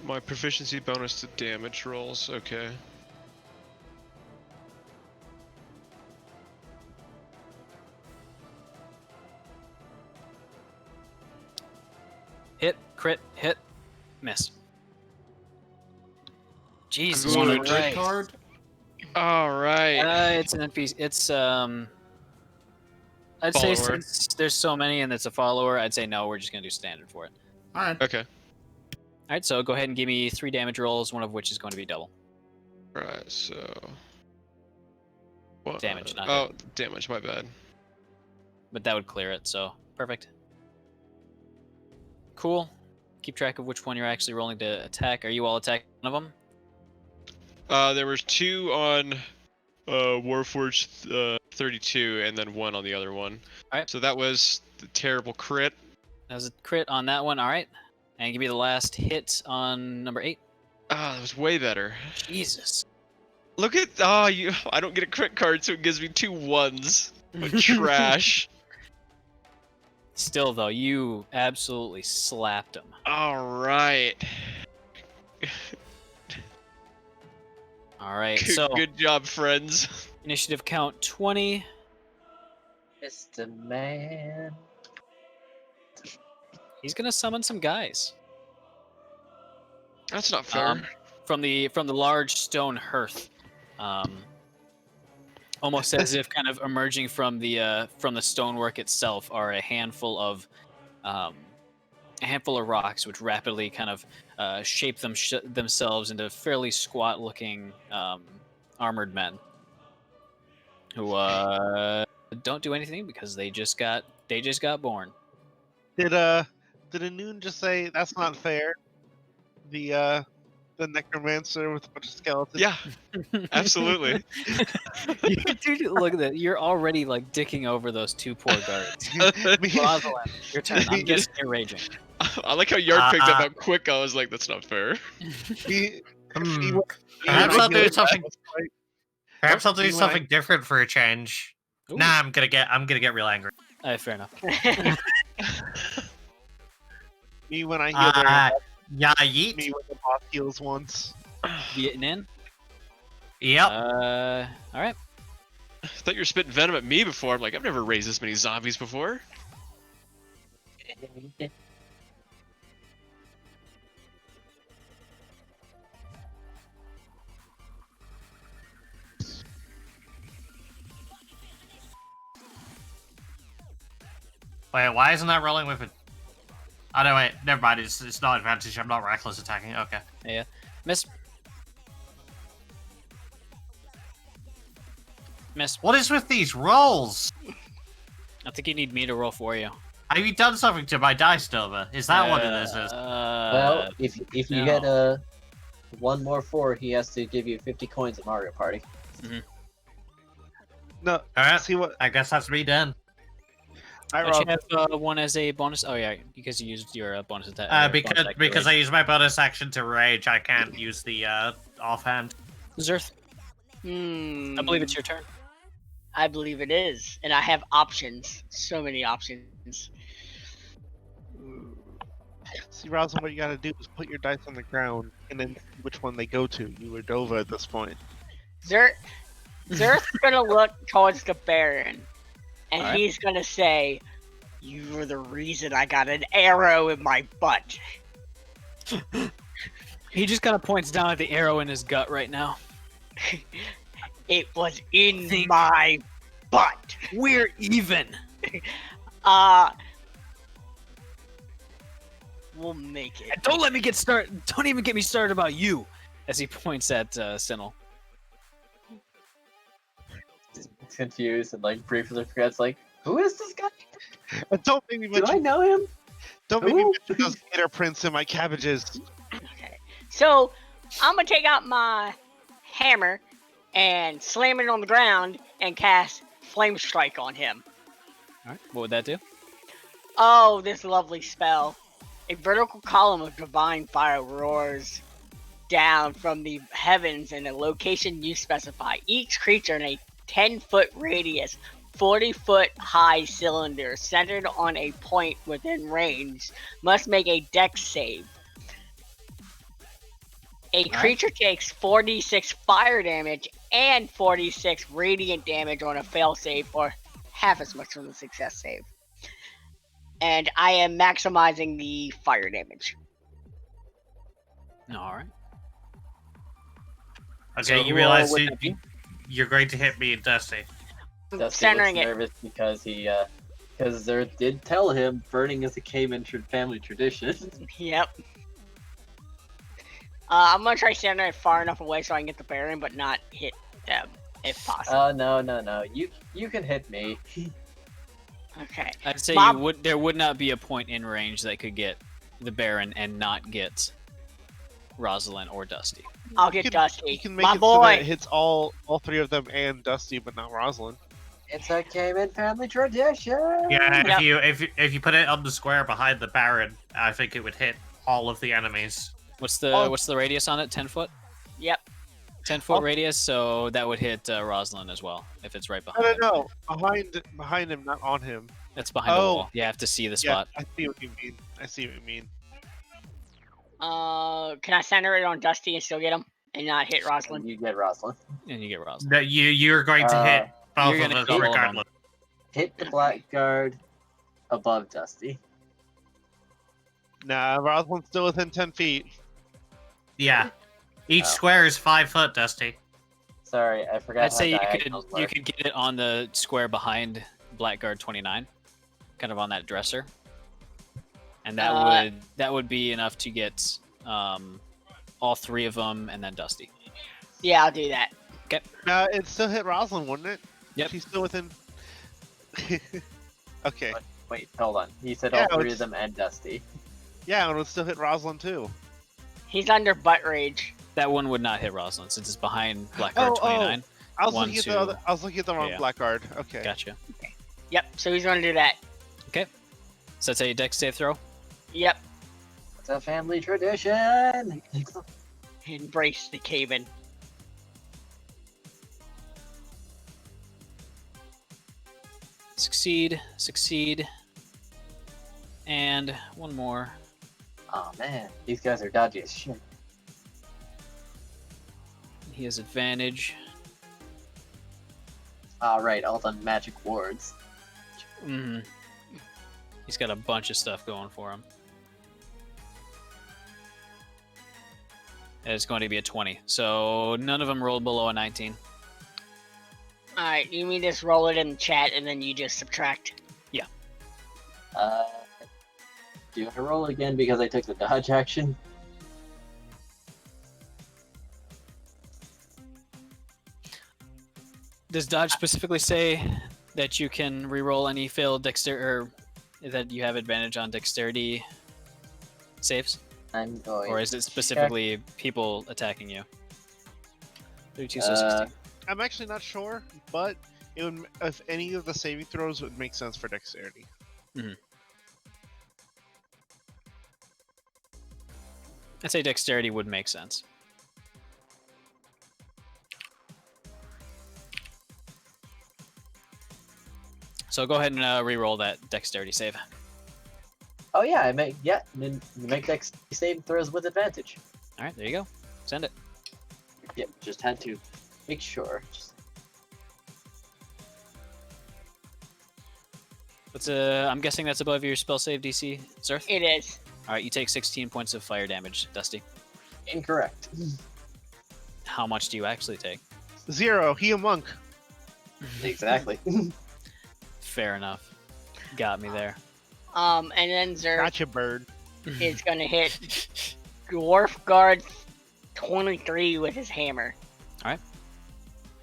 My proficiency bonus to damage rolls. Okay. Hit, crit, hit, miss. Jesus You want a Christ. crit card? All right. It's an NPC. It's I'd say Follower. since there's so many and it's a follower, I'd say no. We're just gonna do standard for it. All right. Okay. All right, so go ahead and give me 3 damage rolls, one of which is going to be double. All right. So. What? Damage, not Oh, damage. My bad. But that would clear it, so perfect. Cool. Keep track of which one you're actually rolling to attack. Are you all attacking one of them? There was 2 on Warforged 32, and then 1 on the other one. Alright. So that was the terrible crit. That was a crit on that one. All right. And give me the last hit on number 8. Ah, that was way better. Jesus. Look at I don't get a crit card, so it gives me 2 1s. What trash. Still, though, you absolutely slapped him. All right. All right. Good, So good job, friends. initiative count 20. Mr. Man. He's gonna summon some guys That's not fair. from the large stone hearth, almost as if kind of emerging from the stonework itself are a handful of rocks which rapidly kind of shape themselves into fairly squat-looking armored men who don't do anything because they just got born. Did Anoon just say that's not fair? The necromancer with a bunch of skeletons. Yeah, absolutely. Dude, look at that! You're already like dicking over those 2 poor guards. Rosalind, your turn. I'm guessing you're raging. I like how Yard picked up how quick I was like, that's not fair. Perhaps I'll do something. Perhaps I'll do When I- something different for a change. Ooh. Nah, I'm gonna get real angry. Fair enough. Me when I heal Yeah, me yeet. when the boss heals once. Getting in. Yep. All right. I thought you were spitting venom at me before. I'm like, I've never raised this many zombies before. Wait, why isn't that rolling with it? Oh no, wait, never mind. It's not advantage. I'm not reckless attacking. Okay. Yeah. Miss. Miss. What is with these rolls? I think you need me to roll for you. Have you done something to my dice, Nova? Is that what it is? Well, if you no. get one more 4, he has to give you 50 coins at Mario Party. No, All right. see what I guess that's me done. I Don't robbed. you have one as a bonus? Oh yeah, because you used your bonus attack. Because I use my bonus action to rage, I can't use the offhand. Zerth, Hmm. I believe it's your turn. I believe it is, and I have options. So many options. See, Rosin, what you gotta do is put your dice on the ground and then see which one they go to. You or Dova at this point. Zerth's gonna look towards the Baron, and Alright. he's gonna say, "You were the reason I got an arrow in my butt." He just kind of points down at the arrow in his gut right now. It was in Think- my but We're even. we'll make it. Don't let me get started. Don't even get me started about you. As he points at Sinel. Confused and like briefly forgets, like, who is this guy? Don't make me Do I mention. know him? Don't make me Who? mention those gator prints in my cabbages. Okay. So I'm gonna take out my hammer and slam it on the ground and cast Flame Strike on him. All right. What would that do? Oh, this lovely spell. A vertical column of divine fire roars down from the heavens in a location you specify. Each creature in a 10-foot radius, 40-foot high cylinder centered on a point within range must make a dex save. A creature takes 46 fire damage and 46 radiant damage on a fail save, or half as much on a success save. And I am maximizing the fire damage. All right. Okay, So you who realize would that be? you're going to hit me and Dusty. Dusty Centering looks it. nervous because because there did tell him burning is a Cayman family tradition. Yep. I'm gonna try centering it far enough away so I can get the bearing, but not hit them if possible. Oh no. You can hit me. Okay. I'd say Bob- there would not be a point in range that could get the Baron and not get Rosalind or Dusty. I'll get Dusty. You can make My it so that it boy. hits all three of them and Dusty, but not Rosalind. It's a Cayman family tradition. Yeah, Yep. if you put it on the square behind the Baron, I think it would hit all of the enemies. What's the radius on it? 10 foot. Yep. 10-foot radius, so that would hit Rosalind as well if it's right behind. No, him. behind him, not on him. That's behind the Oh. wall. You have to see the Yeah, spot. I see what you mean. Can I center it on Dusty and still get him and not hit Rosalind? You get Rosalind. And you get Rosalind. No, you're going to hit both you're of gonna us hit all of them. regardless. Hit the blackguard above Dusty. Nah, Rosalind's still within 10 feet. Yeah. Each Oh. square is 5 foot, Dusty. Sorry, I forgot. I'd say how you diagonals could work. get it on the square behind Blackguard 29, kind of on that dresser, and that would be enough to get all three of them and then Dusty. Yeah, I'll do that. Now it still hit Rosalind, wouldn't it? Yep. She's still within. Okay. Wait, hold on. He said Yeah, all three it's- of them and Dusty. Yeah, and it would still hit Rosalind too. He's under butt rage. That one would not hit Rosalind since it's behind Blackguard 29. I was One, looking at two. the other. I was looking at the wrong Yeah. blackguard. Okay. Gotcha. Yep, so he's gonna do that. So that's a dex save throw. Yep. It's a family tradition. Embrace the cave-in. Succeed, and one more. Oh man, these guys are dodgy as shit. He has advantage. Alright, all done magic wards. hmm He's got a bunch of stuff going for him. It's going to be a 20. So none of them rolled below a 19. Alright, you mean just roll it in the chat and then you just subtract? Do you want to roll again because I took the dodge action? Does dodge specifically say that you can reroll any failed dexterity, or that you have advantage on dexterity saves? I'm going. Or is it specifically people attacking you? 32, so 16. I'm actually not sure, but it would, if any of the saving throws would make sense for dexterity. I'd say dexterity would make sense. So go ahead and re-roll that dexterity save. Oh yeah, I make make dex saving throws with advantage. All right, there you go. Send it. Yep, just had to make sure. I'm guessing that's above your spell save DC, Zerth? It is. All right, you take 16 points of fire damage, Dusty. Incorrect. How much do you actually take? 0. He a monk. Exactly. Fair enough. Got me there. And then Zerg Gotcha, bird. is gonna hit Dwarf Guard 23 with his hammer.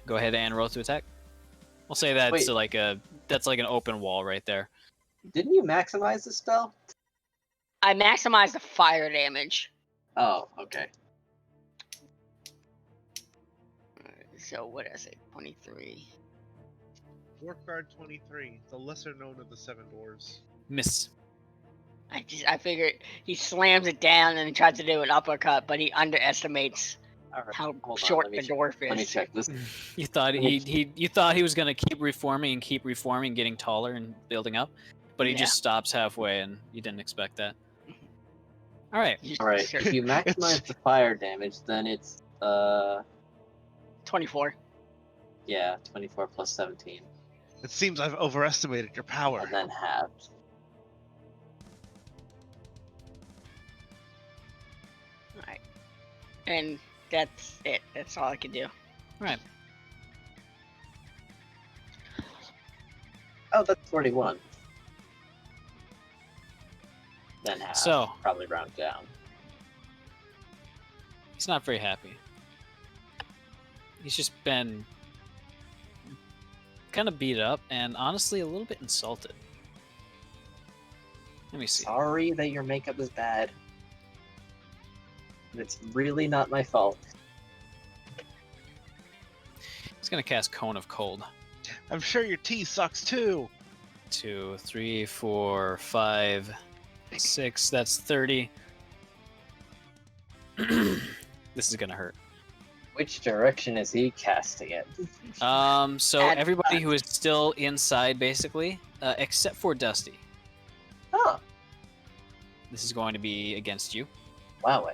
Go ahead and roll to attack. We'll say that's Wait. that's like an open wall right there. Didn't you maximize the spell? I maximize the fire damage. Oh, okay. So what did I say? 23. Dwarf Guard 23, the lesser known of the Seven Dwarves. Miss. I figured he slams it down and tries to do an uppercut, but he underestimates All right. how Hold on, short let the me dwarf is. Let me check this. You thought you thought he was gonna keep reforming, getting taller and building up, but he Yeah. just stops halfway, and you didn't expect that. All right. All right. Sure. If you maximize the fire damage, then it's 24. yeah, 24 plus 17, It seems I've overestimated your power. and then halved. Alright. And that's it. That's all I can do. All right. Oh, that's 41. Then half. So- Probably round down. He's not very happy. He's just been kind of beat up and honestly a little bit insulted. Let me see. Sorry that your makeup is bad. It's really not my fault. He's gonna cast Cone of Cold. I'm sure your tea sucks too. 2, 3, 4, 5, 6. That's 30. This is gonna hurt. Which direction is he casting it? So Add everybody who is still inside, basically, except for Dusty. Oh, This is going to be against you. wow.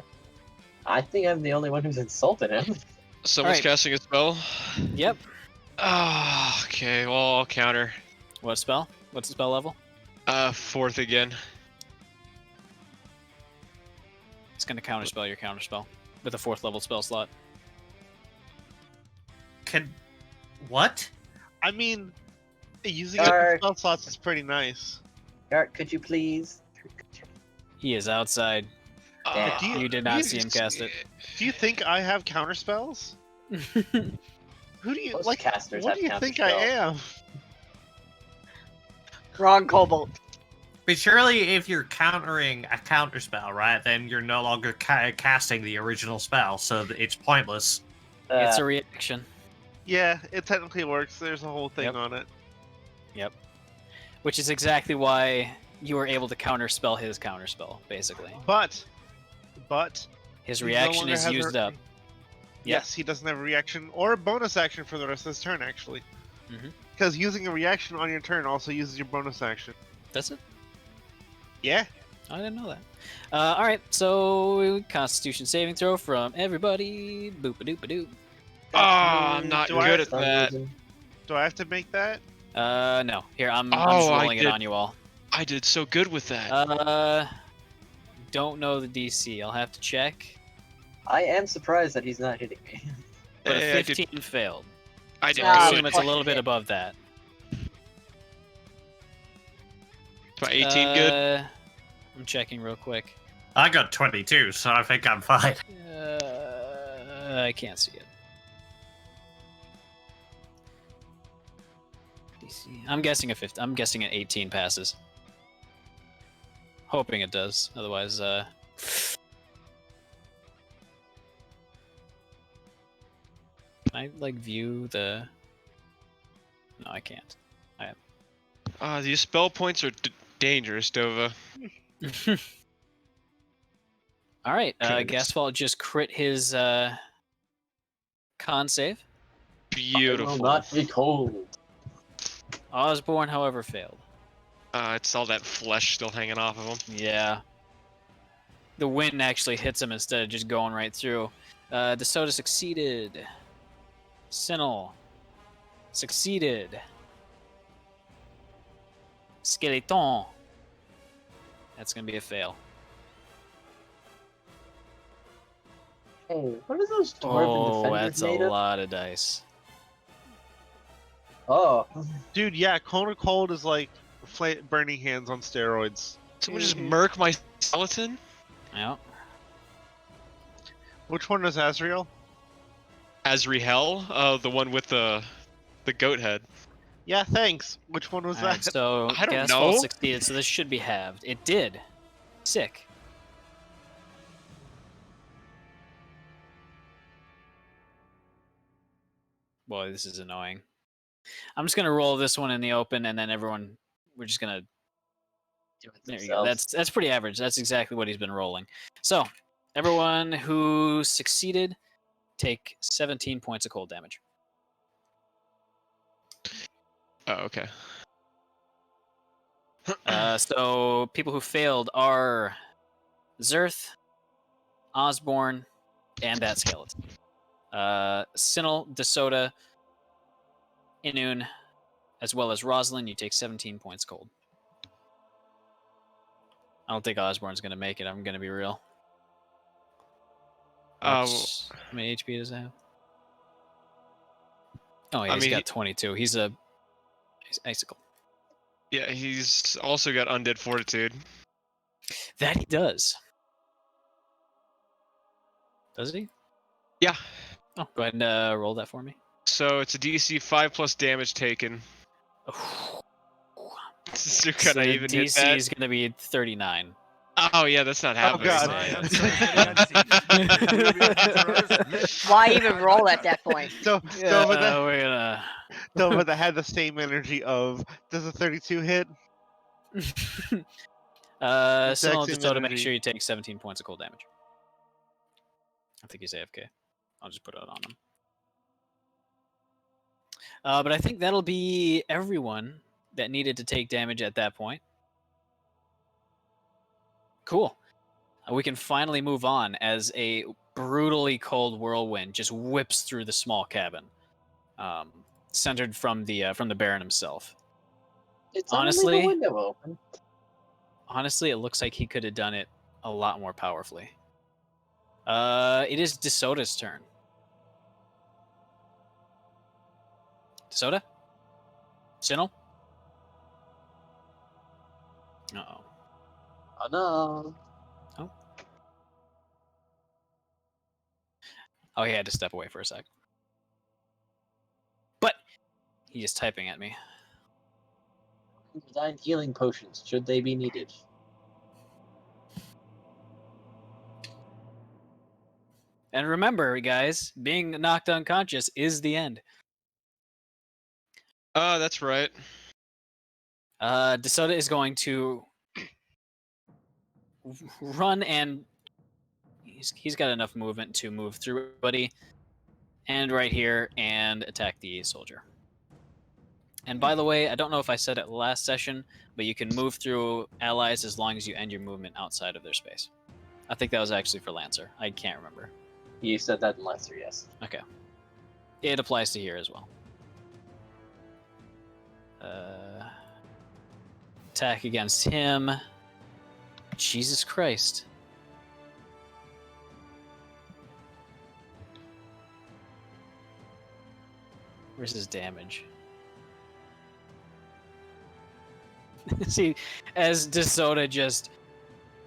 I think I'm the only one who's insulted him. Someone's Alright. casting a spell. Yep. Oh, okay. Well, I'll counter. What spell? What's the spell level? 4th again. It's going to counterspell your counterspell with a 4th level spell slot. What? I mean, using Dark. spell slots is pretty nice. Dart, could you please? He is outside. Yeah. Do You did not see him cast it. Do you think I have counter spells? Who do you Most like? casters What have do you think I counterspell. am? Wrong Cobalt. But surely, if you're countering a counter spell, right, then you're no longer casting the original spell, so it's pointless. It's a reaction. Yeah, it technically works. There's a whole thing Yep. on it. Yep. Which is exactly why you were able to counterspell his counterspell, basically. But His he no reaction longer is has used up. Yes, he doesn't have a reaction or a bonus action for the rest of his turn, actually. Mhm. Because using a reaction on your turn also uses your bonus action. That's it. Yeah. I didn't know that. All right, so Constitution saving throw from everybody. Boop-a-doop-a-doop. Oh, I'm not Do I- good at For some that. reason. Do I have to make that? No. Here, I'm just Oh, I rolling it did- on you all. I did so good with that. Don't know the DC. I'll have to check. I am surprised that he's not hitting me. But Hey, a I did- 15 failed. I did So I Ah, good. assume it's a little bit above that. My 18 good. I'm checking real quick. I got 22, so I think I'm fine. I can't see it. DC. I'm guessing a 50. I'm guessing an 18 passes. Hoping it does. Otherwise, can I like view the? No, I can't. These spell points are dangerous, Dova. All right, Goodness. Gasfall just crit his con save. I will Beautiful. not be cold. Osborne, however, failed. It's all that flesh still hanging off of him. Yeah. The wind actually hits him instead of just going right through. DeSoto succeeded. Sinnel succeeded. Skeleton. That's gonna be a fail. Hey, what are those dwarven Oh, defenders that's a made of? lot of dice. Oh, Dude, yeah, Kona Cold is like burning hands on steroids. Someone just murk my skeleton? Yeah. Which one is Azrael? Azriel, the one with the goat head. Yeah, thanks. Which one was Alright, that? so I don't Gasfall know. succeeded, so this should be halved. It did. Sick. Boy, this is annoying. I'm just gonna roll this one in the open, and then everyone, we're just gonna. do it There you go. themselves. That's pretty average. That's exactly what he's been rolling. So, everyone who succeeded, take 17 points of cold damage. Oh, okay. So people who failed are Zerth, Osborne, and that skeleton. Sinel, DeSoda, Inun, as well as Rosalind, you take 17 points cold. I don't think Osborne's going to make it, I'm going to be real. How many HP does he have? Oh, yeah, I he's mean, got 22. He's icicle. Yeah, he's also got undead fortitude. That he does. Does he? Yeah. Oh, go ahead and roll that for me. So it's a DC 5 plus damage taken. So So can I even hit DC that? is going to be 39. Oh yeah, that's not happening. God. I have something unseen. Why even roll at that point? So, Yeah, but that, we're gonna. but that had the same energy of, does a 32 hit? Sinel, same just to make energy. sure you take 17 points of cold damage. I think he's AFK. I'll just put it on him. But I think that'll be everyone that needed to take damage at that point. Cool. We can finally move on as a brutally cold whirlwind just whips through the small cabin, centered from the Baron himself. It's honestly- only the window open. Honestly, it looks like he could have done it a lot more powerfully. It is DeSoda's turn. DeSoda? Sinel? Uh-oh. Oh no. Oh, he had to step away for a sec. But he's just typing at me. Designed healing potions, should they be needed. And remember, guys, being knocked unconscious is the end. Oh, that's right. DeSoda is going to run, and he's got enough movement to move through everybody, and right here, and attack the soldier. And by the way, I don't know if I said it last session, but you can move through allies as long as you end your movement outside of their space. I think that was actually for Lancer. I can't remember. You said that in Lancer, yes. Okay. It applies to here as well. Attack against him. Jesus Christ. Where's his damage? See, as DeSoda just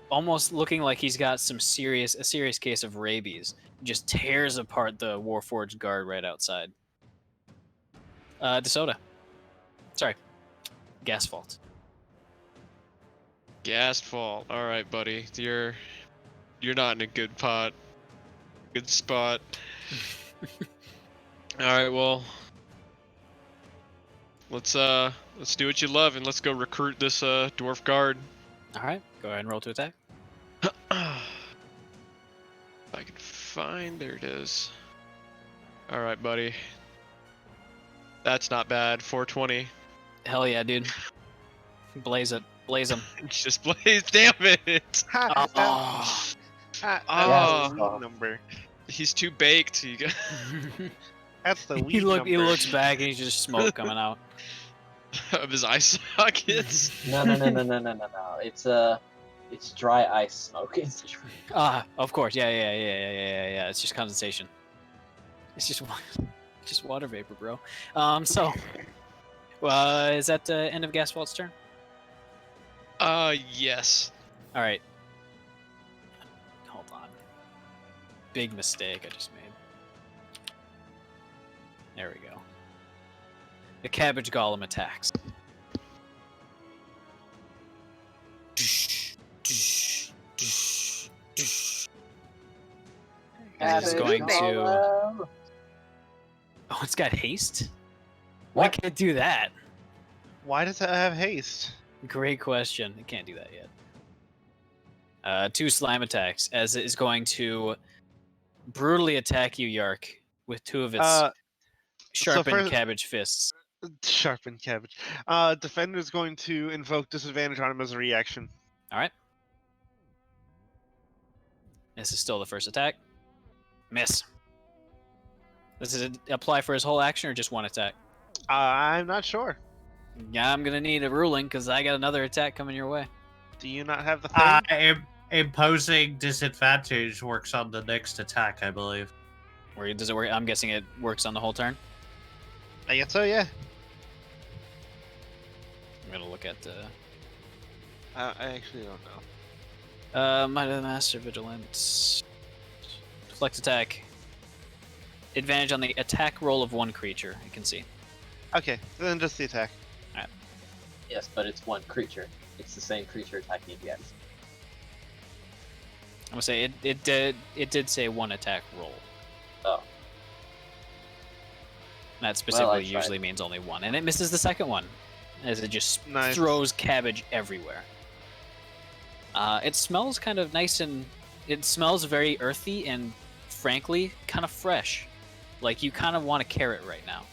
almost looking like he's got a serious case of rabies, just tears apart the Warforged guard right outside. DeSoda. Sorry. Gas fault. Gas fault. All right, buddy. You're not in a good spot. All right, well, let's do what you love and let's go recruit this dwarf guard. All right, go ahead and roll to attack. If I can find, there it is. All right, buddy. That's not bad. 420. Hell yeah, dude. Blaze it. Blaze him. Just blaze. Damn it. Oh. Oh. Number. He's too baked. That's the He weed number. looks back and he's just smoke coming out. Of his eye sockets. No. It's dry ice smoke. Of course. Yeah. It's just condensation. It's just water vapor, bro. So Is that the end of Gaswalt's turn? Yes. All right. Hold on. Big mistake I just made. There we go. The cabbage golem attacks. And it is going to. Oh, it's got haste? Why What? can't it do that? Why does it have haste? Great question. It can't do that yet. 2 slime attacks, as it is going to brutally attack you, Yark, with 2 of its sharpened first- cabbage fists. Sharpened cabbage. Defender's going to invoke disadvantage on him as a reaction. All right. This is still the first attack. Miss. Does it apply for his whole action or just 1 attack? I'm not sure. Yeah, I'm gonna need a ruling because I got another attack coming your way. Do you not have the thing? Imposing disadvantage works on the next attack, I believe. Or does it work? I'm guessing it works on the whole turn. I guess so, yeah. I'm gonna look at the I actually don't know. Might of the Master, Vigilance, Deflect attack. Advantage on the attack roll of 1 creature. You can see. Okay, then just the attack. Yes, but it's 1 creature. It's the same creature attacking again. I'm gonna say it did say 1 attack roll. Oh. That specifically tried. usually means only 1, and it misses the second one, as it just Nice. throws cabbage everywhere. It smells kind of nice and it smells very earthy and, frankly, kind of fresh. Like you kind of want a carrot right now.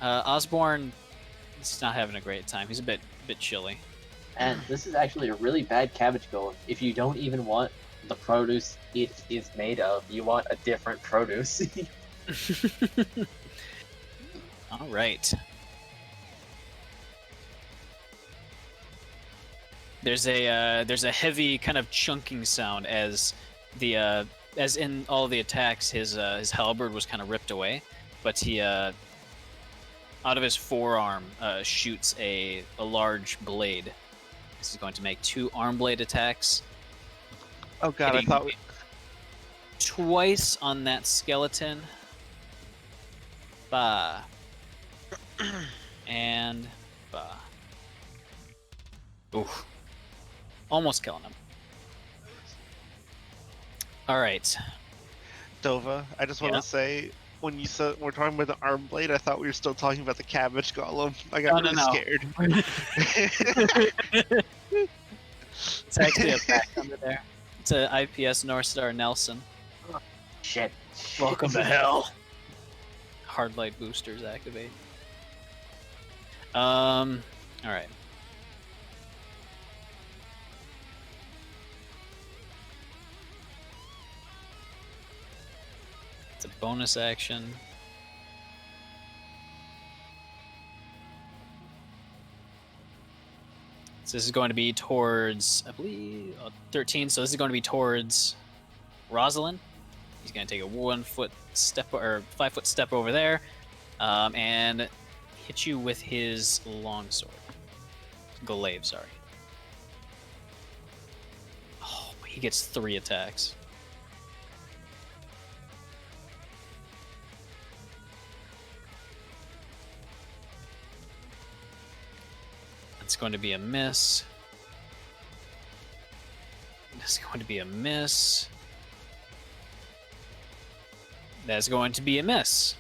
Osborne, he's not having a great time. He's a bit chilly. And this is actually a really bad cabbage golem. If you don't even want the produce it is made of, you want a different produce. All right. There's a heavy kind of chunking sound as the as in all the attacks, his halberd was kind of ripped away, but he out of his forearm shoots a large blade. This is going to make 2 arm blade attacks. Oh god, I Hitting thought twice on that skeleton. Bah. And bah. Oof. Almost killing him. All right. Dova, I just want Yeah. to say, when you said we're talking about the arm blade, I thought we were still talking about the cabbage golem. I got really scared. It's actually a back under there. It's a IPS North Star Nelson. Shit. Welcome to hell. Hard light boosters activate. All right. It's a bonus action. So this is going to be towards, I believe, 13. So this is going to be towards Rosalind. He's going to take a 1-foot step or 5-foot step over there, and hit you with his longsword. Glaive, sorry. Oh, he gets 3 attacks. It's going to be a miss. That's going to be a miss. That's going to be a miss.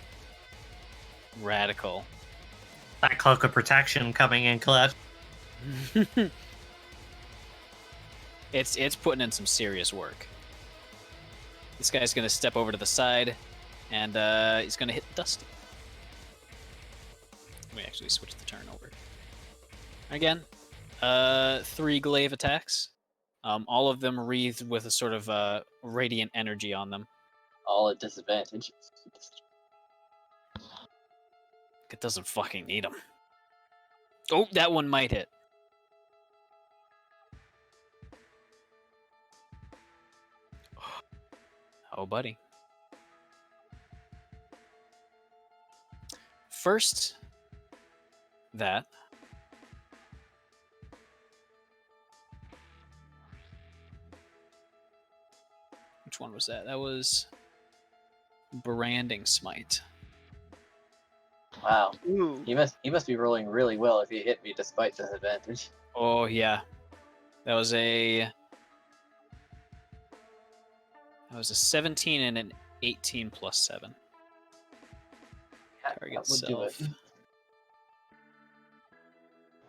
Radical. That cloak of protection coming in clutch. It's putting in some serious work. This guy's going to step over to the side, and he's going to hit Dusty. Let me actually switch the turn over. Again, 3 glaive attacks. All of them wreathed with a sort of radiant energy on them. All at disadvantage. It doesn't fucking need them. Oh, that one might hit. Oh, buddy. First, that. Which one was that? That was Branding Smite. Wow. Ooh. He must be rolling really well if he hit me despite disadvantage. Oh yeah, that was a 17 and an 18 plus 7. Target That would do it. self.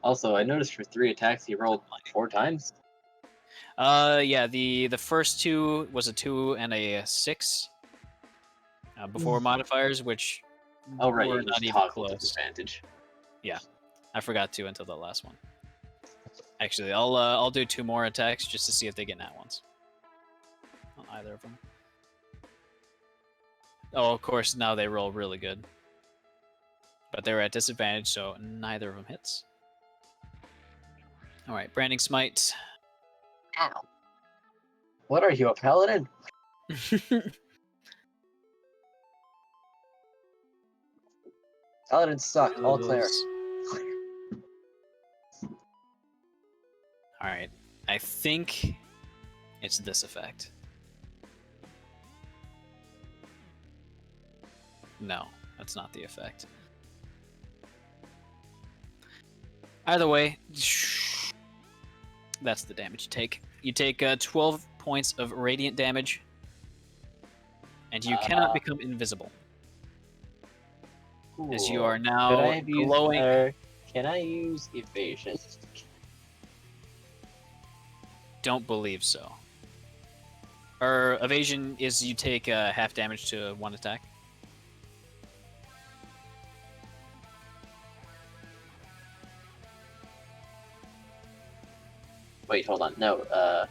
Also, I noticed for 3 attacks he rolled 4 times. Yeah, the first 2 was a 2 and a 6 before modifiers, which Oh right, were he was not even toggle close. disadvantage. I forgot to until the last one. Actually, I'll do 2 more attacks just to see if they get nat ones on either of them. Oh, of course, now they roll really good. But they were at disadvantage, so neither of them hits. Alright, Branding Smite. Ow. What are you, a paladin? Paladins suck. All clear. Alright, I think it's this effect. No, that's not the effect. Either way, that's the damage you take. You take 12 points of radiant damage, and you cannot become invisible. As you are Cool. now Could I have used, glowing. can I use evasion? Don't believe so. Or evasion is you take half damage to 1 attack. Wait, hold on. No,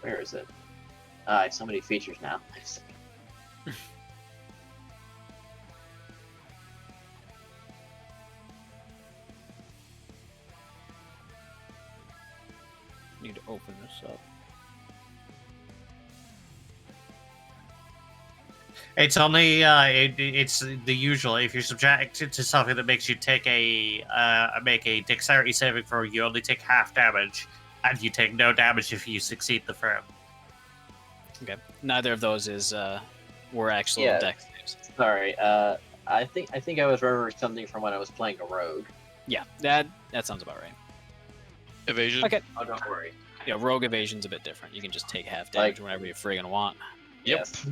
where is it? I have so many features now. Need to open this up. It's only it's the usual. If you're subjected to something that makes you take make a dexterity saving throw, you only take half damage, and you take no damage if you succeed the throw. Okay. Neither of those is were actual Yeah. dex saves. Sorry, I think I was remembering something from when I was playing a rogue. Yeah, that sounds about right. Evasion. Okay. Oh, don't worry. Yeah, rogue evasion's a bit different. You can just take half damage whenever you friggin' want. Yep. Yes.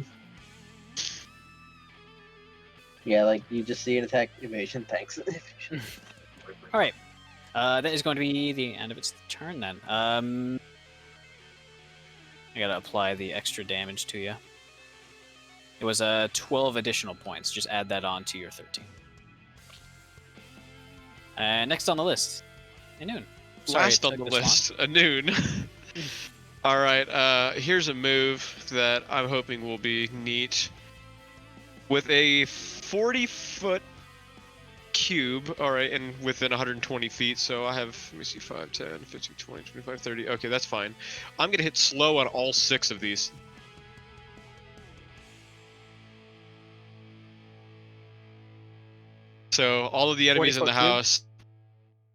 Yeah, like you just see an attack evasion. Thanks. All right. That is going to be the end of its turn then. I gotta apply the extra damage to you. It was 12 additional points. Just add that on to your 13. Next on the list, Noon. Sorry, Last it on took the this list, a noon. All right, here's a move that I'm hoping will be neat. With a 40-foot cube, all right, and within 120 feet, so I have, let me see, 5, 10, 15, 20, 25, 30. Okay, that's fine. I'm going to hit slow on all 6 of these. So all of the enemies in the 40-foot cube? house,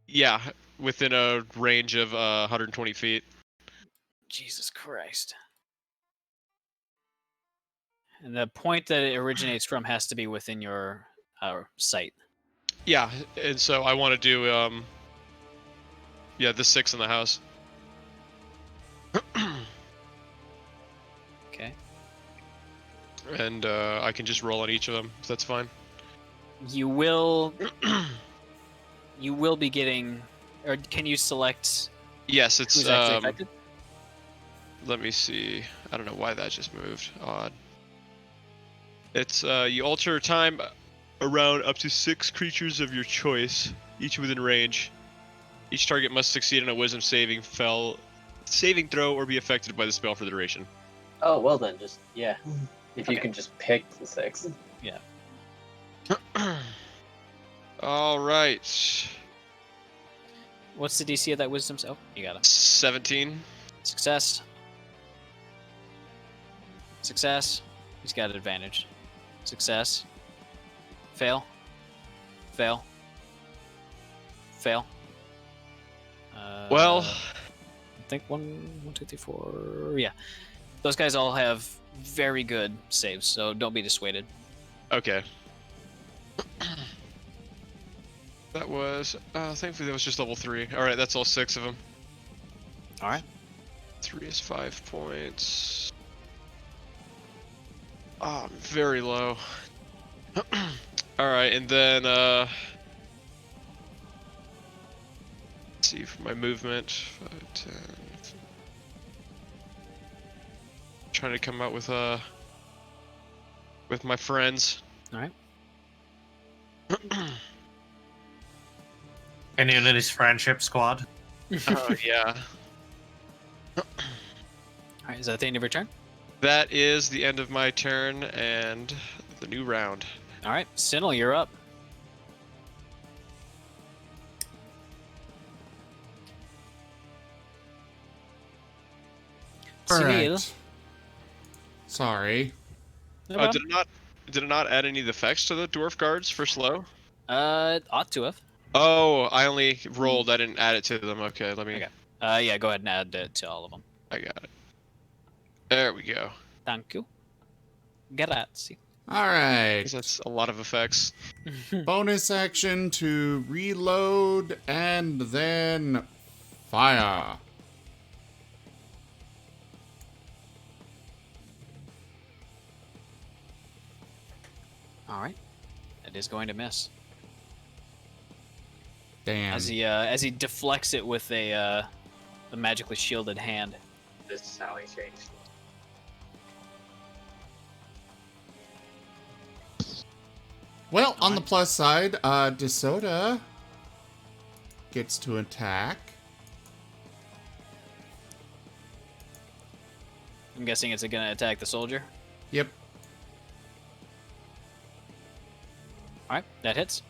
yeah, within a range of 120 feet. Jesus Christ. And the point that it originates from has to be within your sight. Yeah, and so I want to do, yeah, the 6 in the house. Okay. And I can just roll on each of them, so that's fine. You will be getting, or can you select Yes, it's, who's actually affected? let me see. I don't know why that just moved. Odd. It's, you alter time around up to 6 creatures of your choice, each within range. Each target must succeed on a wisdom saving throw or be affected by the spell for the duration. Oh well then, just yeah. If you Okay. can just pick the 6. Yeah. All right. What's the DC of that wisdom? Oh, you got it. 17. Success. Success. He's got advantage. Success. Fail. Fail. fail. Well, I think 1, 2, 3, 4. Yeah, those guys all have very good saves, so don't be dissuaded. okay. That was, thankfully that was just level 3. Alright, that's all 6 of them. All right. 3 is 5 points. Oh, I'm very low. Alright, and then, let's see, for my movement, 5, 10. Trying to come out with my friends. All right. Anyone in his friendship squad? Oh, yeah. All right. Is that the end of your turn? That is the end of my turn and the new round. All right, Sinel, you're up. Sinel. Correct. Sorry. No Oh, problem. did it not add any of the effects to the dwarf guards for slow? Ought to have. Oh, I only rolled. I didn't add it to them. Okay, let me. Okay. Yeah, go ahead and add it to all of them. I got it. There we go. Thank you. Grazie. All right. 'Cause that's a lot of effects. Bonus action to reload and then fire. All right. That is going to miss. Damn. As he deflects it with a magically shielded hand. This is how he changed. Well, on the plus side, DeSoto gets to attack. I'm guessing it's going to attack the soldier. Yep. All right, that hits.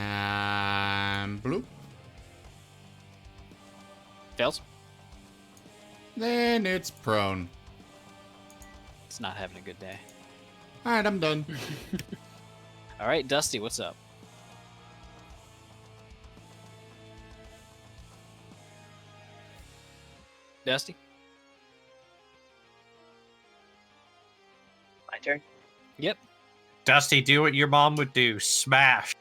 And bloop. Fails. Then it's prone. It's not having a good day. All right, I'm done. All right, Dusty, what's up? Dusty? My turn? Yep. Dusty, do what your mom would do. Smash.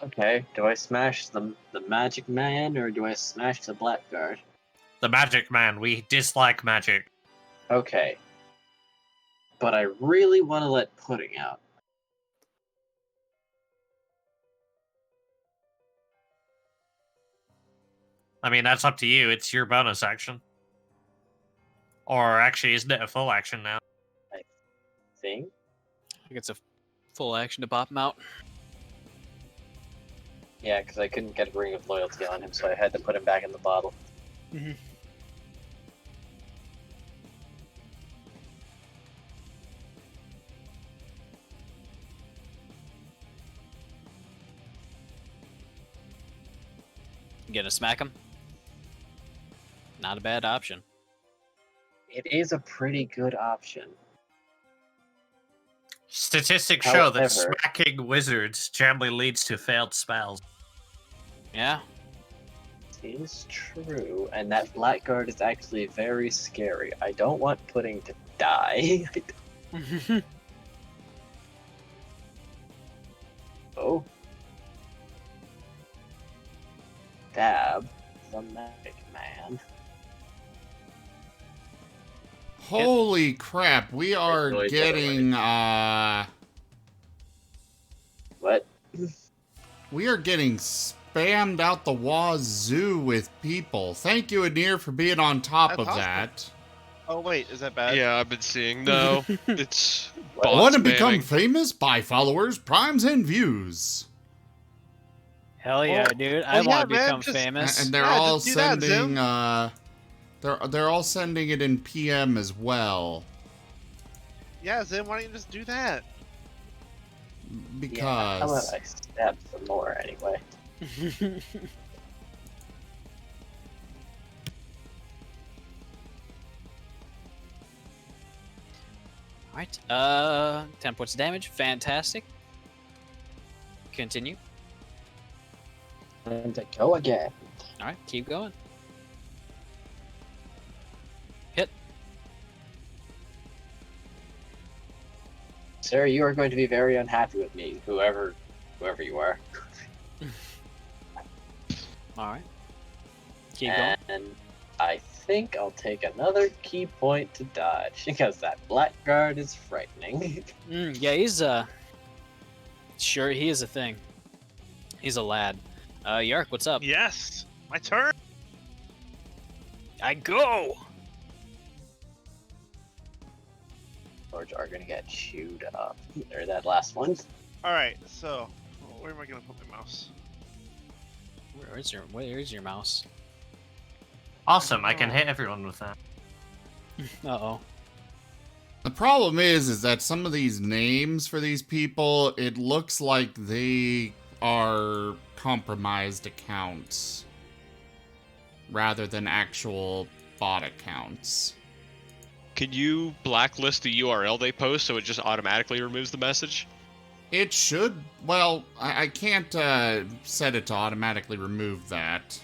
Okay, do I smash the magic man or do I smash the blackguard? The magic man. We dislike magic. Okay. But I really want to let Pudding out. I mean, that's up to you. It's your bonus action. Or actually, isn't it a full action now? Thing? I think it's a full action to pop him out. Yeah, because I couldn't get a ring of loyalty on him, so I had to put him back in the bottle. Mm-hmm. You gonna smack him? Not a bad option. It is a pretty good option. Statistics show that However- smacking wizards generally leads to failed spells. Yeah. It is true, and that blackguard is actually very scary. I don't want Pudding to die. Oh. Dab, the magic man. Holy crap, we are really getting, What? we are getting spammed out the wazoo with people. Thank you, Anir, for being on top That's of awesome. that. Oh wait, is that bad? Yeah, I've been seeing. No, it's What? Want to bot become spamming. famous? Buy followers, primes, and views. Hell yeah, Well, dude! I well, yeah, want to man, become just- famous. And they're Yeah, all just do that, sending, Zim. they're all sending it in PM as well. Yeah, Zim, why don't you just do that? Because... Yeah, how about I stab some more anyway? Alright, 10 points of damage. Fantastic. Continue. And to go again. Alright, keep going. Hit. Sir, you are going to be very unhappy with me, whoever you are. Alright. Keep going. And I think I'll take another key point to dodge, because that blackguard is frightening. Yeah, he's sure, he is a thing. He's a lad. Yark, what's up? Yes, my turn. I go! George are gonna get chewed up. Or that last one. All right, so where am I gonna put my mouse? Where's your mouse? Awesome, I can hit everyone with that. Uh-oh. The problem is that some of these names for these people, it looks like they are compromised accounts rather than actual bot accounts. Can you blacklist the URL they post so it just automatically removes the message? It should. Well, I can't set it to automatically remove that.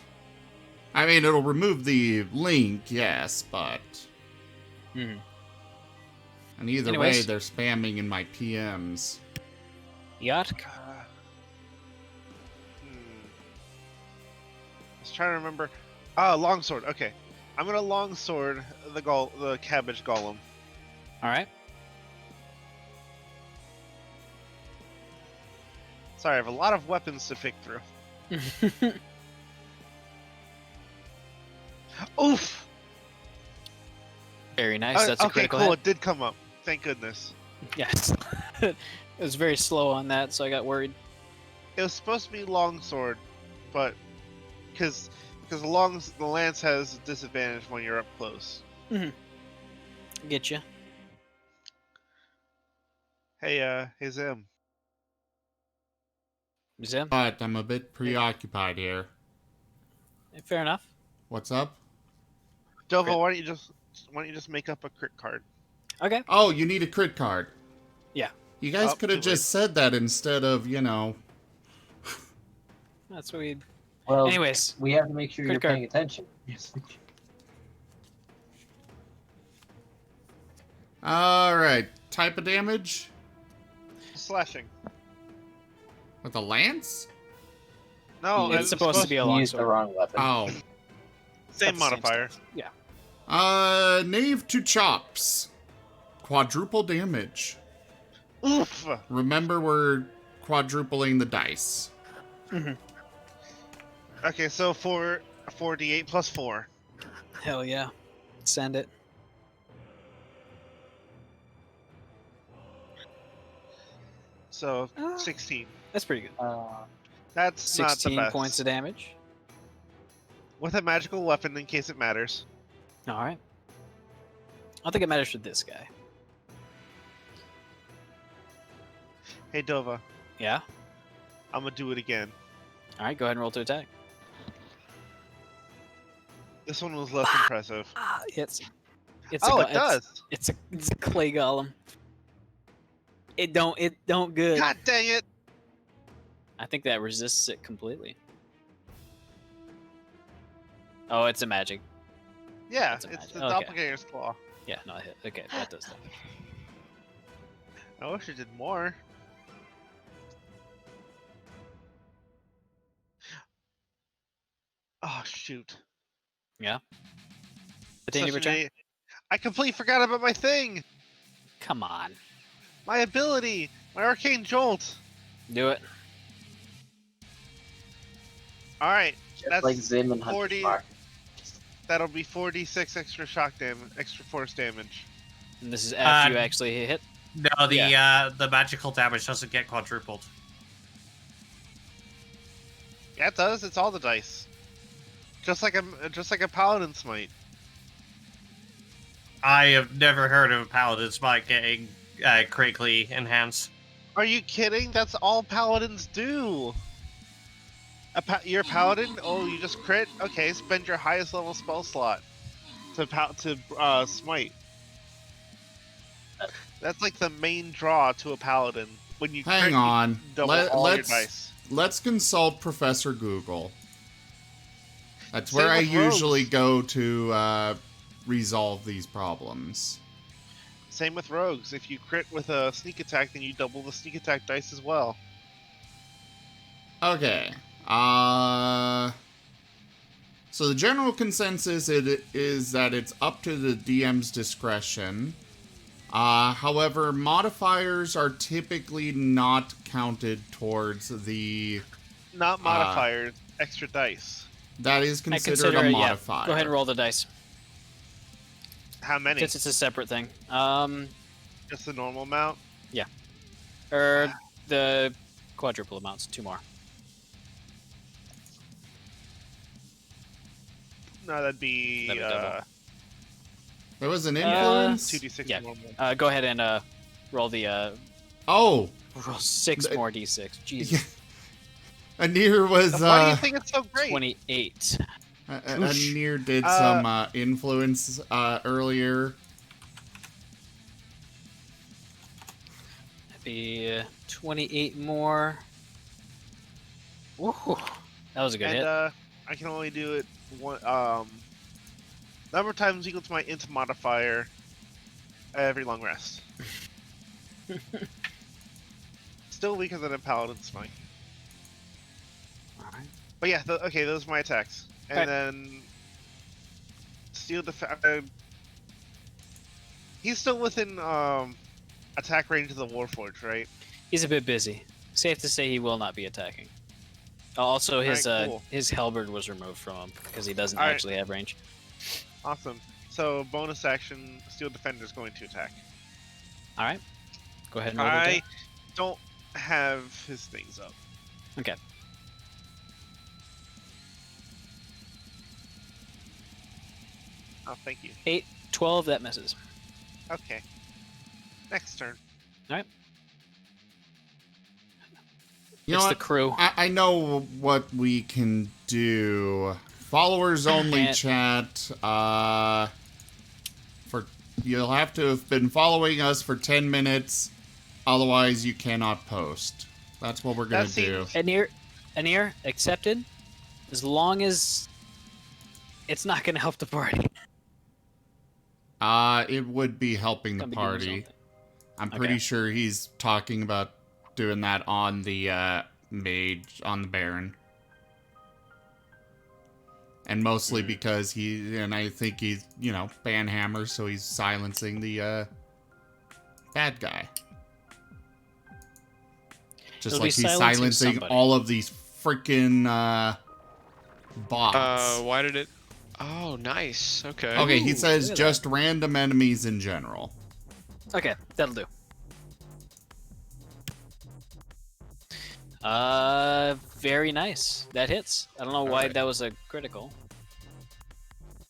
I mean, it'll remove the link, yes, but... Mhm. And either way, Anyways. they're spamming in my PMs. Yark? I was trying to remember. Ah, longsword. Okay, I'm gonna longsword the cabbage golem. Alright. Sorry, I have a lot of weapons to pick through. Oof. Very nice, that's a okay, critical cool. hit. It did come up. Thank goodness. Yes. It was very slow on that, so I got worried. It was supposed to be longsword, but because the lance has disadvantage when you're up close. Get you. Hey Zim. Zim? But I'm a bit preoccupied here. Fair enough. What's up? Dova, Crit. why don't you just make up a crit card? Okay. Oh, you need a crit card. Yeah. You guys Oh, could have too just said that instead of, you know... That's what we... Well, Anyways. we have to make sure Crit you're card. paying attention. Yes. Alright, type of damage? Slashing. With a lance? No, It's supposed to be a You used the longsword. wrong weapon. Oh. Same That's the same modifier. stuff. Yeah. Knave to chops. Quadruple damage. Oof. Remember, we're quadrupling the dice. Okay, so for 4d8 plus 4. Hell yeah. Send it. So 16. That's pretty good. That's not the 16 best. points of damage. With a magical weapon in case it matters. Alright. I don't think it matters for this guy. Hey Dova, Yeah? I'm gonna do it again. Alright, go ahead and roll to attack. This one was less impressive. It's Oh, a, it does. It's a clay golem. It don't good. God dang it! I think that resists it completely. Oh, it's a magic. Yeah, That's a it's magic. the Okay. doppelganger's claw. Yeah, no, I hit. Okay, that does that. I wish it did more. Oh shoot! Yeah. Continue Such return. I completely forgot about my thing. Come on, My ability, my arcane jolt. do it. All right, Just that's like Zim and Hunter's 40. Mark. That'll be 4d6 extra shock damage, extra force damage. And this is after you Uh, actually hit. No, the magical damage doesn't get quadrupled. Yeah, it does. It's all the dice. Just like a paladin smite. I have never heard of a paladin smite getting critically enhanced. Are you kidding? That's all paladins do. You're a paladin? Oh, you just crit? Okay, spend your highest level spell slot to smite. That's like the main draw to a paladin. When you crit, Hang you on. double all your let's dice. let's consult Professor Google. That's Same where I with rogues. usually go to resolve these problems. Same with rogues. If you crit with a sneak attack, then you double the sneak attack dice as well. Okay. So the general consensus is that it's up to the DM's discretion. However, modifiers are typically not counted towards the... Not modifiers, extra dice. That is I considered a yeah. modifier. Go ahead and roll the dice. How many? Since it's a separate thing. Just the normal amount? Or the quadruple amounts. 2 more. No, that'd be That'd be double. There was an influence? 2d6 yeah. normal. Go ahead and roll the Oh! roll 6 more d6. Jesus. Anir was... Why do you think it's so great? 28. Anir did some influence earlier. That'd be 28 more. Woohoo. That was a good And hit. I can only do it one. Number of times equal to my int modifier every long rest. Still weaker than a paladin's smite. Alright. But yeah, okay, those are my attacks. And Alright. then steel defense. He's still within attack range of the Warforged, right? He's a bit busy. Safe to say he will not be attacking. Also, his Alright, cool. his halberd was removed from him because he doesn't Alright. actually have range. Awesome. So bonus action, Steel Defender is going to attack. All right, go ahead and roll the I die. don't have his things up. Okay. Oh, thank you. 8, 12, that misses. Okay. Next turn. You know It's the what? crew. I know what we can do. Followers only chat. You'll have to have been following us for 10 minutes, otherwise you cannot post. That's what we're gonna That do. seems- Anir, accepted, as long as it's not going to help the party. It would be helping the Gonna be doing party. something. I'm pretty Okay. sure he's talking about doing that on the mage, on the Baron. And mostly because I think he's, banhammer, so he's silencing the bad guy. Just It'll like be he's silencing silencing somebody. all of these freaking bots. Why did it? Oh, nice. Okay. Okay, he Ooh, says look at just random enemies in general. Okay, that'll do. Very nice. That hits. I don't know why Alright. that was a critical.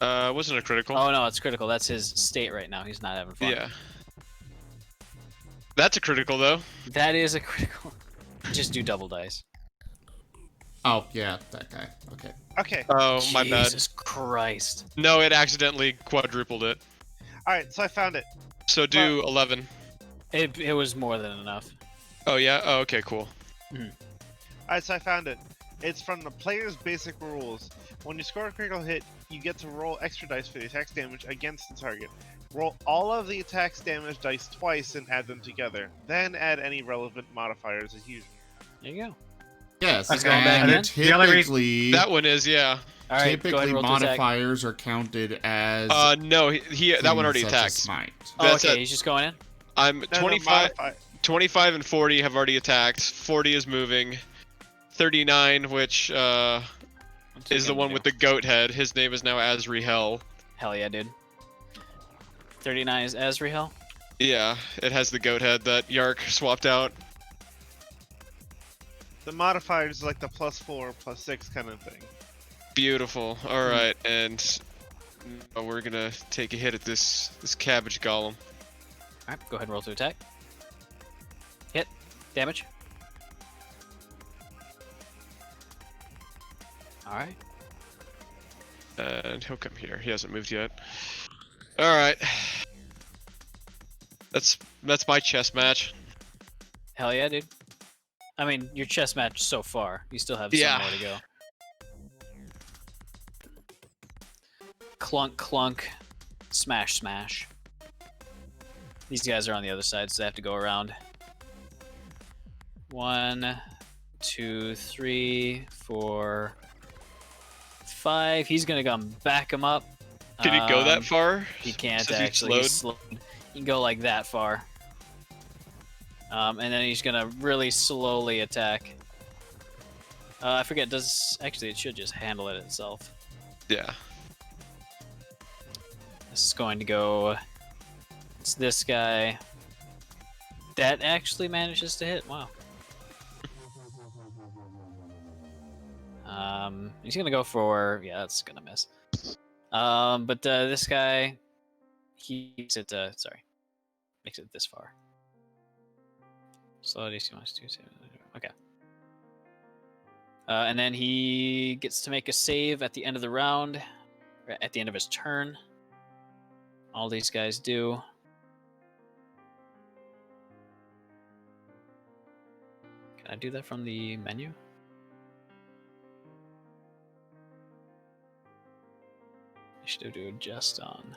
Wasn't a critical. Oh no, it's critical. That's his state right now. He's not having fun. Yeah. That's a critical though. That is a critical. Just do double dice. Oh, yeah, that guy. Okay. Okay. Oh, my bad. Jesus Christ. No, it accidentally quadrupled it. Alright, so I found it. So do 11. It was more than enough. Oh yeah. Oh, okay, cool. Alright, so I found it. It's from the player's basic rules. When you score a critical hit, you get to roll extra dice for the attack's damage against the target. Roll all of the attack's damage dice twice and add them together. Then add any relevant modifiers as usual. There you go. Yes, That's going back and in? The only typically, That one is yeah. All right, go ahead typically and roll to attack. modifiers are counted as No, he that one already things such as attacked. smite. Oh, That's okay, it. he's just going in. I'm No, 25. modify- 25 and 40 have already attacked. 40 is moving. 39, which What's he is the gonna one do? with the goat head. His name is now Azrihel. Hell yeah, dude. 39 is Azrihel. Yeah, it has the goat head that Yark swapped out. The modifiers like the +4, +6 kind of thing. Beautiful. All right, and we're gonna take a hit at this cabbage golem. All right, go ahead and roll to attack. Hit. Damage. All right. And he'll come here. He hasn't moved yet. All right. That's my chess match. Hell yeah, dude. I mean, your chess match so far. You still have Yeah. some more to go. Clunk, clunk. Smash, smash. These guys are on the other side, so they have to go around. 1, 2, 3, 4, 5. He's gonna come back him up. Can he go that far? He can't Since he's actually. He's slowed? slowed. He can go like that far. And then he's gonna really slowly attack. I forget. Actually it should just handle it itself. Yeah. This is going to go. It's this guy. That actually manages to hit. Wow. He's gonna go for. Yeah, that's gonna miss. But this guy, he makes it. Sorry, makes it this far. Slow DC minus 2. Okay. And then he gets to make a save at the end of the round, or at the end of his turn. All these guys do. Can I do that from the menu? I should do just on.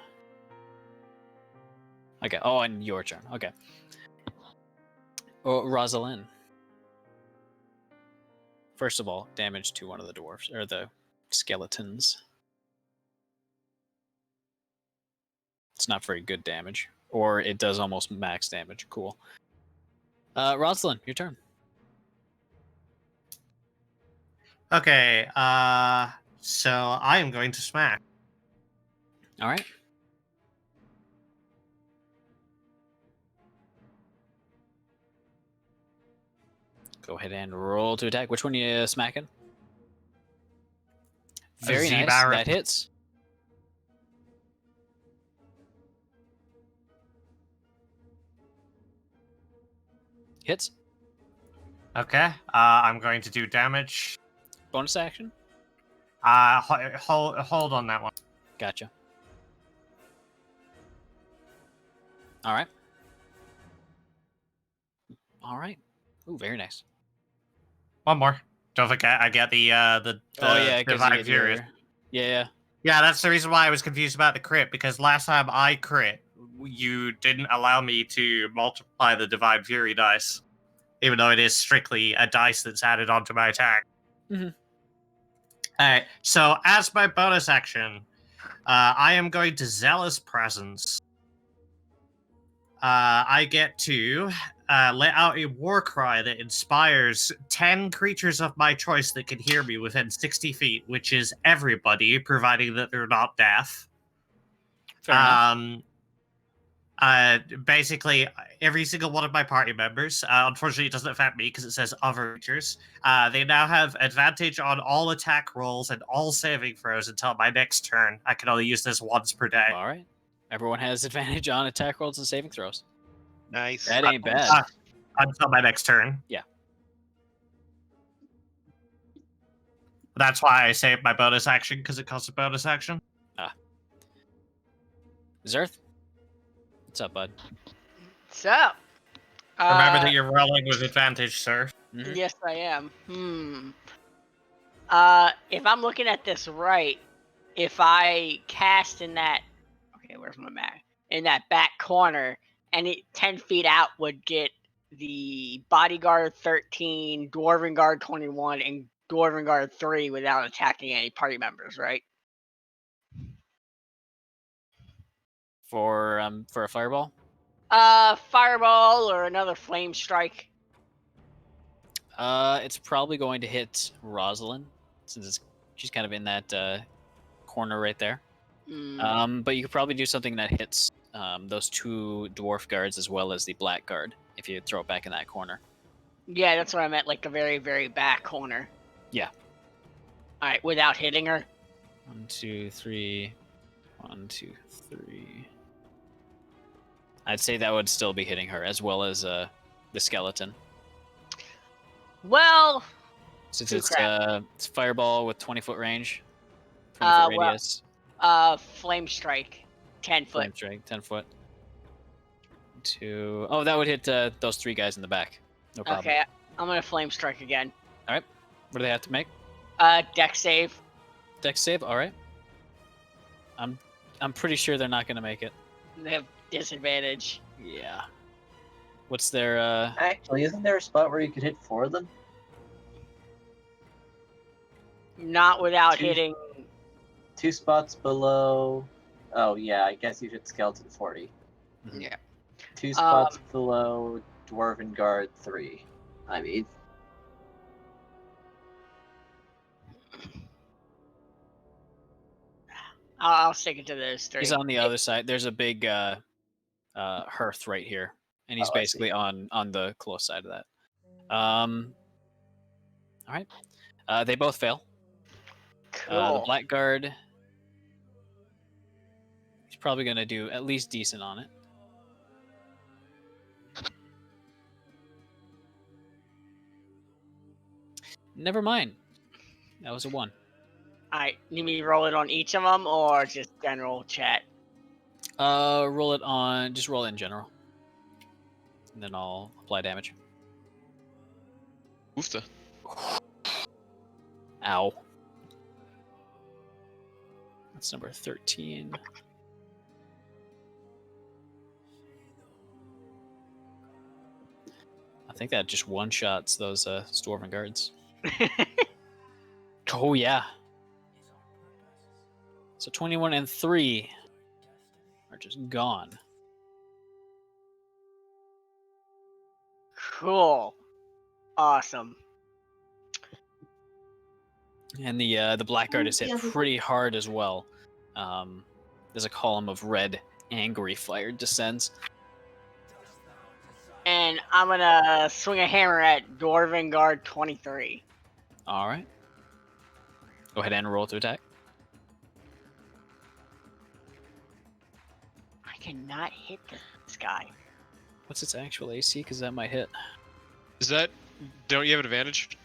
Okay. Oh, and your turn. Okay. Oh, Rosalind. First of all, damage to one of the dwarfs or the skeletons. It's not very good damage, or it does almost max damage. Cool. Rosalind, your turn. Okay, so I am going to smack. All right. Go ahead and roll to attack. Which one are you smacking? Very nice. Z-Barrett. That hits. Hits. Okay, I'm going to do damage. Bonus action. Hold on that one. Gotcha. All right. All right. Ooh, very nice. One more. Don't forget, I get the Oh yeah, 'cause you Divine get Fury. your- Yeah. Yeah, that's the reason why I was confused about the crit, because last time I crit, you didn't allow me to multiply the Divine Fury dice, even though it is strictly a dice that's added onto my attack. Mhm. Alright, so as my bonus action, I am going to Zealous Presence. I get to let out a war cry that inspires 10 creatures of my choice that can hear me within 60 feet, which is everybody, providing that they're not deaf. Fair enough. Basically, every single one of my party members, unfortunately it doesn't affect me because it says other creatures, they now have advantage on all attack rolls and all saving throws until my next turn. I can only use this once per day. All right. Everyone has advantage on attack rolls and saving throws. Nice. That ain't bad. Until my next turn. Yeah. That's why I saved my bonus action, because it costs a bonus action. Zerth. What's up, bud? So, Remember that you're rolling with advantage, sir. Mhm. yes, I am. If I'm looking at this right, if I cast in that, okay, where's my map? In that back corner, and it 10 feet out would get the Bodyguard 13, Dwarven Guard 21, and Dwarven Guard 3 without attacking any party members, right? For a fireball. Fireball or another flame strike. It's probably going to hit Rosalind since she's kind of in that corner right there. But you could probably do something that hits those two dwarf guards as well as the black guard if you throw it back in that corner. Yeah, that's what I meant, like the very, very back corner. Yeah. All right, without hitting her. 1, 2, 3. 1, 2, 3. I'd say that would still be hitting her as well as the skeleton. Well, Since Two it's fireball with 20-foot range, 20-foot well, radius. flame strike, 10 foot. Flame strike, 10 foot. to. Oh, that would hit those 3 guys in the back. No problem. Okay, I'm gonna flame strike again. What do they have to make? Deck save. Dex save. All right. I'm pretty sure they're not gonna make it. They have disadvantage. Yeah. What's their Actually, isn't there a spot where you could hit 4 of them? Not without Two- hitting. 2 spots below. Oh yeah, I guess you hit Skeleton 40. Yeah. 2 spots below Dwarven Guard 3. I mean, I'll stick it to those 3. He's on the other side. There's a big hearth right here, and he's Oh, I see. basically on the close side of that. All right. They both fail. Cool. The blackguard. He's probably gonna do at least decent on it. Never mind. That was a 1. Alright, need me to roll it on each of them or just general chat? Roll it on. Just roll it in general, and then I'll apply damage. Oofta. Ow. That's number 13. I think that just one-shots those Dwarven guards. Oh, yeah. So 21 and 3 are just gone. Cool. Awesome. And the blackguard is hit pretty hard as well. There's a column of red, angry fire descends. And I'm gonna swing a hammer at Dwarven Guard 23. All right. Go ahead and roll to attack. I cannot hit this guy. What's its actual AC? Because that might hit. Is that? Don't you have an advantage?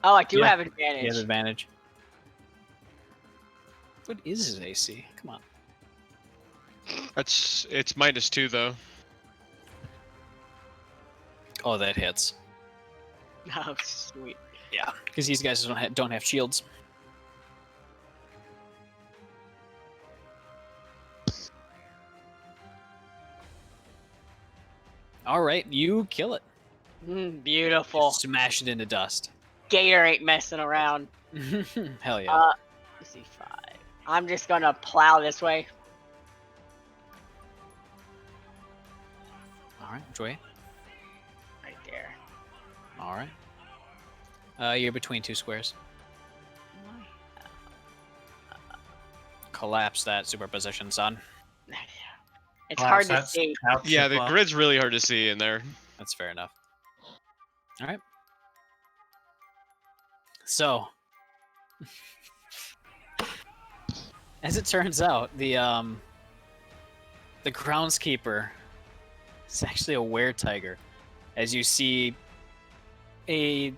Oh, I do Yeah. have He advantage. has advantage. What is his AC? Come on. It's -2 though. Oh, that hits. Oh, sweet. Yeah, because these guys don't have shields. All right, you kill it. Beautiful. Smash it into dust. Gator ain't messing around. Hell yeah. Let's see, 5. I'm just gonna plow this way. All right, Joy. Right there. All right. You're between 2 squares. Collapse that superposition, son. It's hard to That's see. out Yeah, too the far. grid's really hard to see in there. That's fair enough. All right. So, as it turns out, the groundskeeper is actually a were-tiger. As you see a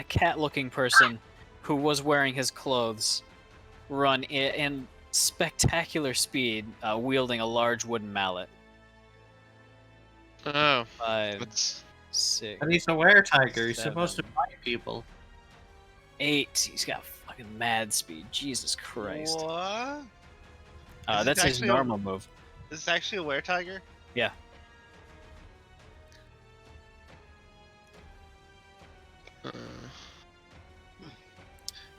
cat-looking person who was wearing his clothes run in spectacular speed, wielding a large wooden mallet. Oh, 5, that's 6, And he's a were-tiger. He's 7, supposed to bite people. 8. He's got fucking mad speed. Jesus Christ. What? That's his actually a- normal move. This is actually a were-tiger? Yeah.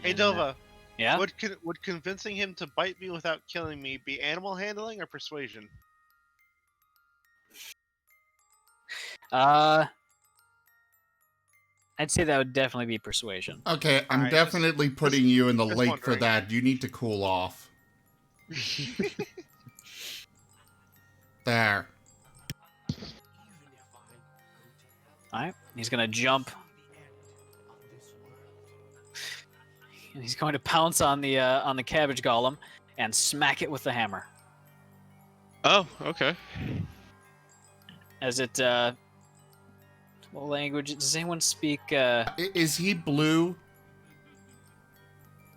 Hey, And, Dova. Yeah? Would convincing him to bite me without killing me be animal handling or persuasion? I'd say that would definitely be persuasion. Okay, I'm Alright, definitely putting you in the just lake for wondering. that. You need to cool off. There. Alright. He's gonna jump. And he's going to pounce on the cabbage golem and smack it with the hammer. oh, okay. As it what language does anyone speak Is he blue?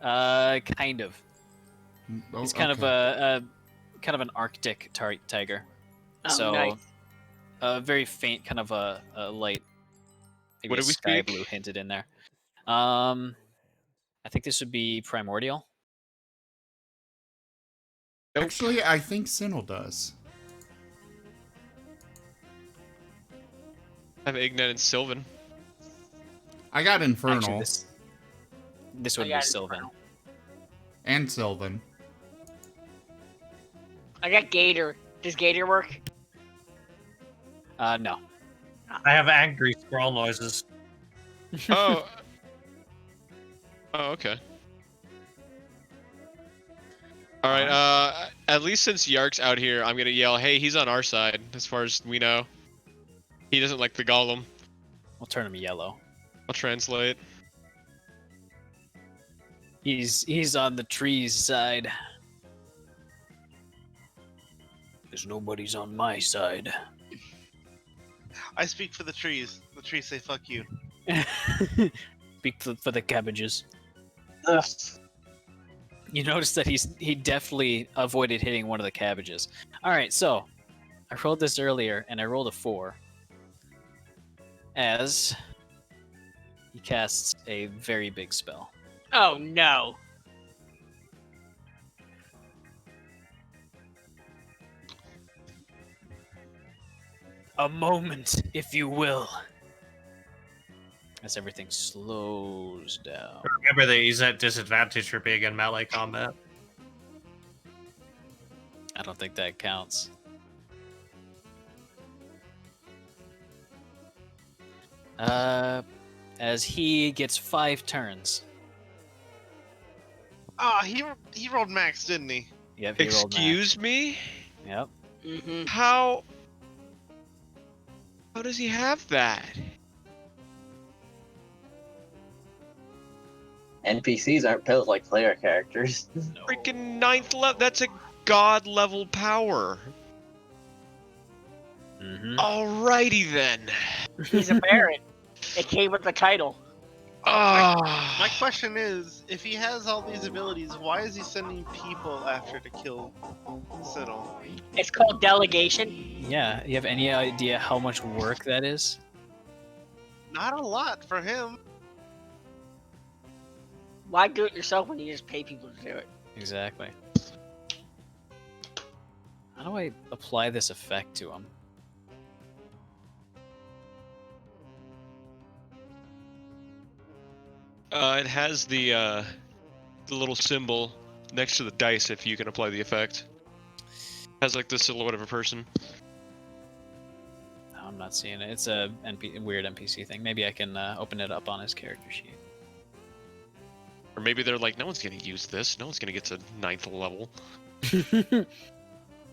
kind of. Oh, He's kind of okay. a kind of an Arctic tiger. Oh, So nice. a very faint kind of a light, maybe What a did we sky speak? blue hinted in there. I think this would be primordial. Nope. Actually, I think Sinel does. I have Ignet and Sylvan. I got Infernal Actually, this would I be got Sylvan. Infernal. and Sylvan. I got Gator. Does Gator work? No. I have angry squirrel noises. Oh. Oh, okay. All right. At least since Yark's out here, I'm gonna yell, "Hey, he's on our side." As far as we know, he doesn't like the golem. We'll turn him yellow. I'll translate. He's on the trees side. There's nobody's on my side. I speak for the trees. The trees say "fuck you." Speak for the cabbages. Ugh. You notice that he definitely avoided hitting one of the cabbages. All right, so I rolled this earlier and I rolled a 4. As he casts a very big spell. Oh no. A moment, if you will. As everything slows down. Remember that he's at disadvantage for being in melee combat. I don't think that counts. As he gets 5 turns. Ah, he rolled max, didn't he? Yep, he rolled max. Excuse me? Yep. Mm-hmm. How does he have that? NPCs aren't built like player characters. No. Freaking 9th level. That's a god level power. Mm-hmm. Alrighty then. He's a baron. It came with the title. Ah. My question is, if he has all these abilities, why is he sending people after to kill Sinel? It's called delegation. Yeah, you have any idea how much work that is? Not a lot for him. Why do it yourself when you just pay people to do it? Exactly. How do I apply this effect to him? It has the little symbol next to the dice if you can apply the effect. Has like the silhouette of a person. No, I'm not seeing it. It's a weird NPC thing. Maybe I can open it up on his character sheet. Or maybe they're like, no one's gonna use this. No one's gonna get to 9th level. I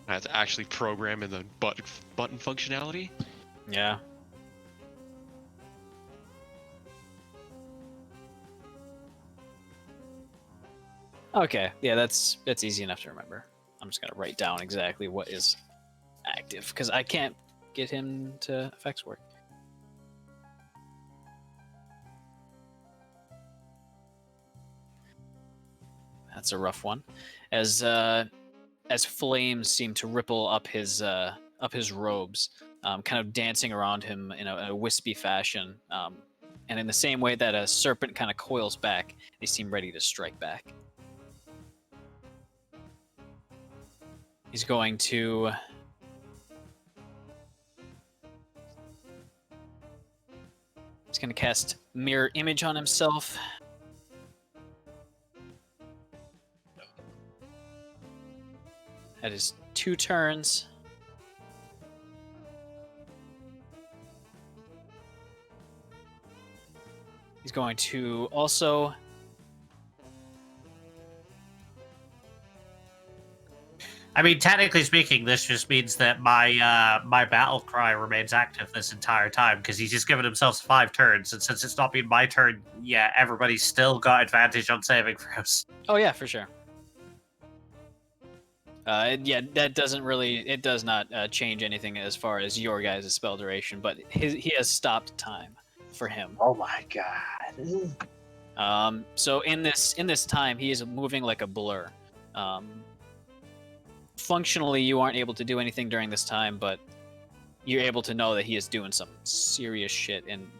have to actually program in the button functionality. Yeah. Okay, yeah, that's easy enough to remember. I'm just gonna write down exactly what is active because I can't get him to effects work. That's a rough one. As flames seem to ripple up his robes, kind of dancing around him in a wispy fashion, and in the same way that a serpent kind of coils back, they seem ready to strike back. He's going to cast Mirror Image on himself. That is 2 turns. He's going to also I mean, technically speaking, this just means that my battle cry remains active this entire time because he's just given himself 5 turns, and since it's not been my turn yet, everybody's still got advantage on saving throws. Oh yeah, for sure. Yeah, that doesn't really. It does not change anything as far as your guys' spell duration, but he has stopped time for him. Oh my god. So in this time, he is moving like a blur. Functionally, you aren't able to do anything during this time, but you're able to know that he is doing some serious shit. And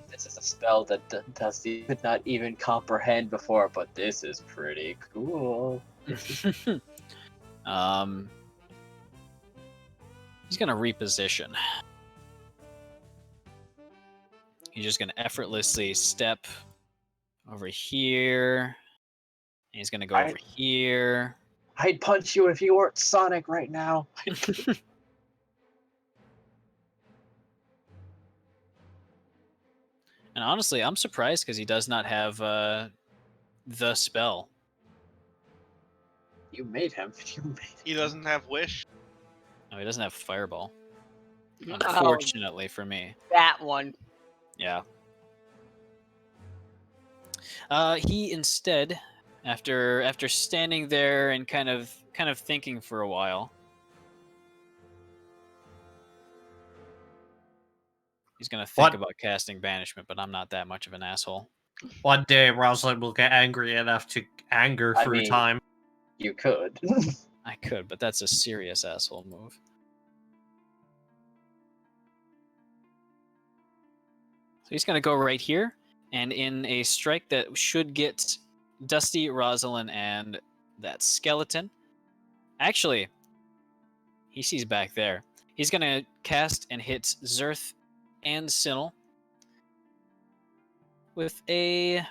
This is a spell that Dusty could not even comprehend before, but this is pretty cool. He's gonna reposition. He's just gonna effortlessly step over here. And he's gonna go over here. I'd punch you if you weren't Sonic right now. And honestly, I'm surprised because he does not have the spell. You made him. You made him. He doesn't have wish. No, he doesn't have fireball. Oh, Unfortunately for me. that one. Yeah. He instead, after standing there and kind of thinking for a while, he's gonna think about casting banishment, but I'm not that much of an asshole. One day, Rosalind will get angry enough to anger through time. You could. I could, but that's a serious asshole move. So he's gonna go right here, and in a strike that should get Dusty, Rosalind, and that skeleton. Actually, he sees back there. He's gonna cast and hit Zerth and Sinel with a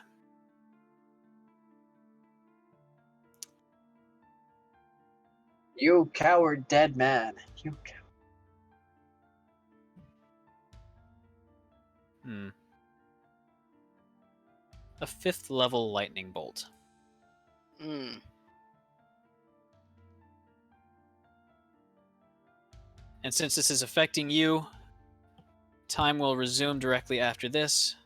You coward dead man. You coward. a 5th level lightning bolt. Mm. And since this is affecting you, time will resume directly after this.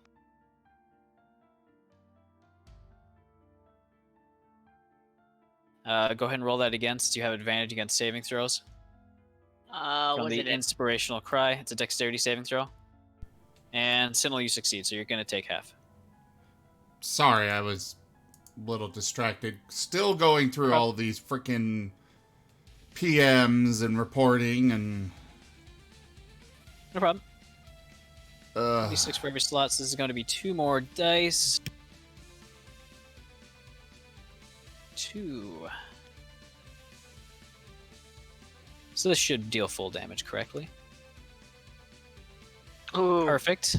Go ahead and roll that again, since you have advantage against saving throws. From Was the it inspirational cry, it's a dexterity saving throw. And Sinel, you succeed, so you're going to take half. Sorry, I was a little distracted. Still going through all these freaking PMs and reporting and... No problem. 'Ugh. D6 for every slot, so this is going to be 2 more dice. 2. So this should deal full damage correctly. Ooh. Perfect.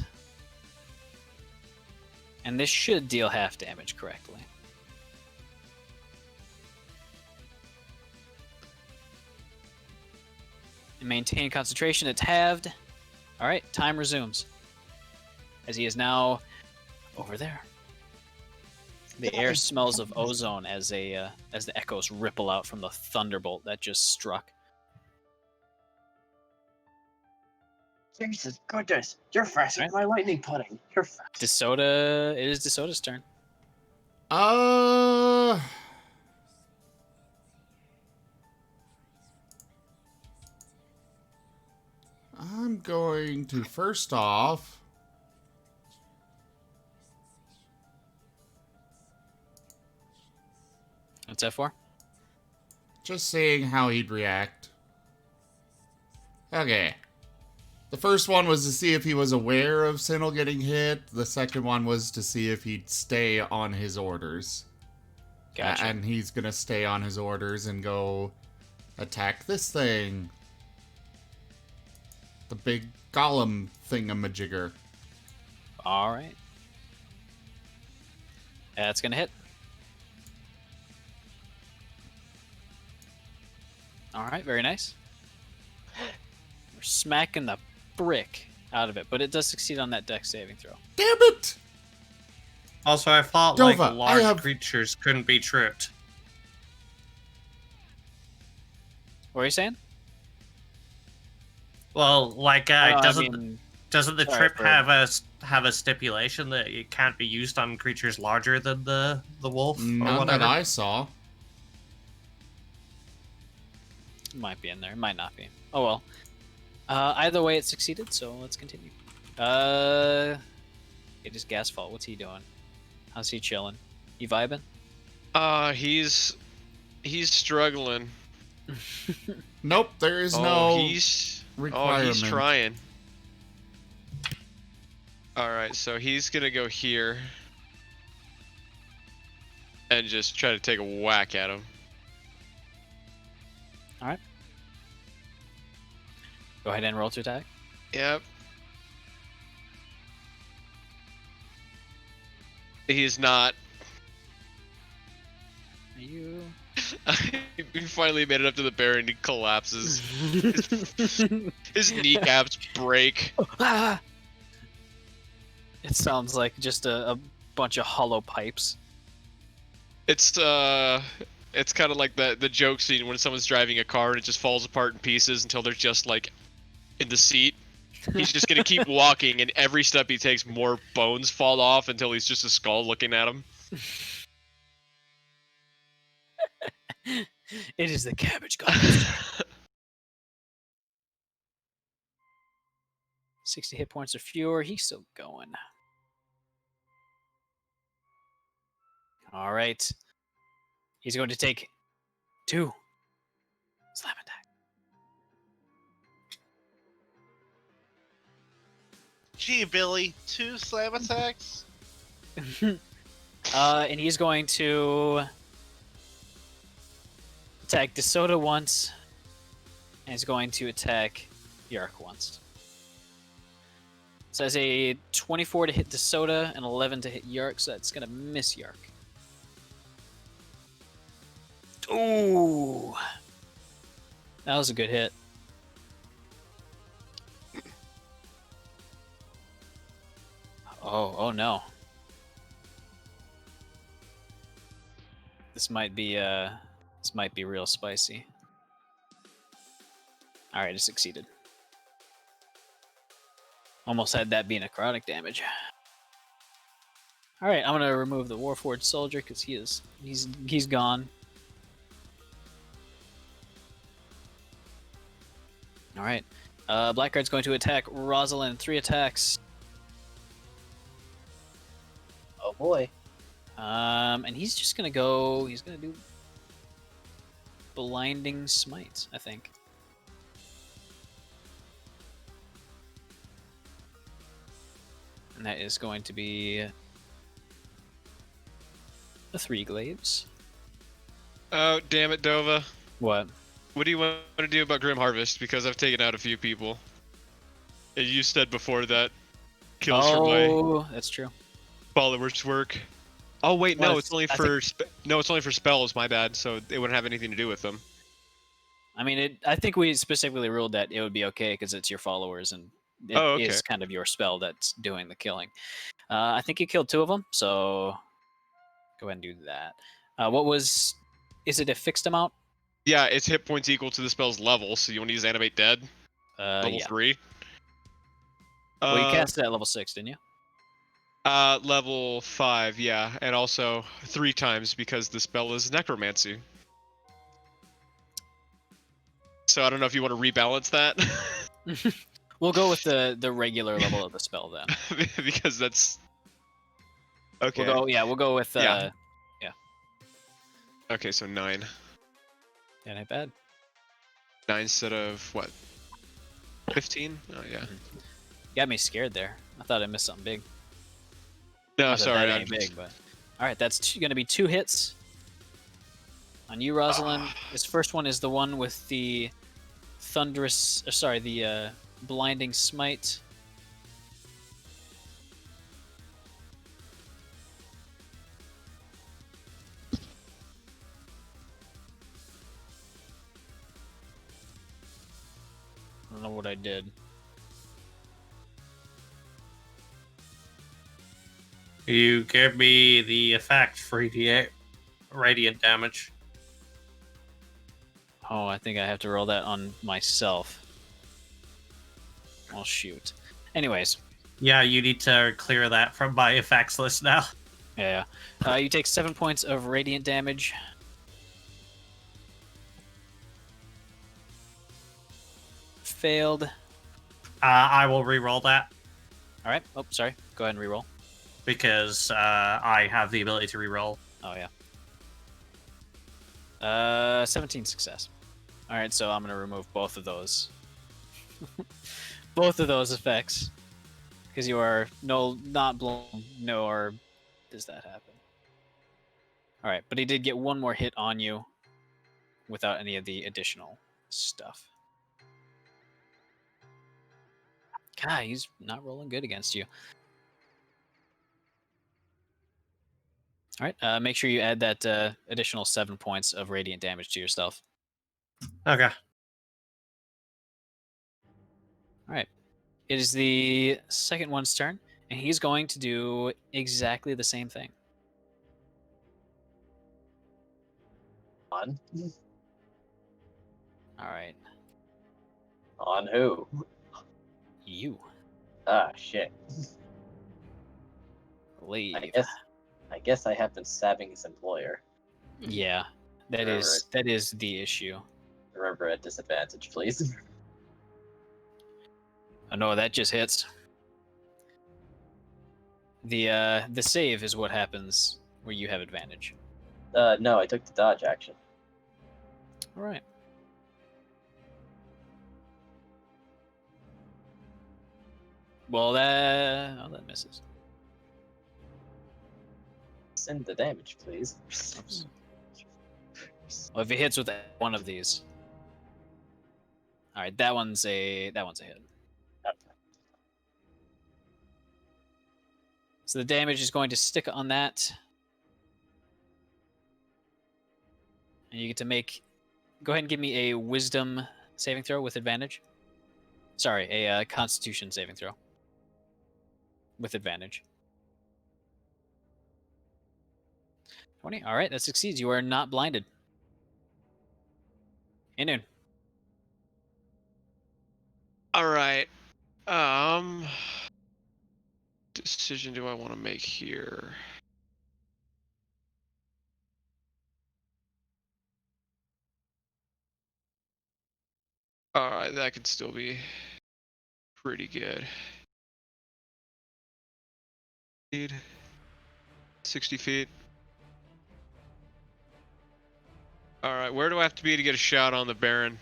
And this should deal half damage correctly. And maintain concentration, it's halved. Alright, time resumes. As he is now over there. The air smells of ozone as the echoes ripple out from the thunderbolt that just struck. Jesus goodness, you're faster than my lightning pudding. You're fast. It is DeSota's turn. I'm going to first off... What's that for? Just seeing how he'd react. Okay. The first one was to see if he was aware of Sinel getting hit. The second one was to see if he'd stay on his orders. Gotcha. And he's gonna stay on his orders and go attack this thing. The big golem thingamajigger. Alright. That's gonna hit. Alright, very nice. We're smacking the brick out of it, but it does succeed on that dex saving throw. Damn it! Also, I thought Dova, large creatures couldn't be tripped. What are you saying? Well, doesn't the sorry, trip for- have a stipulation that it can't be used on creatures larger than the wolf or None whatever? that I saw. It might be in there. It might not be. Oh well. Either way, it succeeded, so let's continue. It is Gasfall. What's he doing? How's he chilling? He vibing? He's struggling. Nope, there is Oh, no he's requirement. trying. All right, so he's gonna go here and just try to take a whack at him. All right. Go ahead and roll to attack. Yep. He's not. You. He finally made it up to the bear and he collapses. His kneecaps break. Ah! It sounds like just a bunch of hollow pipes. It's kind of like the joke scene when someone's driving a car and it just falls apart in pieces until they're just like in the seat. He's just gonna keep walking, and every step he takes, more bones fall off until he's just a skull looking at him. It is the cabbage god. 60 hit points or fewer. He's still going. All right. He's going to take 2 slam attack. Gee, Billy, 2 slam attacks? And he's going to attack DeSoto once, and he's going to attack Yark once. So that's a 24 to hit DeSoto and 11 to hit Yark, so that's going to miss Yark. Ooh! That was a good hit. Oh no. This might be real spicy. All right, it succeeded. Almost had that be necrotic damage. All right, I'm gonna remove the Warforged soldier because he's gone. All right, Blackguard's going to attack Rosalind. 3 attacks. Oh boy. And he's just gonna go. He's gonna do blinding smite, I think. And that is going to be a 3 glaives. Oh, damn it, Dova. What? What do you want to do about Grim Harvest? Because I've taken out a few people. And you said before that kills for my that's true. followers work. Oh wait, Well, no, it's only for it's only for spells. My bad. So it wouldn't have anything to do with them. I mean, I think we specifically ruled that it would be okay because it's your followers and it okay. is kind of your spell that's doing the killing. I think you killed 2 of them, so go ahead and do that. Is it a fixed amount? Yeah, it's hit points equal to the spell's level. So you want to use Animate Dead? Level Yeah. 3. Well, you cast it at level 6, didn't you? Level 5, yeah, and also 3 times because the spell is Necromancy. So I don't know if you want to rebalance that. We'll go with the regular level of the spell then. Because that's okay. We'll go with Yeah. Okay, so 9. Yeah, not bad. 9 instead of what? 15? Oh yeah. Got me scared there. I thought I missed something big. No, Not that sorry. that ain't big, but all right, that's going to be 2 hits on you, Rosalind. This first one is the one with the blinding smite. I don't know what I did. You gave me the effect for 3d8 radiant damage. Oh, I think I have to roll that on myself. Oh, shoot. Anyways. Yeah, you need to clear that from my effects list now. Yeah. You take 7 points of radiant damage. Failed. I will re-roll that. All right. Oh, sorry. Go ahead and re-roll. Because I have the ability to re-roll. Oh, yeah. 17 success. All right, so I'm gonna remove both of those. Both of those effects, because you are not blown, nor does that happen. All right, but he did get one more hit on you, without any of the additional stuff. God, he's not rolling good against you. All right, make sure you add that additional 7 points of radiant damage to yourself. Okay. All right. It is the second one's turn, and he's going to do exactly the same thing. On? All right. On who? You Ah, shit. leave. I guess I have been stabbing his employer. Yeah, that is the issue. Remember at disadvantage, please. Oh no, that just hits. The save is what happens where you have advantage. No, I took the dodge action. All right. Well, that misses. Send the damage, please. Oops. Well, if it hits with one of these. All right, that one's a hit. So the damage is going to stick on that. And you get to go ahead and give me a wisdom saving throw with advantage. Sorry, a constitution saving throw. With advantage. 20. All right, that succeeds. You are not blinded. Inun. All right. Decision do I want to make here? All right, that could still be pretty good. 60 feet. All right, where do I have to be to get a shot on the Baron?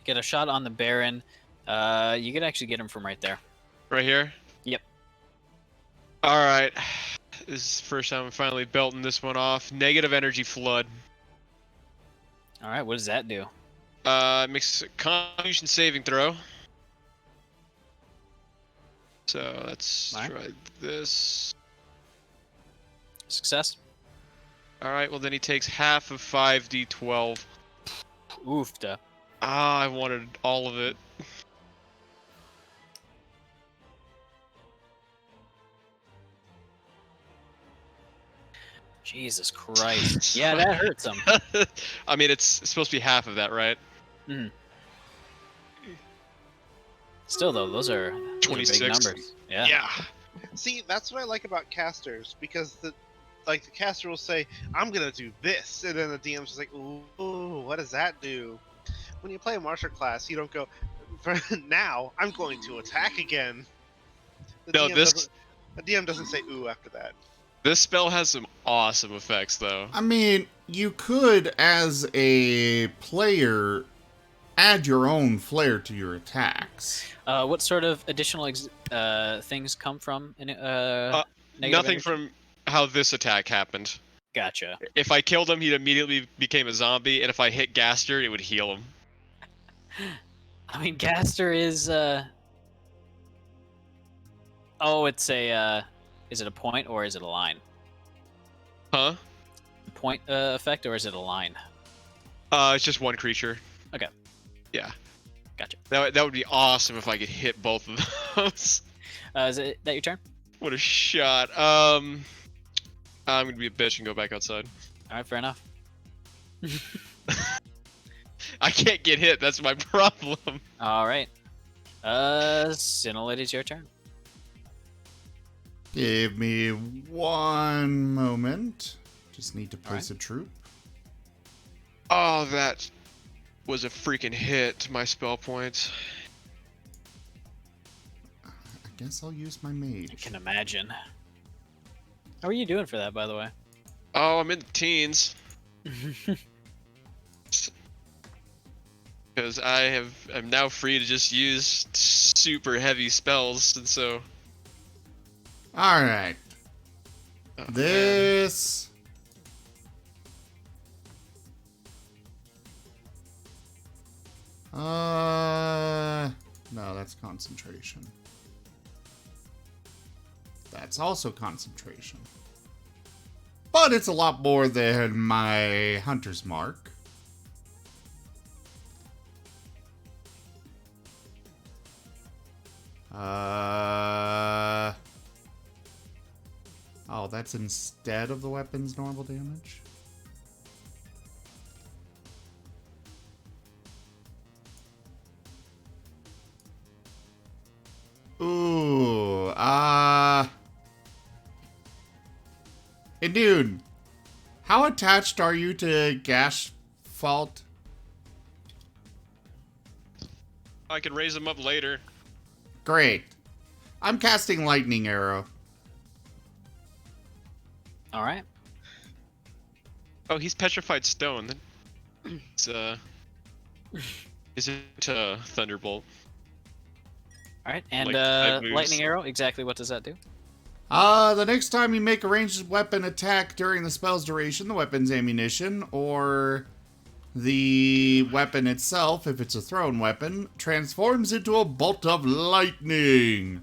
Get a shot on the Baron. You could actually get him from right there. Right here? Yep. All right. This is the first time I'm finally belting this one off. Negative energy flood. All right, what does that do? Makes a constitution saving throw. So let's try this. Success. All right, well then he takes half of 5d12. Oofda. Ah, I wanted all of it. Jesus Christ. Yeah, that hurts him. I mean, it's supposed to be half of that, right? Mm. Still, though, those are 26 big numbers. Yeah. Yeah. See, that's what I like about casters, because the caster will say, "I'm gonna do this," and then the DM's just like, "Ooh, what does that do?" When you play a martial class, you don't go, "For now, I'm going to attack again." The DM doesn't say "ooh" after that. This spell has some awesome effects, though. I mean, you could, as a player, add your own flair to your attacks. What sort of additional things come from negative Nothing energy? from how this attack happened. Gotcha. If I killed him, he'd immediately became a zombie, and if I hit Gaster, it would heal him. I mean, Gaster is. Oh, it's a. Is it a point or is it a line? Huh? Point effect or is it a line? It's just one creature. Okay. Yeah. Gotcha. That would be awesome if I could hit both of those. Is that your turn? What a shot. I'm gonna be a bitch and go back outside. All right, fair enough. I can't get hit. That's my problem. All right. Sinnoh, it is your turn. Give me one moment. Just need to place a troop. Oh, that was a freaking hit to my spell points. I guess I'll use my I mage. can imagine. How are you doing for that, by the way? Oh, I'm in the teens. Because I'm now free to just use super heavy spells, and so. All right. Oh, This. No, that's concentration. That's also concentration. But it's a lot more than my hunter's mark. Oh, that's instead of the weapon's normal damage? Ooh, Hey, dude, how attached are you to Gash Fault? I can raise them up later. Great. I'm casting Lightning Arrow. All right. Oh, he's petrified stone. It's isn't Thunderbolt. All right. And Like, five moves. lightning arrow. Exactly. What does that do? The next time you make a ranged weapon attack during the spell's duration, the weapon's ammunition, or the weapon itself, if it's a thrown weapon, transforms into a bolt of lightning.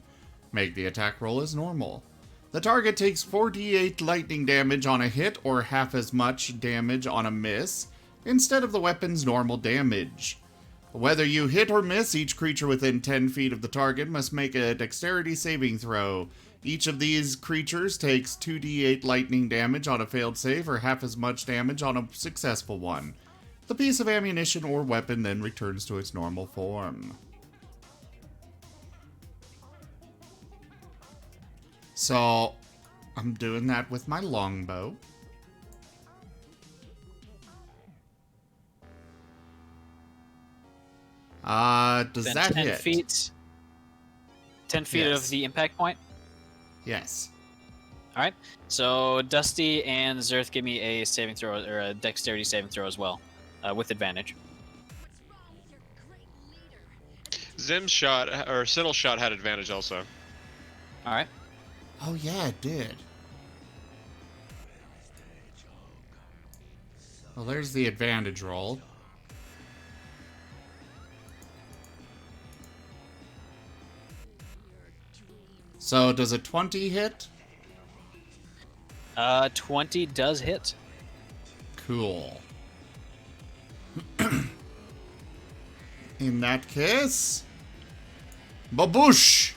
Make the attack roll as normal. The target takes 4d8 lightning damage on a hit or half as much damage on a miss, instead of the weapon's normal damage. Whether you hit or miss, each creature within 10 feet of the target must make a dexterity saving throw. Each of these creatures takes 2d8 lightning damage on a failed save or half as much damage on a successful one. The piece of ammunition or weapon then returns to its normal form. So, I'm doing that with my longbow. Does Then that 10 hit? feet. 10 feet Yes. of the impact point. Yes. All right. So Dusty and Zerth, give me a saving throw or a dexterity saving throw as well, with advantage. Zim's shot or Siddle's shot had advantage also. All right. Oh yeah, it did. Well, there's the advantage roll. So, does a 20 hit? 20 does hit. Cool. In that case, baboosh!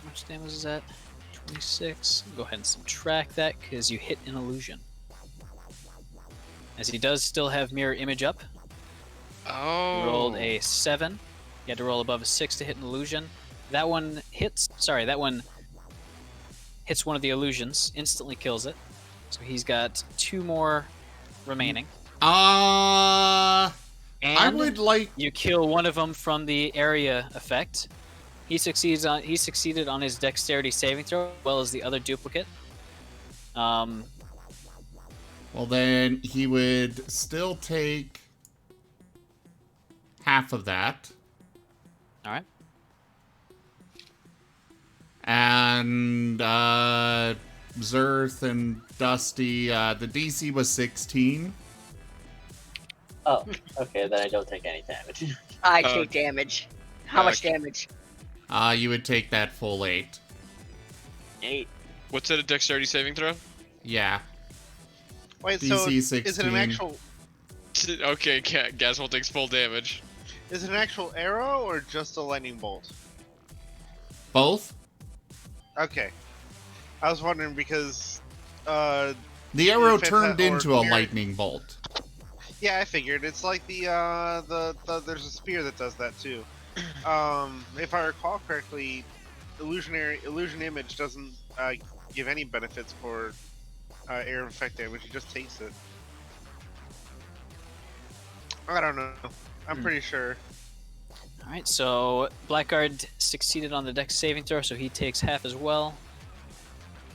How much damage is that? 26. Go ahead and subtract that because you hit an illusion. As he does still have mirror image up. Oh. He rolled a 7. You had to roll above a 6 to hit an illusion. That one hits. Sorry, that one hits one of the illusions, instantly kills it. So he's got 2 more remaining. I And would like... you kill one of them from the area effect. He succeeded on his dexterity saving throw, as well as the other duplicate. Well, then he would still take half of that. All right. And Zerth and Dusty, the DC was 16. Oh, okay, then I don't take any damage. I take damage. How much Okay. damage? You would take that full 8. 8. What's it, a dexterity saving throw? Yeah. Wait, DC so 16. is it an actual? Okay, Gaswell takes full damage. Is it an actual arrow or just a lightning bolt? Both? Okay, I was wondering because The arrow If it's turned a- or into a mirror- lightning bolt. yeah, I figured it's like the there's a spear that does that too. If I recall correctly, illusion image doesn't give any benefits for air effect damage. He just takes it. I don't know. I'm pretty sure. All right. So Blackguard succeeded on the dex saving throw, so he takes half as well.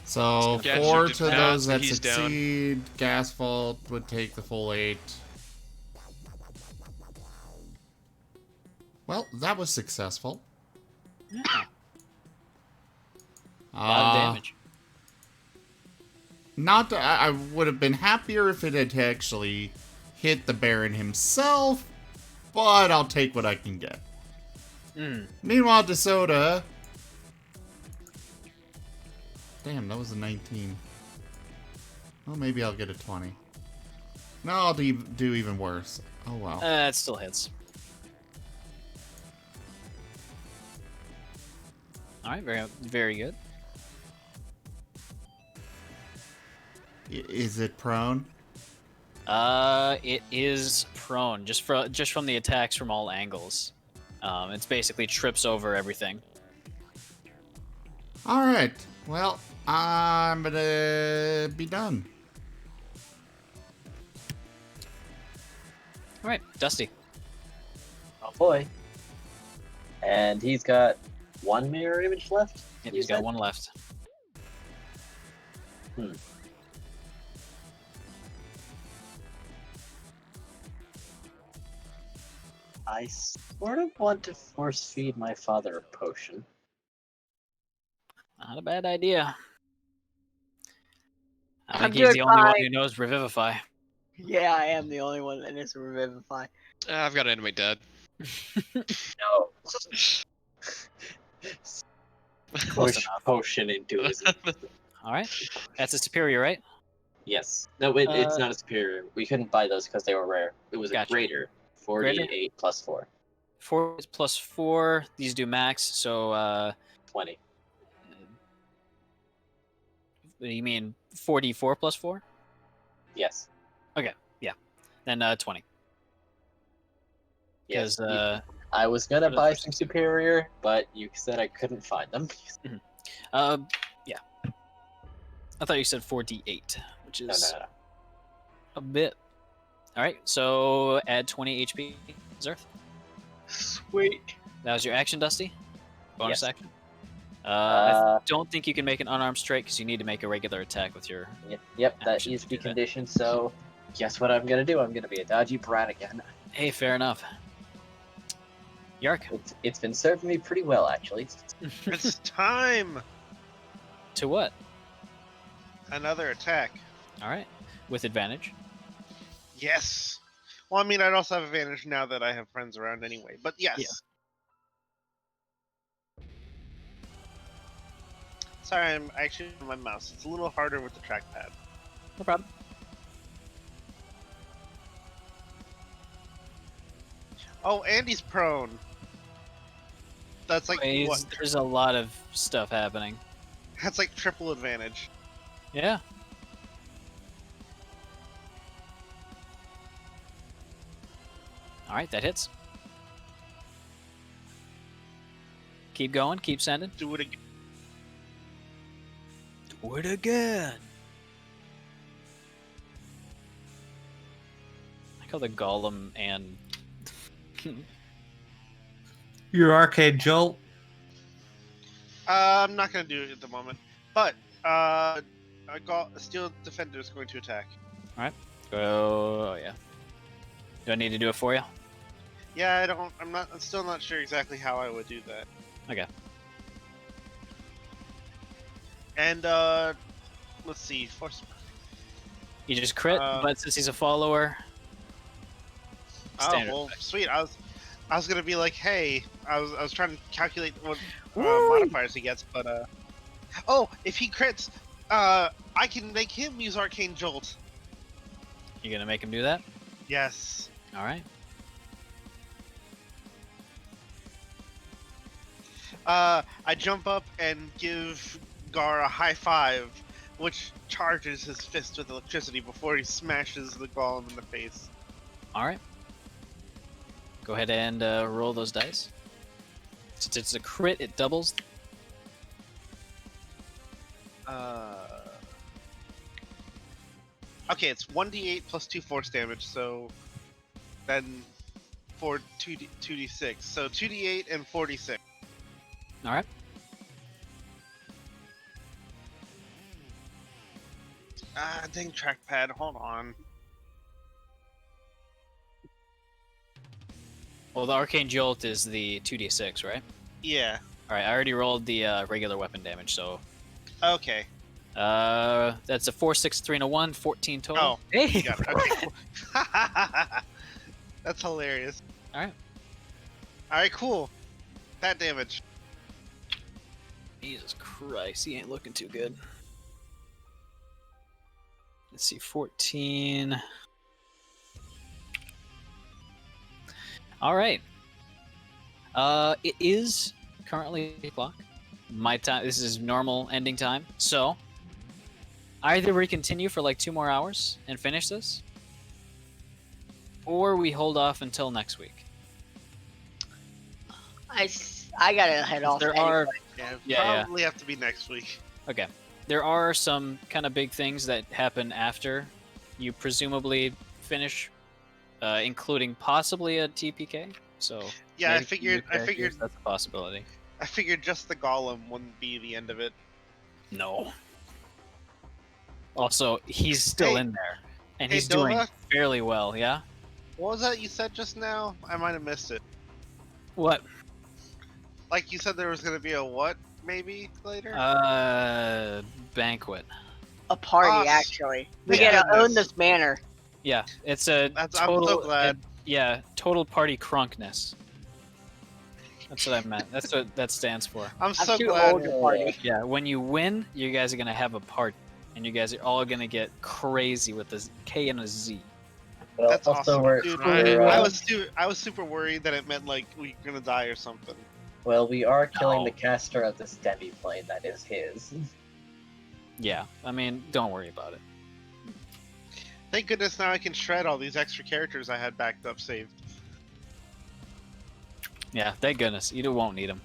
So Gas 4 did to not, those so that he's down. succeed. Gas fault would take the full 8. Well, that was successful. Yeah. A lot of damage. Not that I would have been happier if it had actually hit the Baron himself, but I'll take what I can get. Meanwhile, DeSoda. Damn, that was a 19. Well, maybe I'll get a 20. No, I'll do even worse. Oh, wow. It still hits. Alright, very good. Is it prone? It is prone, just from the attacks from all angles. It's basically trips over everything. Alright, well, I'm gonna be done. Alright, Dusty. Oh boy. And he's got one mirror image left? Yep, You he's got said? one left. I sort of want to force feed my father a potion. Not a bad idea. I I'm think he's good, the only one bye. who knows Revivify. Yeah, I am the only one that knows Revivify. I've got to animate Dad. No. Close Push enough. potion into his. Alright, that's a superior, right? Yes. No, it's not a superior. We couldn't buy those because they were rare. It was Gotcha. a greater. 48 Greater? plus 4. 4 plus 4. These do max, so 20. you mean 44 plus 4? Yes. Then 20. Yes. Because I was gonna what are buy those? some superior, but you said I couldn't find them. yeah. I thought you said 4d8, which No, is no, no. a bit. Alright, so add 20 HP, Zerth. Sweet. That was your action, Dusty? Bonus Yes. action? I don't think you can make an unarmed strike because you need to make a regular attack with your... Yep, that Action is to the do that. condition, so guess what I'm gonna do? I'm gonna be a dodgy brat again. Hey, fair enough. Yark. It's been serving me pretty well, actually. It's time! To what? Another attack. Alright. With advantage. Yes. Well, I mean, I'd also have advantage now that I have friends around anyway. But yes. Yeah. Sorry, I'm actually on my mouse. It's a little harder with the trackpad. No problem. Oh, and he's prone. That's like what? There's a lot of stuff happening. That's like triple advantage. Yeah. Alright, that hits. Keep going, keep sending. Do it again. Do it again. I call the golem and Your arcade jolt. I'm not gonna do it at the moment, but I got a steel defender is going to attack. oh yeah. Do I need to do it for you? Yeah, I don't. I'm still not sure exactly how I would do that. Okay. And let's see. Force. You just crit, but since he's a follower. Oh Standard well, effect. sweet. I was gonna be like, hey, I was trying to calculate what Woo! modifiers he gets, but oh, if he crits, I can make him use Arcane Jolt. You gonna make him do that? Yes. Alright. I jump up and give Gar a high five, which charges his fist with electricity before he smashes the golem in the face. Alright. Go ahead and roll those dice. Since it's a crit, it doubles. Okay, it's 1d8 plus 2 force damage, so then for 2d6. So 2d8 and 46. Alright. Ah, dang trackpad. Hold on. Well, the Arcane Jolt is the 2d6, right? Yeah. Alright, I already rolled the regular weapon damage, so... Okay. That's a 4, 6, 3, and a 1, 14 total. Oh. Hey! You got it. Okay, cool. That's hilarious. Alright. Alright, cool. That damage. Jesus Christ, he ain't looking too good. Let's see, 14. Alright. It is currently 8 o'clock. My time, this is normal ending time. So, either we continue for like 2 more hours and finish this, or we hold off until next week. I gotta head off. There anyway. are, Yeah, probably have to be next week. okay, there are some kind of big things that happen after you presumably finish, including possibly a TPK. So Yeah, I maybe figured new characters, that's a possibility. I figured just the golem wouldn't be the end of it. No. Also, he's still Hey- in there, and hey, he's doing Dova? fairly well. Yeah. What was that you said just now? I might have missed it. What? Like you said there was gonna be a what maybe later? Banquet. A party, Ah, actually. We thank gotta own goodness. this manor. Yeah, it's a I'm total. so glad. Yeah, total party crunkness. That's what I meant. That's what that stands for. I'm I'm so too glad. old to party. Yeah, when you win, you guys are gonna have a party, and you guys are all gonna get crazy with a K and a Z. Well, That's also awesome, we're, dude. we're, I was super worried that it meant like we were gonna die or something. well, we are killing No. the caster of this demi-plane that is his. Yeah, I mean, don't worry about it. Thank goodness now I can shred all these extra characters I had backed up saved. Yeah, thank goodness. You won't need them.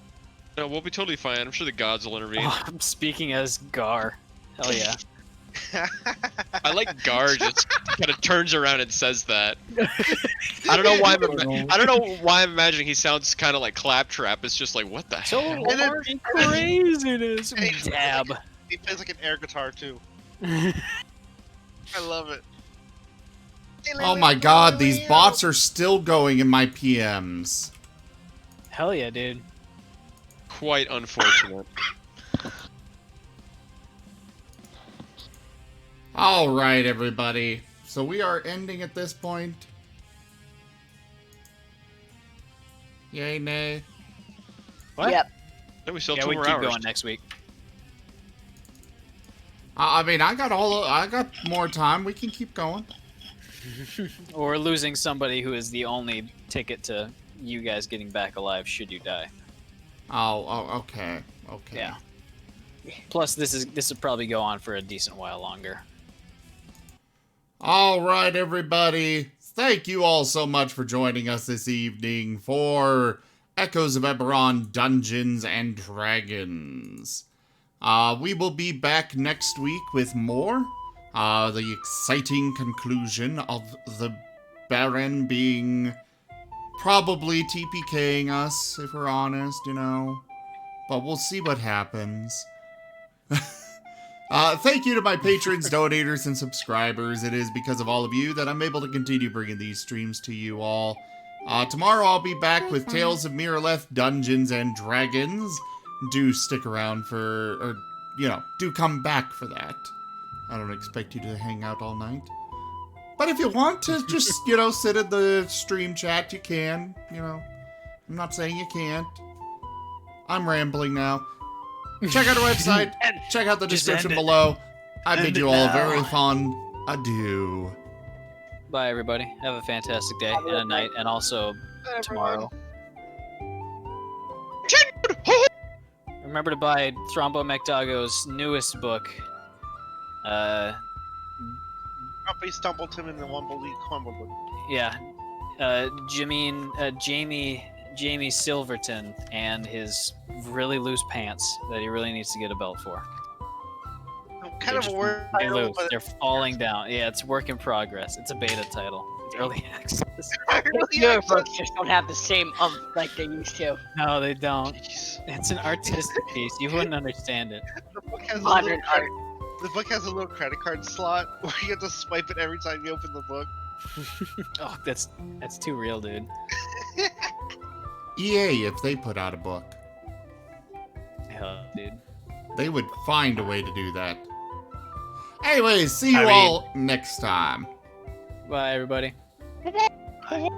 No, we'll be totally fine. I'm sure the gods will intervene. Oh, I'm speaking as Gar. Hell yeah. I like Gar just kind of turns around and says that. I don't know why. I don't know why I'm imagining he sounds kind of like Claptrap. It's just like, what the hell? Total And then- party craziness. Hey, Dab. He plays like an air guitar too. I love it. Oh my god, these bots are still going in my PMs. Hell yeah, dude. Quite unfortunate. Alright, everybody. So we are ending at this point. Yay, nay. What? Yep. Then we still have Yeah, 2 we more keep hours. going next week. I mean, I got more time. We can keep going. Or losing somebody who is the only ticket to you guys getting back alive should you die. Oh, okay. Okay. Yeah. Plus, this will probably go on for a decent while longer. All right, everybody. Thank you all so much for joining us this evening for Echoes of Eberron Dungeons and Dragons. We will be back next week with more. The exciting conclusion of the Baron being probably TPKing us, if we're honest, you know. But we'll see what happens. Thank you to my patrons, donators, and subscribers. It is because of all of you that I'm able to continue bringing these streams to you all. Tomorrow I'll be back with Tales of Miraleth Dungeons and Dragons. Do stick around for, or, you know, do come back for that. I don't expect you to hang out all night. But if you want to just, you know, sit in the stream chat, you can, you know. I'm not saying you can't. I'm rambling now. Check out our website. Check out the Just description end it. below. I End bid it you all a now. very fond adieu. Bye, everybody. Have a fantastic day and a night, and also tomorrow. Remember to buy Thrombo McDoggo's newest book. Grumpy Stumbleton and the Wumbledy Quumbledy. Yeah. Jamie Silverton and his really loose pants that he really needs to get a belt for. I'm kind of a word They're title, loose. but They're falling down. Yeah, it's work in progress. It's a beta title. It's early access. I really Newer like books just don't have the same like they used to. No, they don't. Jeez. It's an artistic piece. You wouldn't understand it. The book has a Modern little art. The book has a little credit card slot where you have to swipe it every time you open the book. Oh, that's too real, dude. EA, if they put out a book, Hell, dude. they would find a way to do that. Anyways, see you I mean- all next time. Bye, everybody. Bye.